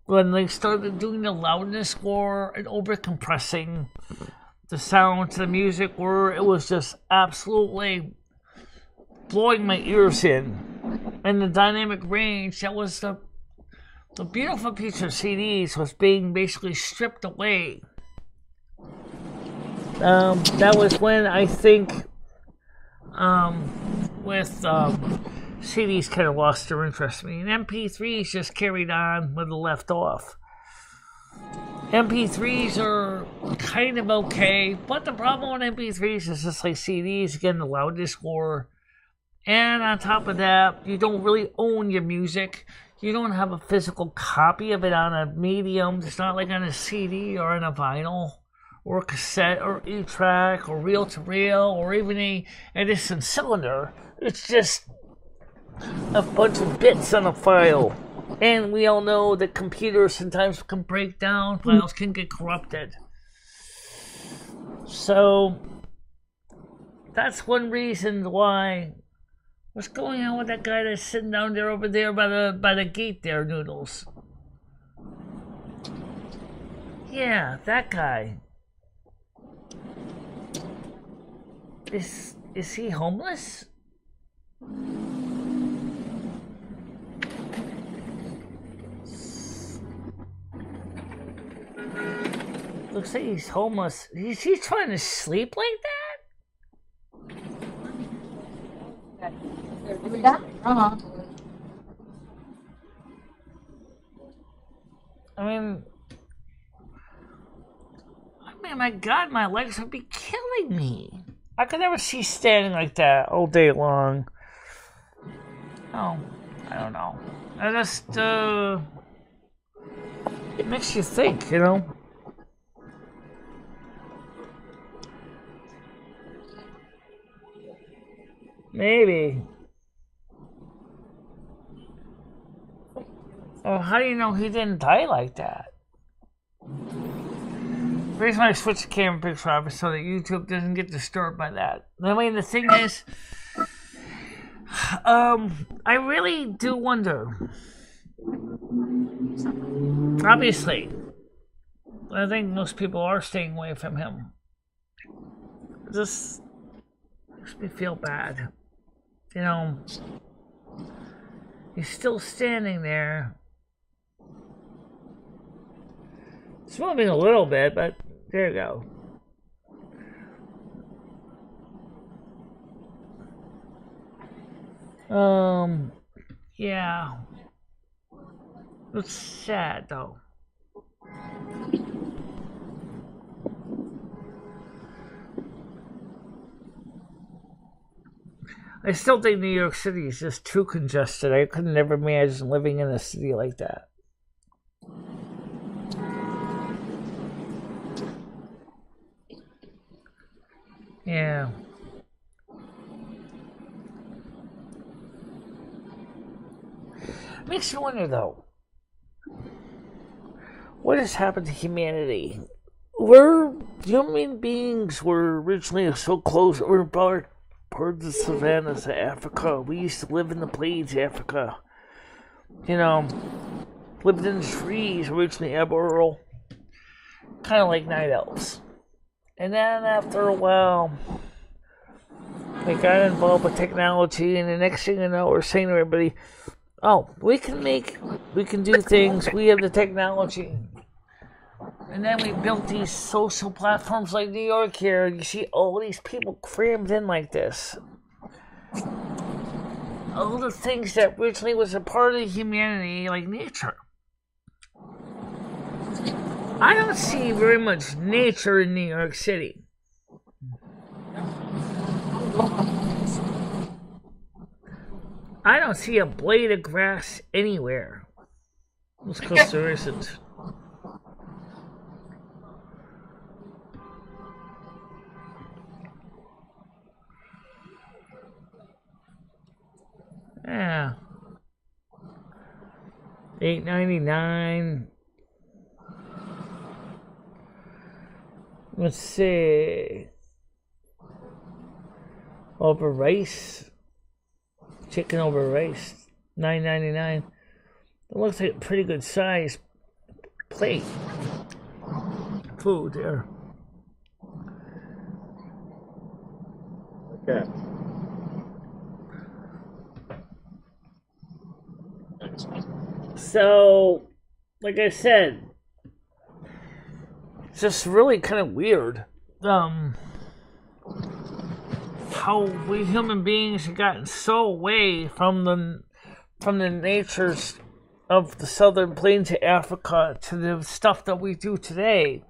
when they started doing the loudness war and over-compressing the sound to the music, where it was just absolutely blowing my ears in. And the dynamic range, that was the beautiful piece of CDs was being basically stripped away. That was when I think CDs kind of lost their interest in me. And MP3s just carried on where they left off. MP3s are kind of okay, but the problem with MP3s is just like CDs, again, the loudness war. And on top of that, you don't really own your music. You don't have a physical copy of it on a medium. It's not like on a CD or on a vinyl or a cassette or E-track or reel-to-reel or even a Edison cylinder. It's just a bunch of bits on a file. And we all know that computers sometimes can break down. Files can get corrupted. So that's one reason why. What's going on with that guy that's sitting down there over there by the gate there, Noodles? Yeah, that guy. Is he homeless? Looks like he's homeless. Is he trying to sleep like that? My God, my legs would be killing me. I could never see standing like that all day long. Oh, I don't know. I just, it makes you think, you know? Maybe. Oh, how do you know he didn't die like that? The reason why I switched the camera picture off is so that YouTube doesn't get disturbed by that. I mean, the thing is, I really do wonder. Obviously, I think most people are staying away from him. It just makes me feel bad. You know, he's still standing there. It's moving a little bit, but there you go. Yeah. It's sad, though. I still think New York City is just too congested. I could never imagine living in a city like that. Yeah. Makes you wonder, though, what has happened to humanity? Human beings were originally so close, or part of the savannas of Africa. We used to live in the plains of Africa. You know, lived in the trees, originally arboreal, kind of like night elves. And then after a while, we got involved with technology, and the next thing you know, we're saying to everybody, oh, we can do things, we have the technology. And then we built these social platforms like New York here, and you see all these people crammed in like this. All the things that originally was a part of humanity, like nature. I don't see very much nature in New York City. I don't see a blade of grass anywhere. Most close there isn't. Yeah. $8.99. Let's see. Over rice. Chicken over rice. $9.99. It looks like a pretty good size plate. Food there. Okay. So, like I said, it's just really kind of weird. How we human beings have gotten so away from the natures of the southern plains of Africa to the stuff that we do today.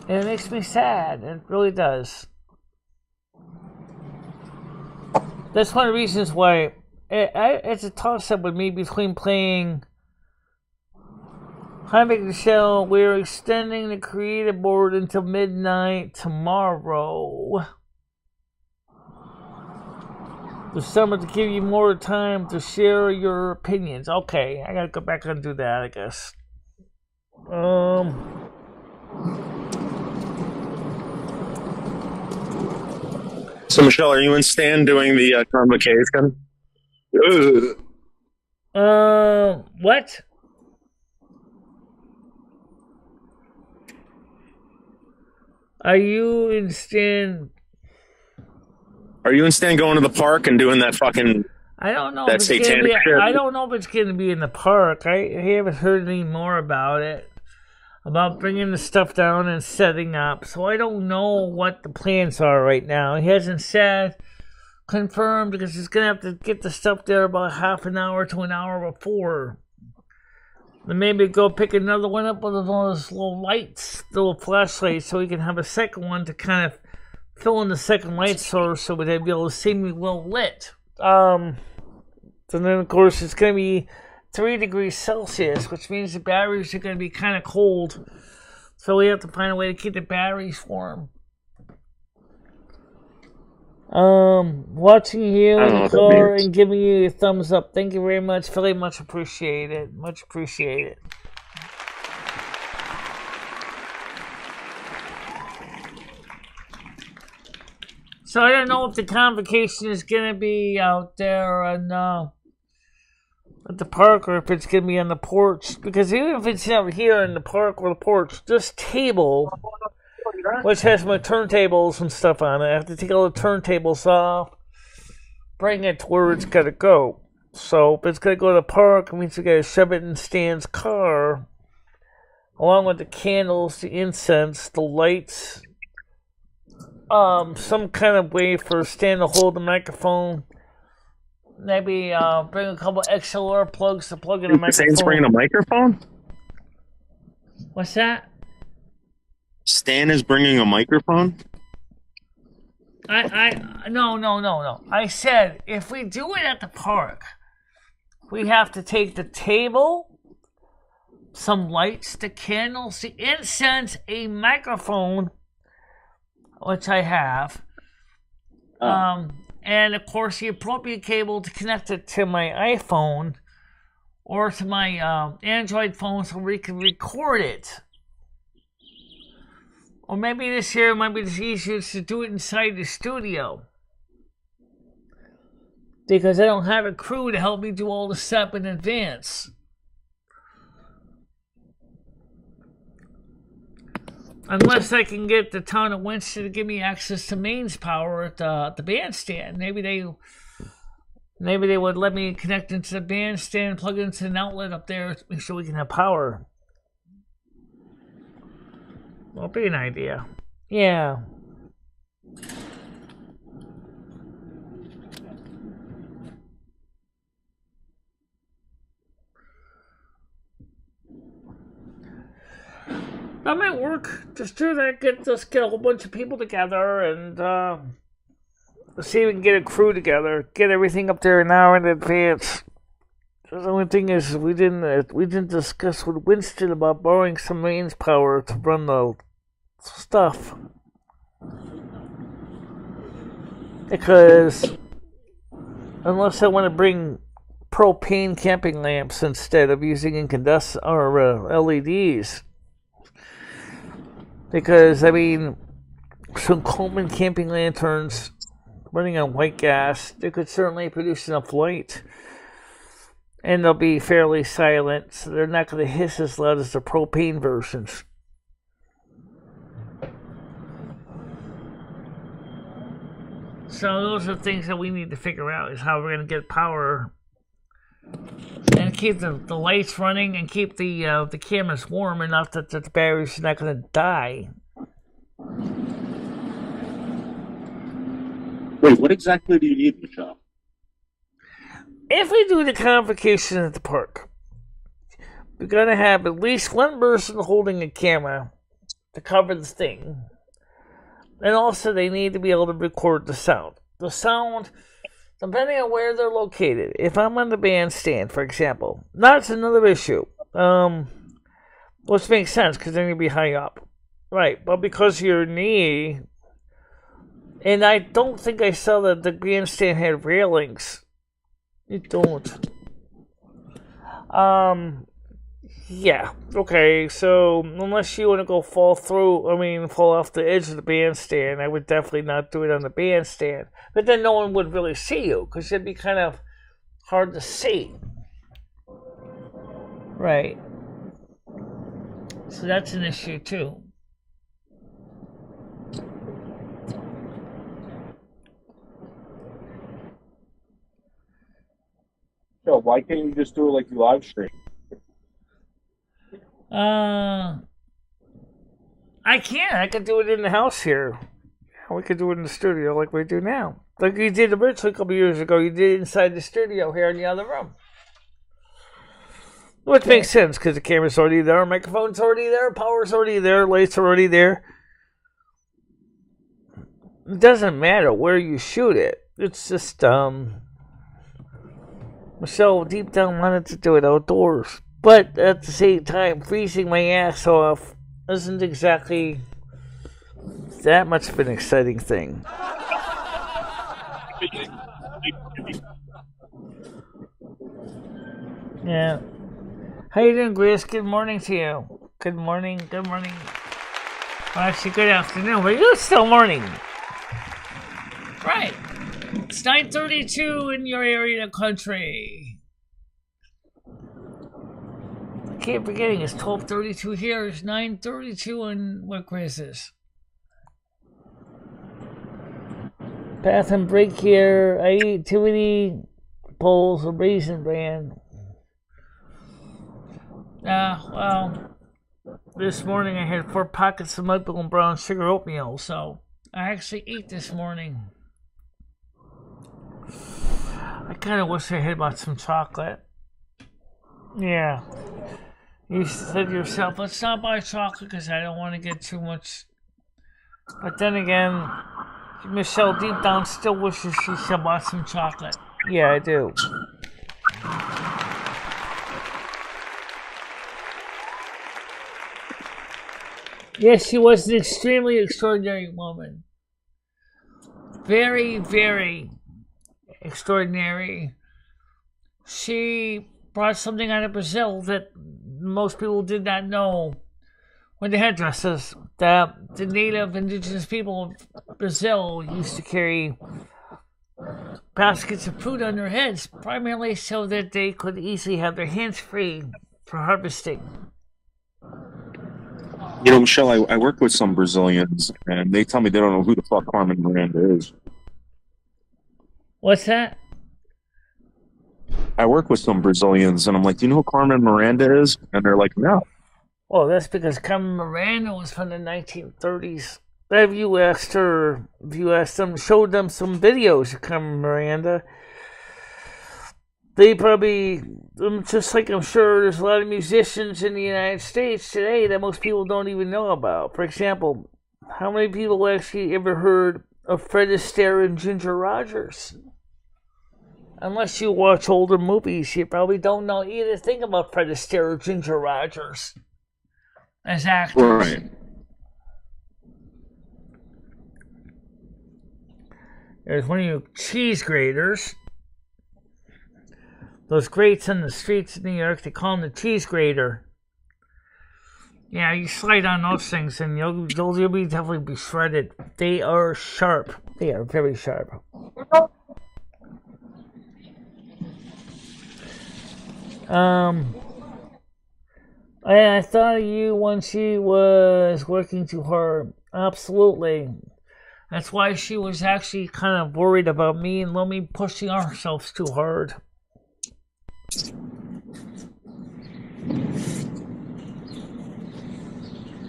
And it makes me sad. It really does. That's one of the reasons why it's a toss-up with me between playing Hi Michelle, we're extending the creative board until midnight tomorrow. The summer to give you more time to share your opinions. Okay, I gotta go back and do that, I guess. So, Michelle, are you and Stan doing the convocation? What? Are you and Stan going to the park and doing that fucking... I don't know. That satanic shit? I don't know if it's going to be in the park. I haven't heard any more about it. About bringing the stuff down and setting up. So I don't know what the plans are right now. He hasn't said confirmed because he's going to have to get the stuff there about half an hour to an hour before. Then maybe go pick another one up with one of those little lights, little flashlights, so we can have a second one to kind of fill in the second light source so they'd be able to see me well lit. So then, of course, it's going to be 3 degrees Celsius, which means the batteries are going to be kind of cold. So we have to find a way to keep the batteries warm. Watching you in the car and giving you a thumbs up. Thank you very much, Philly. Much appreciated. Much appreciated. So I don't know if the convocation is gonna be out there and at the park or if it's gonna be on the porch. Because even if it's out here in the park or the porch, this table, which has my turntables and stuff on it, I have to take all the turntables off, bring it to where it's gotta go. So if it's gonna go to the park, it means we gotta shove it in Stan's car, along with the candles, the incense, the lights, some kind of way for Stan to hold the microphone. Maybe bring a couple XLR plugs to plug in the microphone. Stan's bringing a microphone? What's that? Stan is bringing a microphone? No. I said, if we do it at the park, we have to take the table, some lights, the candles, the incense, a microphone, which I have, and of course the appropriate cable to connect it to my iPhone or to my Android phone so we can record it. Or maybe this year it might be easier to do it inside the studio. Because I don't have a crew to help me do all the stuff in advance. Unless I can get the town of Winston to give me access to mains power at the bandstand. Maybe they would let me connect into the bandstand and plug it into an outlet up there to make sure we can have power. That'll be an idea. Yeah. That might work. Just do that. Get a whole bunch of people together and see if we can get a crew together. Get everything up there an hour in advance. The only thing is we didn't discuss with Winston about borrowing some mains power to run the stuff. Because unless I want to bring propane camping lamps instead of using incandescent or LEDs. Because, I mean, some Coleman camping lanterns running on white gas, they could certainly produce enough light. And they'll be fairly silent, so they're not going to hiss as loud as the propane versions. So those are things that we need to figure out, is how we're going to get power and keep the lights running and keep the cameras warm enough that the batteries are not going to die. Wait, what exactly do you need, Michelle? If we do the convocation at the park, we're going to have at least one person holding a camera to cover the thing. And also they need to be able to record the sound. The sound, depending on where they're located. If I'm on the bandstand, for example, that's another issue. Which makes sense, because then you'll be high up. Right, but because of your knee, and I don't think I saw that the bandstand had railings. You don't. Yeah, okay, so unless you want to go fall off the edge of the bandstand, I would definitely not do it on the bandstand. But then no one would really see you, because it'd be kind of hard to see. Right. So that's an issue, too. So why can't you just do it like you live stream? I can. I could do it in the house here. We could do it in the studio like we do now. Like you did originally a couple years ago. You did inside the studio here in the other room. Which makes sense because the camera's already there, microphone's already there, power's already there, lights are already there. It doesn't matter where you shoot it. It's just, Michelle deep down wanted to do it outdoors. But at the same time, freezing my ass off isn't exactly that much of an exciting thing. Yeah. How you doing, Grace? Good morning to you. Good morning. Good morning. Well, actually, good afternoon, but it's still morning. Right. It's 9:32 in your area of the country. I keep forgetting it's 12:32 here. It's 9:32 in what Grace is. Bath and break here. I eat too many bowls of Raisin Bran. Well, this morning I had 4 pockets of maple and brown sugar oatmeal, so I actually ate this morning. I kind of wish I had bought some chocolate. Yeah. You said to yourself, let's not buy chocolate because I don't want to get too much. But then again, Michelle deep down still wishes she should have bought some chocolate. Yeah, I do. Yes, she was an extremely extraordinary woman. Very, very extraordinary. She brought something out of Brazil that most people did not know when the headdresses that the native indigenous people of Brazil used to carry baskets of fruit on their heads, primarily so that they could easily have their hands free for harvesting. You know, Michelle, I work with some Brazilians, and they tell me they don't know who the fuck Carmen Miranda is. What's that? I work with some Brazilians, and I'm like, do you know who Carmen Miranda is? And they're like, no. Well, that's because Carmen Miranda was from the 1930s. Have you asked her, if you asked them, showed them some videos of Carmen Miranda, they probably, just like I'm sure there's a lot of musicians in the United States today that most people don't even know about. For example, how many people actually ever heard of Fred Astaire and Ginger Rogers? Unless you watch older movies, you probably don't know either thing about Fred Astaire or Ginger Rogers as actors. Right. There's one of you cheese graters. Those grates on the streets of New York, they call them the cheese grater. Yeah, you slide on those things and you'll be definitely be shredded. They are sharp. They are very sharp. I thought of you when she was working too hard. Absolutely. That's why she was actually kind of worried about me and Lomi pushing ourselves too hard.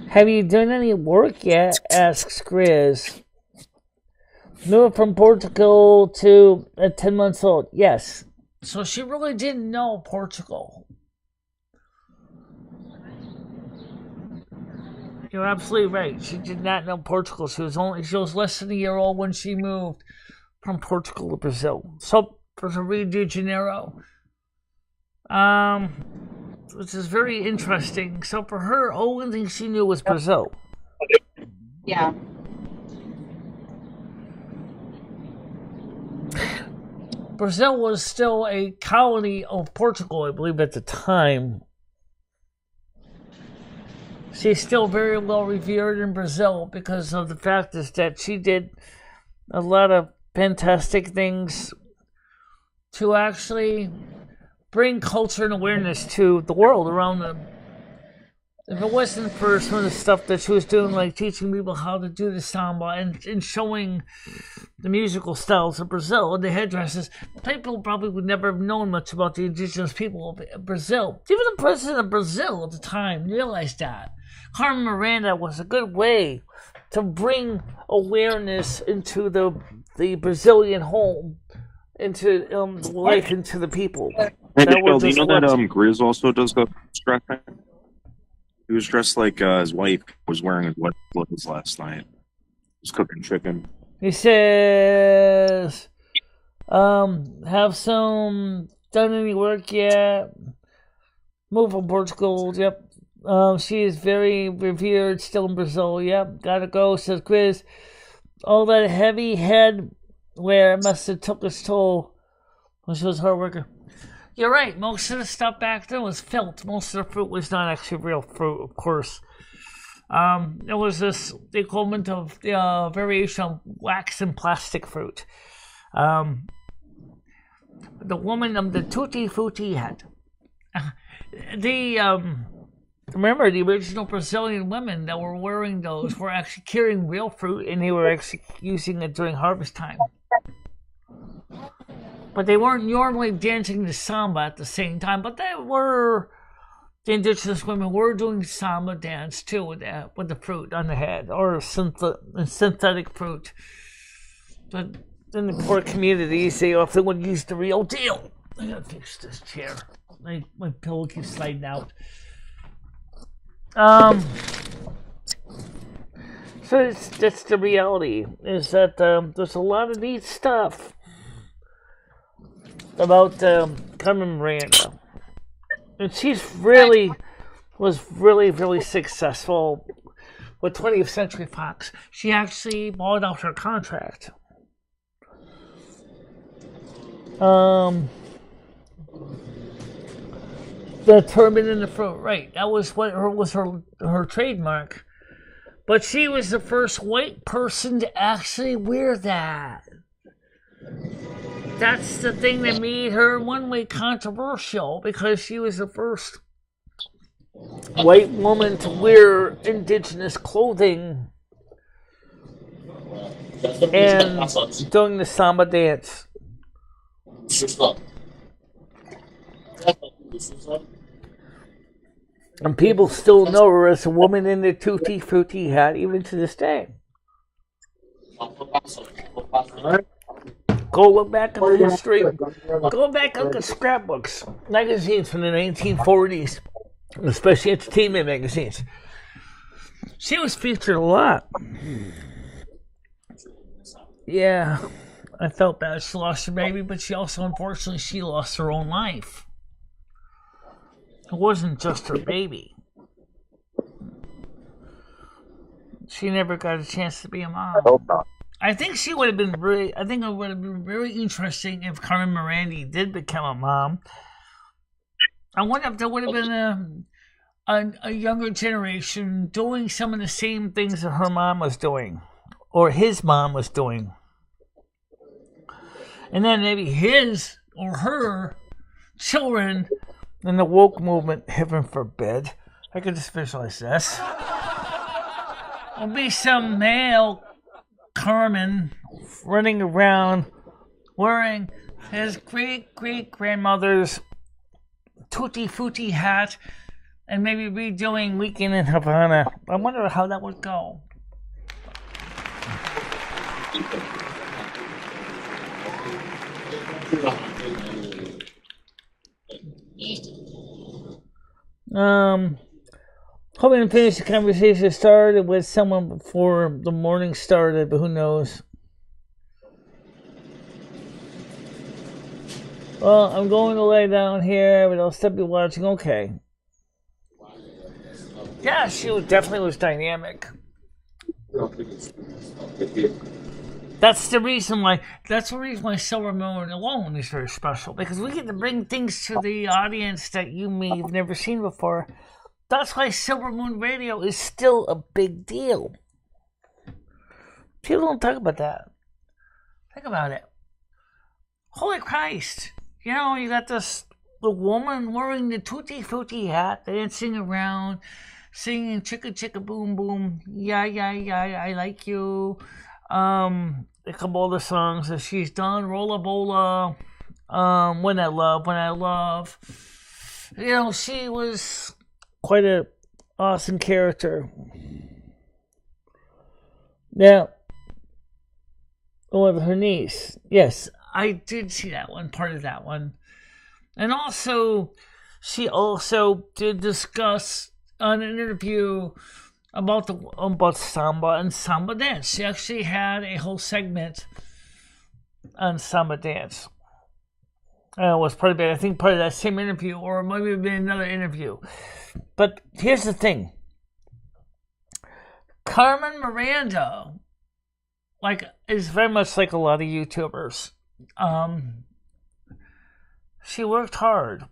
Have you done any work yet? Asks Grizz. Moved from Portugal to 10 months old. Yes. So she really didn't know Portugal. You're absolutely right. She did not know Portugal. She was less than a year old when she moved from Portugal to Brazil. So for Rio de Janeiro. Which is very interesting. So for her, only thing she knew was Brazil. Yeah. Brazil was still a colony of Portugal, I believe, at the time. She's still very well revered in Brazil because of the fact is that she did a lot of fantastic things to actually bring culture and awareness to the world around them. If it wasn't for some of the stuff that she was doing, like teaching people how to do the samba and showing the musical styles of Brazil and the headdresses, people probably would never have known much about the indigenous people of Brazil. Even the president of Brazil at the time realized that. Carmen Miranda was a good way to bring awareness into the the Brazilian home into life into the people. Hey, That Michelle, was do you just know that what- Grizz also does the dressing? He was dressed like his wife was wearing his wet clothes last night. He was cooking chicken. He says, have some done any work yet? Move from Portugal, yep. She is very revered still in Brazil, yep. Gotta go, says Grizz. All that heavy head wear must have took its toll when she was a hard worker. You're right, most of the stuff back then was felt. Most of the fruit was not actually real fruit, of course. It was the equivalent of the variation of wax and plastic fruit. The woman of the tutti frutti had. Remember, the original Brazilian women that were wearing those were actually carrying real fruit, and they were actually using it during harvest time. But they weren't normally dancing the samba at the same time, but they were. The indigenous women were doing samba dance too with the fruit on the head, or synthetic fruit. But in the poor communities, they often would use the real deal. I gotta fix this chair. My pillow keeps sliding out. So that's the reality, is that there's a lot of neat stuff about Carmen Miranda. And she's was really successful with 20th Century Fox. She actually bought out her contract. The turban in the front, right? That was her trademark. But she was the first white person to actually wear that. That's the thing that made her one way controversial, because she was the first white woman to wear indigenous clothing and doing the samba dance. And people still know her as a woman in the tutti frutti hat, even to this day. Go look back at the history. Go back and look at scrapbooks, magazines from the 1940s, especially entertainment magazines. She was featured a lot. Yeah, I felt bad she lost her baby, but she also, unfortunately, she lost her own life. It wasn't just her baby. She never got a chance to be a mom. I hope not. I think it would have been very interesting if Carmen Miranda did become a mom. I wonder if there would have been a younger generation doing some of the same things that her mom was doing, or his mom was doing. And then maybe his or her children in the woke movement, heaven forbid, I could just visualize this, will be some male Carmen running around wearing his great-grandmother's tutti frutti hat and maybe redoing Weekend in Havana. I wonder how that would go. Hoping to finish the conversation started with someone before the morning started, but who knows? Well, I'm going to lay down here, but I'll still be watching. Okay. Yeah, she definitely was dynamic. That's the reason why Silvermoon alone is very special, because we get to bring things to the audience that you may have never seen before. That's why Silvermoon Radio is still a big deal. People don't talk about that. Think about it. Holy Christ. You know, you got the woman wearing the tutti frutti hat, dancing around, singing chicka chicka boom boom, yeah, I like you. A couple other songs that she's done, Rolla Bola, When I Love. You know, she was quite an awesome character. Now, with her niece. Yes, I did see that one, part of that one. And also, she also did discuss on an interview about samba and samba dance. She actually had a whole segment on samba dance. It was part of it. I think part of that same interview, or it might have been another interview. But here's the thing. Carmen Miranda, is very much like a lot of YouTubers. She worked hard.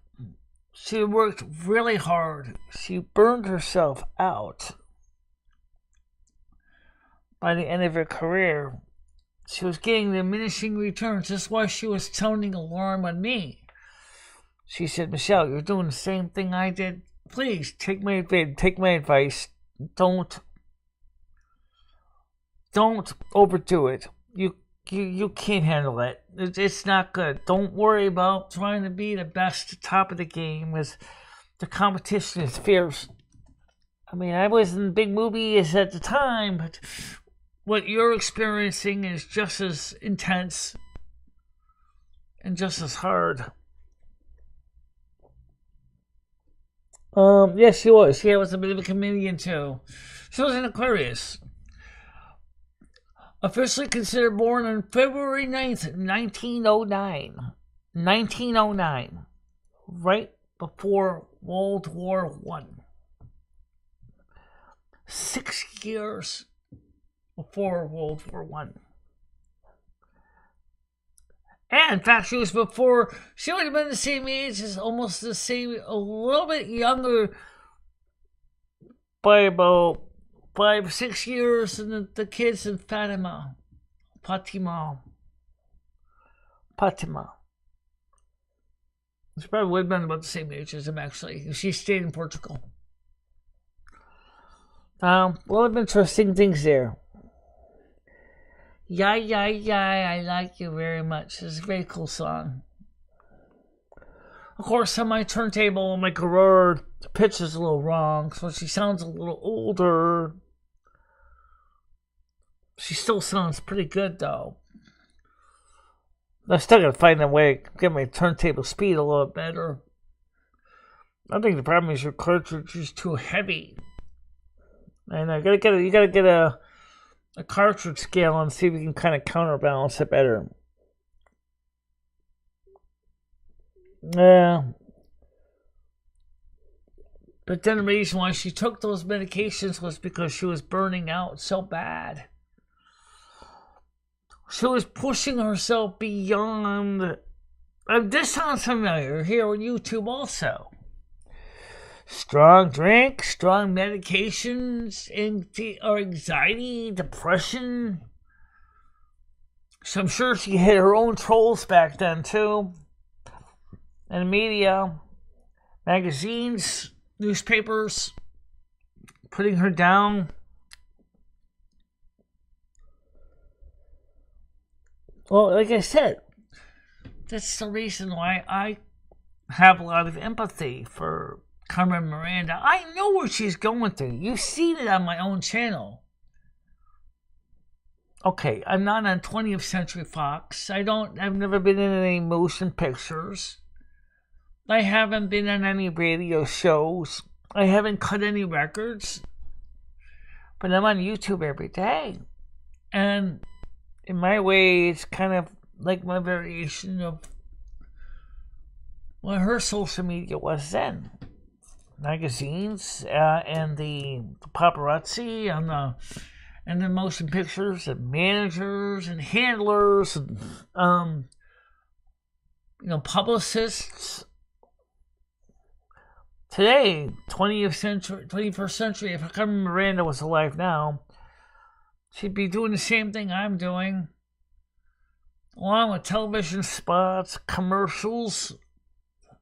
She worked really hard. She burned herself out. By the end of her career, she was getting diminishing returns. That's why she was sounding alarm on me. She said, Michelle, you're doing the same thing I did. Please take my advice. Don't overdo it. You can't handle it. It's not good. Don't worry about trying to be the best, top of the game, as the competition is fierce. I mean, I wasn't big movies at the time, but what you're experiencing is just as intense and just as hard. Yes, she was. She was a bit of a comedian too. She was an Aquarius. Officially considered born on February 9th, 1909. 1909. Right before World War I. 6 years before World War I. And in fact, she would have been the same age, as almost the same, a little bit younger by about 5-6 years than the kids in Fatima. She probably would have been about the same age as him, actually. She stayed in Portugal. A lot of interesting things there. Yeah, I like you very much. It's a very cool song. Of course, on my turntable in my garage, the pitch is a little wrong, so she sounds a little older. She still sounds pretty good, though. I still gotta find a way to get my turntable speed a little better. I think the problem is your cartridge is too heavy. And you gotta get a cartridge scale and see if you can kind of counterbalance it better. Yeah. But then the reason why she took those medications was because she was burning out so bad. She was pushing herself beyond. This sounds familiar here on YouTube also. Strong drink, strong medications, anxiety, depression. So I'm sure she had her own trolls back then too. And media, magazines, newspapers, putting her down. Well, like I said, that's the reason why I have a lot of empathy for Carmen Miranda. I know what she's going through. You've seen it on my own channel. Okay, I'm not on 20th Century Fox. I've never been in any motion pictures. I haven't been on any radio shows. I haven't cut any records. But I'm on YouTube every day. And in my way, it's kind of like my variation of what her social media was then. Magazines and the paparazzi and the motion pictures and managers and handlers and publicists. Today, 21st century, if Carmen Miranda was alive now, she'd be doing the same thing I'm doing, along with television spots, commercials,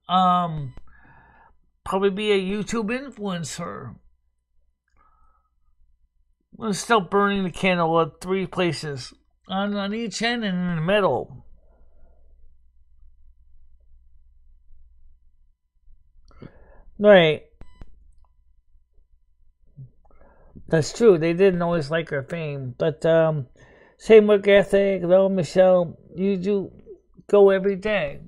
probably be a YouTube influencer. We're still burning the candle at 3 places, on each end and in the middle. Right. That's true. They didn't always like her fame, but Same work ethic, though, Michelle. You do go every day.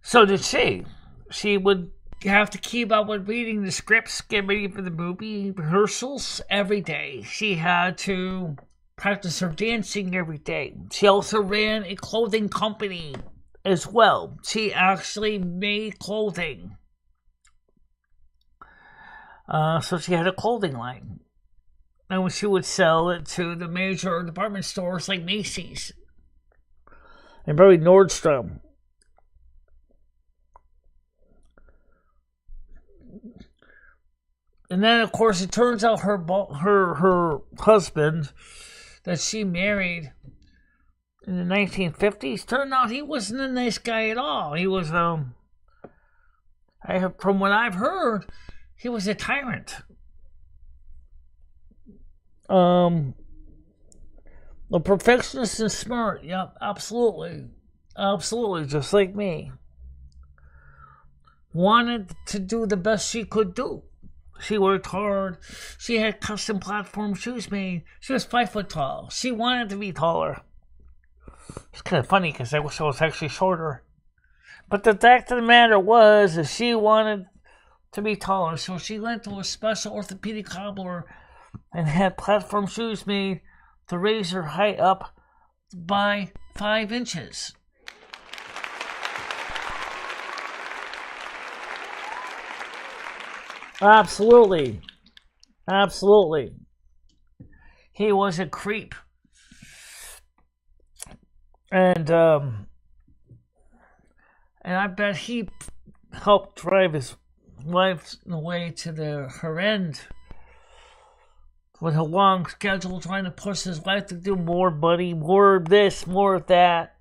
So did she. She would have to keep up with reading the scripts, get ready for the movie rehearsals every day. She had to practice her dancing every day. She also ran a clothing company as well. She actually made clothing. So she had a clothing line. And she would sell it to the major department stores like Macy's and probably Nordstrom. And then, of course, it turns out her husband that she married in the 1950s, turned out he wasn't a nice guy at all. He was, from what I've heard, he was a tyrant. A perfectionist and smart. Yep, absolutely. Absolutely, just like me. Wanted to do the best she could do. She worked hard. She had custom platform shoes made. She was 5 foot tall. She wanted to be taller. It's kind of funny because I wish I was actually shorter. But the fact of the matter was that she wanted to be taller. So she went to a special orthopedic cobbler and had platform shoes made to raise her height up by 5 inches. Absolutely. Absolutely. He was a creep. And I bet he helped drive his wife away to her end with a long schedule, trying to push his wife to do more money, more of this, more of that.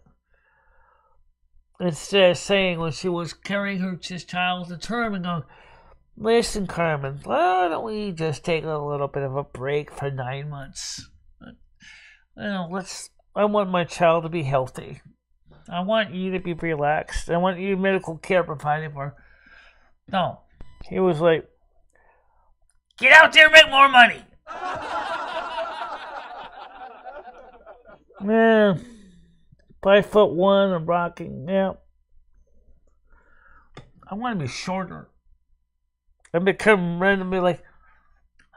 Instead of saying when she was carrying her child to term and going, listen, Carmen, why don't we just take a little bit of a break for 9 months? I want my child to be healthy. I want you to be relaxed. I want you medical care provided for. No. He was like, get out there and make more money. Yeah. 5'1" and rocking. Yeah. I want to be shorter. I become randomly like,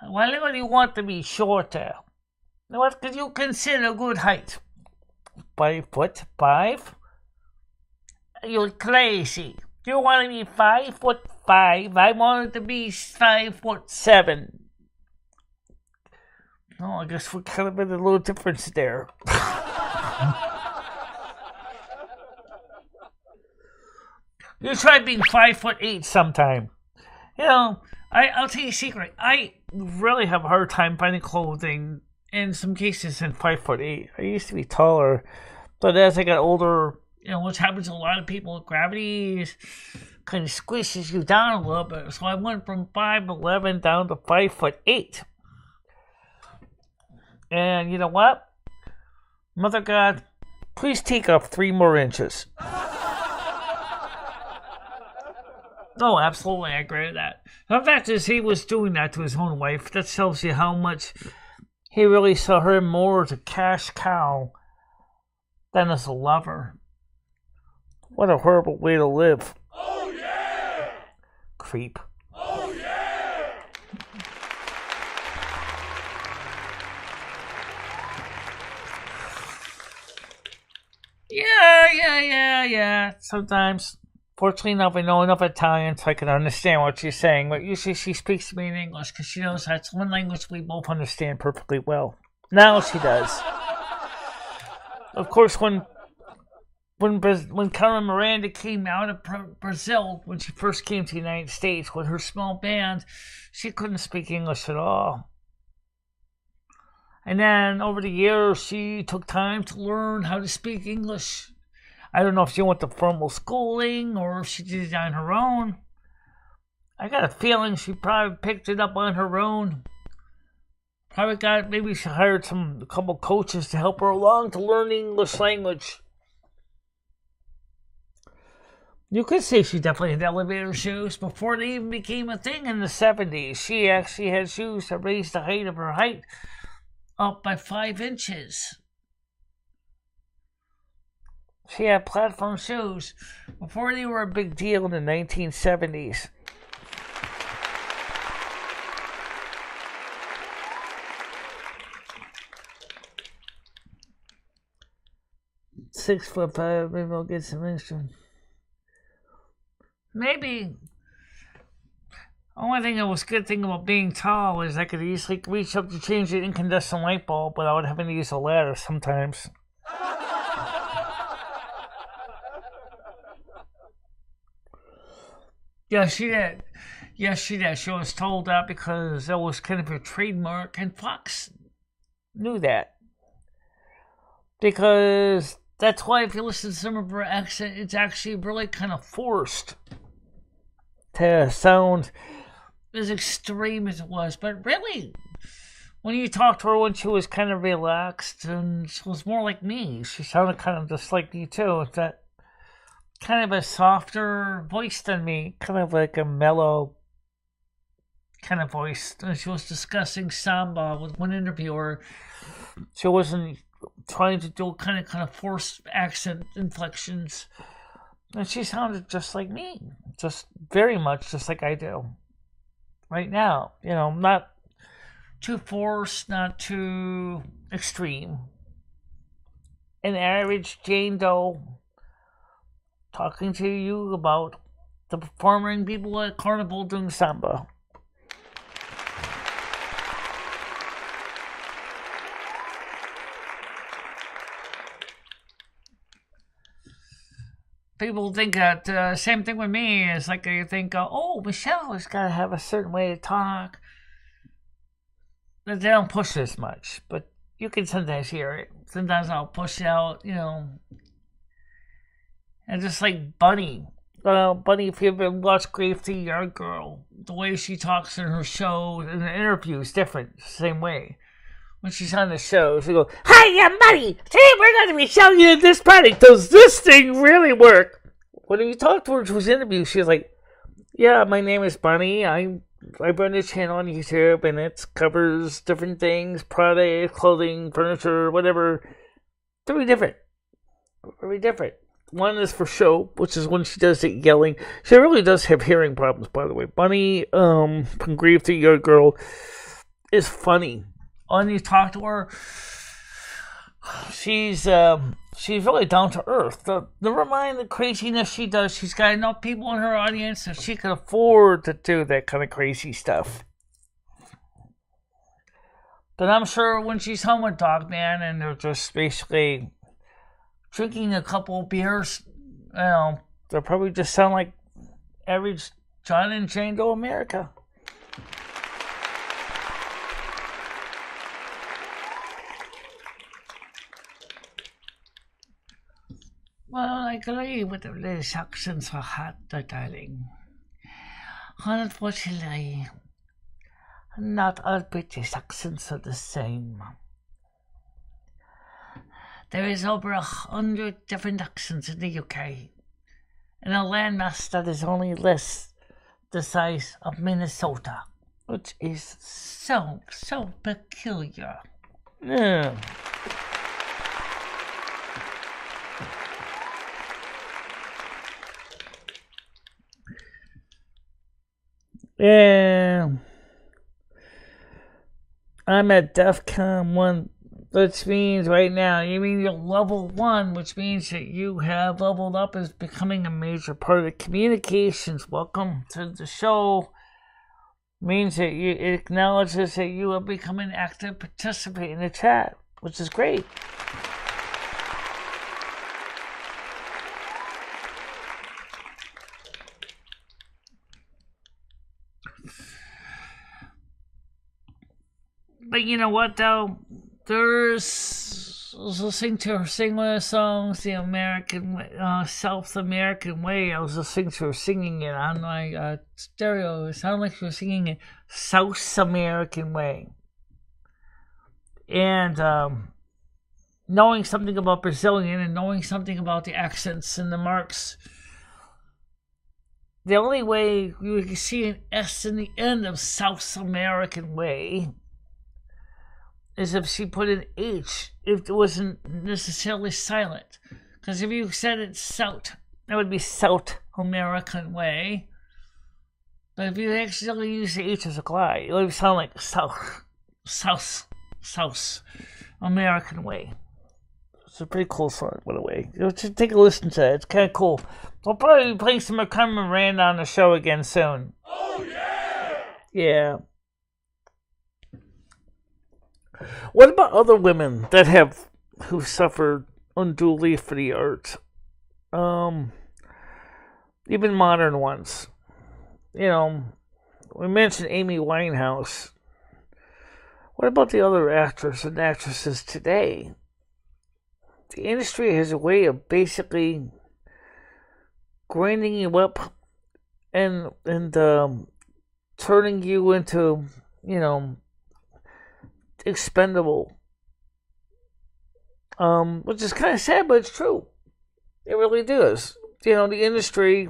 why do you want to be shorter? What could you consider good height? 5'5"? You're crazy. You want to be 5'5"? I wanted to be 5'7". Oh, I guess we're kind of in a little difference there. You try being 5'8" sometime. I'll tell you a secret. I really have a hard time finding clothing in some cases in 5'8". I used to be taller, but as I got older, which happens to a lot of people, gravity kind of squishes you down a little bit. So I went from 5'11" down to 5'8". And you know what? Mother God, please take off 3 more inches. Oh, absolutely, I agree with that. The fact is, he was doing that to his own wife. That tells you how much he really saw her more as a cash cow than as a lover. What a horrible way to live. Oh, yeah! Creep. Oh, yeah! Yeah. Sometimes. Fortunately enough, I know enough Italian so I can understand what she's saying, but usually she speaks to me in English because she knows that's one language we both understand perfectly well. Now she does. Of course, when Carmen Miranda came out of Brazil, when she first came to the United States with her small band, she couldn't speak English at all. And then over the years, she took time to learn how to speak English. I don't know if she went to formal schooling or if she did it on her own. I got a feeling she probably picked it up on her own. Maybe she hired a couple coaches to help her along to learn the English language. You could say she definitely had elevator shoes before they even became a thing in the 70s. She actually had shoes that raised the height of her height up by 5 inches. She had platform shoes before they were a big deal in the 1970s. "6'5", maybe I'll get some extra. Maybe. The only thing that was a good thing about being tall is I could easily reach up to change the incandescent light bulb without having to use a ladder sometimes. Yeah, she did. Yes, she did. She was told that because that was kind of her trademark, and Fox knew that. Because that's why if you listen to some of her accent, it's actually really kind of forced to sound as extreme as it was. But really, when you talked to her when she was kind of relaxed and she was more like me, she sounded kind of just like you too. It's that kind of a softer voice than me, kind of like a mellow kind of voice. And she was discussing samba with one interviewer. She wasn't trying to do kind of forced accent inflections. And she sounded just like me, just very much just like I do right now. You know, not too forced, not too extreme. An average Jane Doe talking to you about the performing people at Carnival doing samba. People think that same thing with me is like they think, oh, Michelle has got to have a certain way to talk. But they don't push as much, but you can sometimes hear it. Sometimes I'll push out, you know. And just like Bunny. Bunny, if you ever watched Grave to Yard Girl, the way she talks in her show, in the interview is different, same way. When she's on the show, she goes, "Hi, I'm Bunny. Today we're going to be showing you this product. Does this thing really work?" When you talk to her to his interview, she's like, "Yeah, my name is Bunny. I run a channel on YouTube, and it covers different things, products, clothing, furniture, whatever." Very different. Very different. One is for show, which is when she does it yelling. She really does have hearing problems, by the way. Bunny, from Grave to Yard Girl, is funny. When you talk to her, she's really down to earth. Never mind the craziness she does. She's got enough people in her audience that she can afford to do that kind of crazy stuff. But I'm sure when she's home with Dogman and they're just basically drinking a couple of beers, you know, they'll probably just sound like average John and Jane Doe America. Well, I agree with the British accents are hot, darling. Unfortunately, not all British accents are the same. There is over 100 different accents in the UK, and a landmass that is only less the size of Minnesota, which is so peculiar. Yeah. Yeah. I'm at DEFCON 1, which means right now, you mean you're level 1, which means that you have leveled up as becoming a major part of the communications. Welcome to the show. Means that it acknowledges that you have become an active participant in the chat, which is great. But you know what, though? I was listening to her sing one of the songs, the American, South American Way. I was listening to her singing it on my stereo. It sounded like she was singing it South American Way. And knowing something about Brazilian and knowing something about the accents and the marks, the only way you can see an S in the end of South American Way is if she put an H, if it wasn't necessarily silent. Because if you said it's South, that would be South American way. But if you actually use the H as a glide, it would sound like South American way. It's a pretty cool song, by the way. Just take a listen to it. It's kind of cool. We'll probably be playing some Carmen Miranda on the show again soon. Oh yeah! Yeah. What about other women who suffered unduly for the arts? Even modern ones. You know, we mentioned Amy Winehouse. What about the other actors and actresses today? The industry has a way of basically grinding you up and turning you into, expendable. Which is kind of sad, but it's true. It really does. The industry,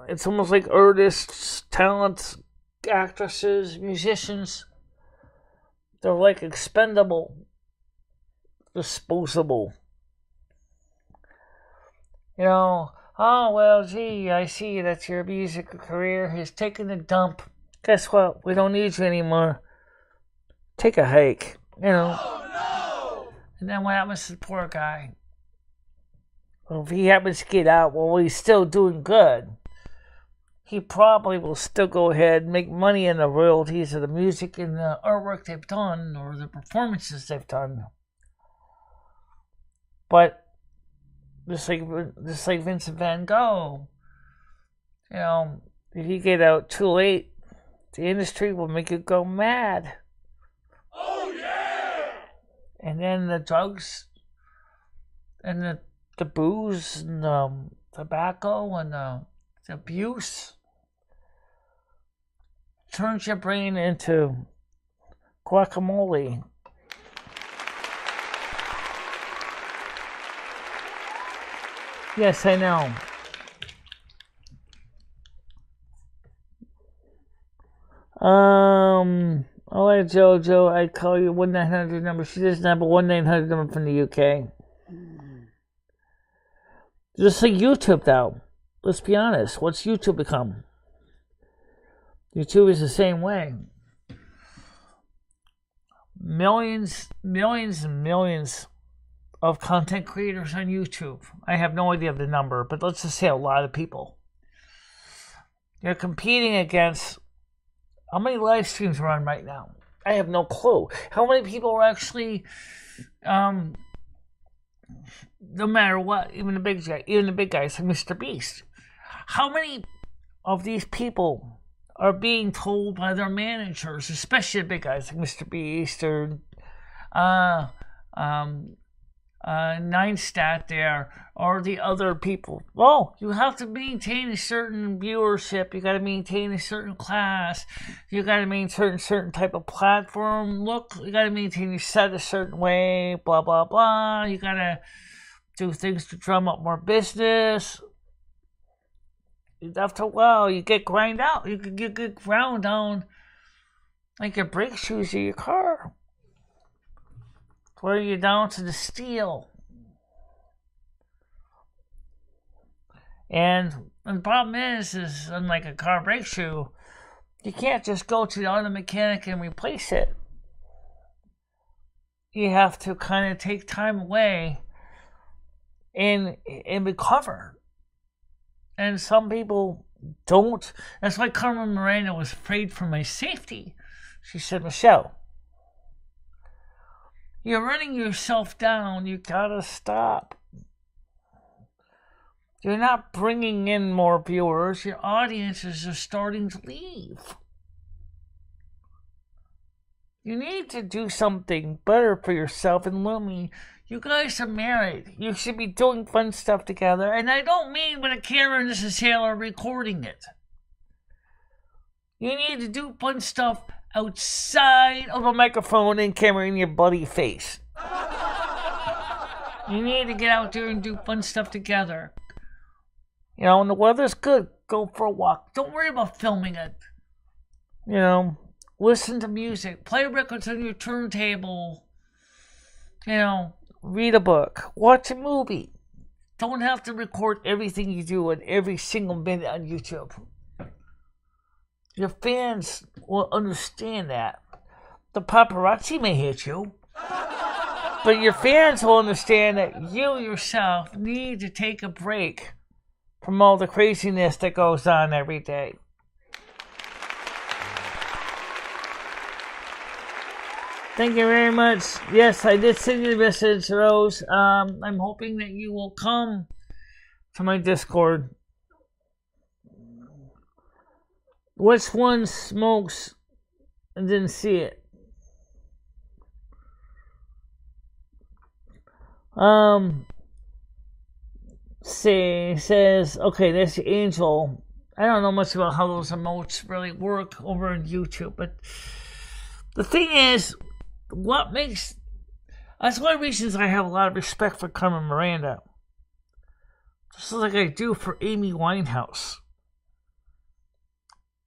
it's almost like artists, talents, actresses, musicians. They're like expendable, disposable. Oh, well, gee, I see that your music career has taken a dump. Guess what? We don't need you anymore. Take a hike, Oh no! And then what happens to the poor guy? Well, if he happens to get out while he's still doing good, he probably will still go ahead and make money in the royalties of the music and the artwork they've done or the performances they've done. But just like Vincent Van Gogh, if you get out too late, the industry will make you go mad. Oh yeah! And then the drugs and the booze and the tobacco and the abuse turns your brain into guacamole. Yes, I know. I'll let JoJo, I call you 1-900 number. She doesn't have a 1-900 number from the UK. Just like YouTube, though. Let's be honest. What's YouTube become? YouTube is the same way. Millions and millions of content creators on YouTube. I have no idea of the number, but let's just say a lot of people. They're competing against... How many live streams are on right now? I have no clue. How many people are actually... no matter what, even the big guys like Mr. Beast. How many of these people are being told by their managers, especially the big guys like Mr. Beast or Ninestat there, or the other people? Well, you have to maintain a certain viewership. You got to maintain a certain class. You got to maintain a certain type of platform look. You got to maintain your set a certain way. Blah blah blah. You got to do things to drum up more business. After a while, you get ground out. You get ground down like your brake shoes of your car. Where you're down to the steel. And the problem is unlike a car brake shoe, you can't just go to the auto mechanic and replace it. You have to kind of take time away and recover. And some people don't. That's why Carmen Miranda was afraid for my safety. She said, Michelle, you're running yourself down. You gotta stop. You're not bringing in more viewers. Your audiences are starting to leave. You need to do something better for yourself. And Lumi, you guys are married. You should be doing fun stuff together. And I don't mean with a camera and a sailor recording it. You need to do fun stuff outside of a microphone and camera in your bloody face. You need to get out there and do fun stuff together. When the weather's good, go for a walk. Don't worry about filming it. You know, listen to music, play records on your turntable, you know, read a book, watch a movie. Don't have to record everything you do in every single minute on YouTube. Your fans will understand that. The paparazzi may hate you, but your fans will understand that you yourself need to take a break from all the craziness that goes on every day. Thank you very much. Yes, I did send you the message, Rose. I'm hoping that you will come to my Discord. Which one smokes and didn't see it? Says, okay, that's the Angel. I don't know much about how those emotes really work over on YouTube, but the thing is, that's one of the reasons I have a lot of respect for Carmen Miranda. Just like I do for Amy Winehouse.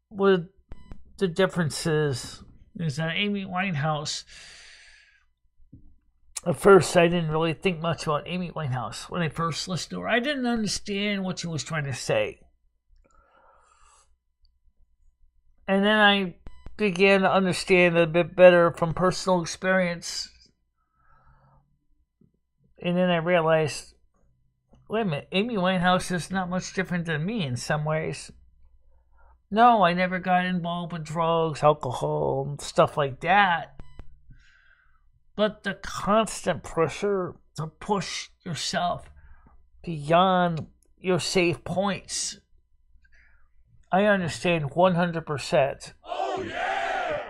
What the difference is that Amy Winehouse, at first I didn't really think much about Amy Winehouse when I first listened to her. I didn't understand what she was trying to say. And then I began to understand it a bit better from personal experience. And then I realized, wait a minute, Amy Winehouse is not much different than me in some ways. No, I never got involved with drugs, alcohol, stuff like that. But the constant pressure to push yourself beyond your safe points, I understand 100%. Oh yeah!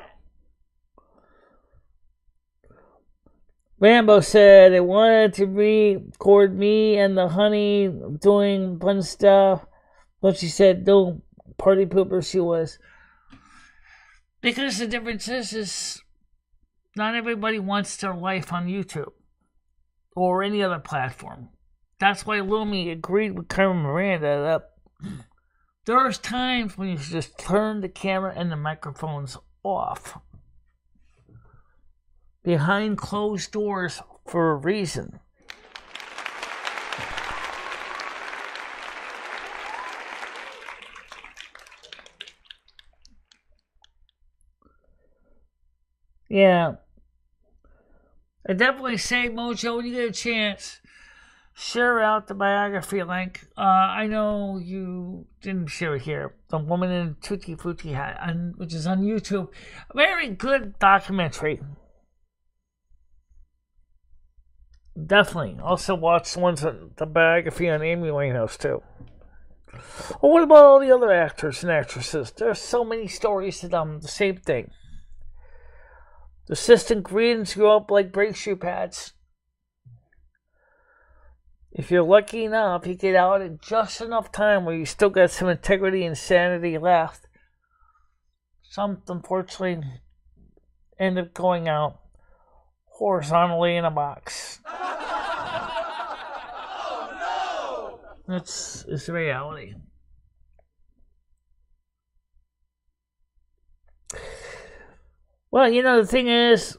Rambo said they wanted to record me and the honey doing fun stuff, but she said no, party pooper she was. Because the difference is not everybody wants their life on YouTube or any other platform. That's why Lumi agreed with Carmen Miranda that there's times when you should just turn the camera and the microphones off behind closed doors for a reason. Yeah. I definitely say, Mojo, when you get a chance, share out the biography link. I know you didn't share it here. The Woman in a Tutti Frutti Hat, which is on YouTube. A very good documentary. Definitely. Also watch the ones on the biography on Amy Winehouse too. Well, what about all the other actors and actresses? There's so many stories to them. The same thing. The assistant greens grew up like brake shoe pads. If you're lucky enough, you get out in just enough time where you still got some integrity and sanity left. Some, unfortunately, end up going out horizontally in a box. Oh no! It's the reality. Well, you know, the thing is,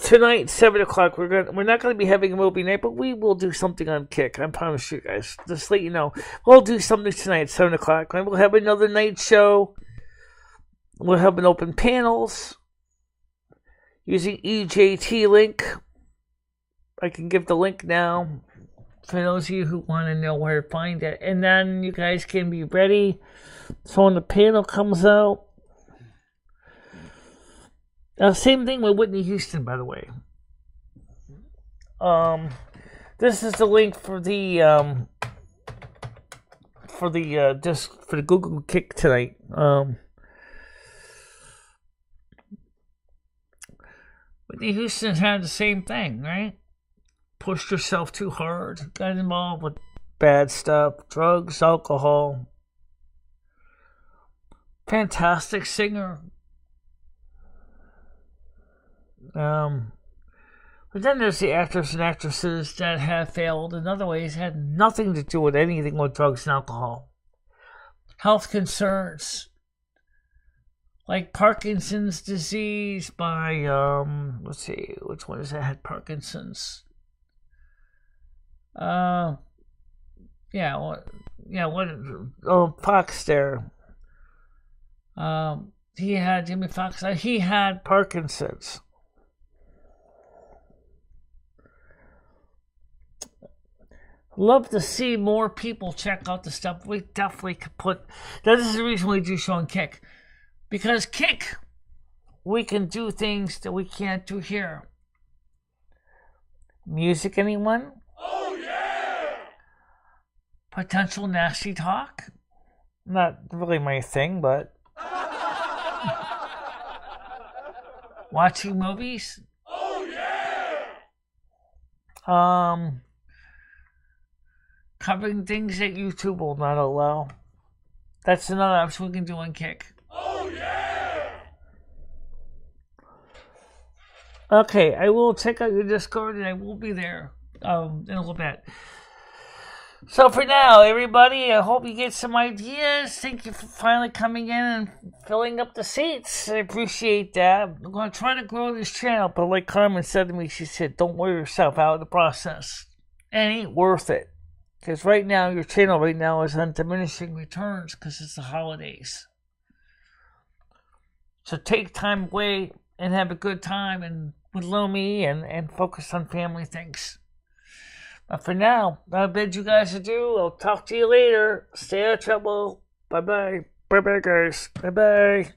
tonight, 7 o'clock, we're not going to be having a movie night, but we will do something on Kick. I promise you guys. Just to let you know. We'll do something tonight at 7 o'clock. We'll have another night show. We'll have an open panels using EJT link. I can give the link now for those of you who want to know where to find it. And then you guys can be ready. So when the panel comes out, same thing with Whitney Houston, by the way. This is the link for the Google Kick tonight. Whitney Houston had the same thing, right? Pushed herself too hard, got involved with bad stuff, drugs, alcohol. Fantastic singer. But then there's the actors and actresses that have failed in other ways, had nothing to do with anything with drugs and alcohol. Health concerns, like Parkinson's disease by let's see, which one is that had Parkinson's? What Fox there. He had Jimmy Fox. He had Parkinson's. Love to see more people check out the stuff. We definitely could put. This is the reason we do show on Kick, because Kick, we can do things that we can't do here. Music, anyone? Oh yeah! Potential nasty talk. Not really my thing, but watching movies. Oh yeah! Covering things that YouTube will not allow. That's another option we can do on Kick. Oh yeah! Okay, I will check out your Discord and I will be there in a little bit. So for now, everybody, I hope you get some ideas. Thank you for finally coming in and filling up the seats. I appreciate that. I'm going to try to grow this channel, but like Carmen said to me, she said, don't wear yourself out of the process. It ain't worth it. Because right now, your channel right now is on diminishing returns because it's the holidays. So take time away and have a good time and with Lomi and focus on family things. But for now, I bid you guys adieu. I'll talk to you later. Stay out of trouble. Bye-bye. Bye-bye, guys. Bye-bye.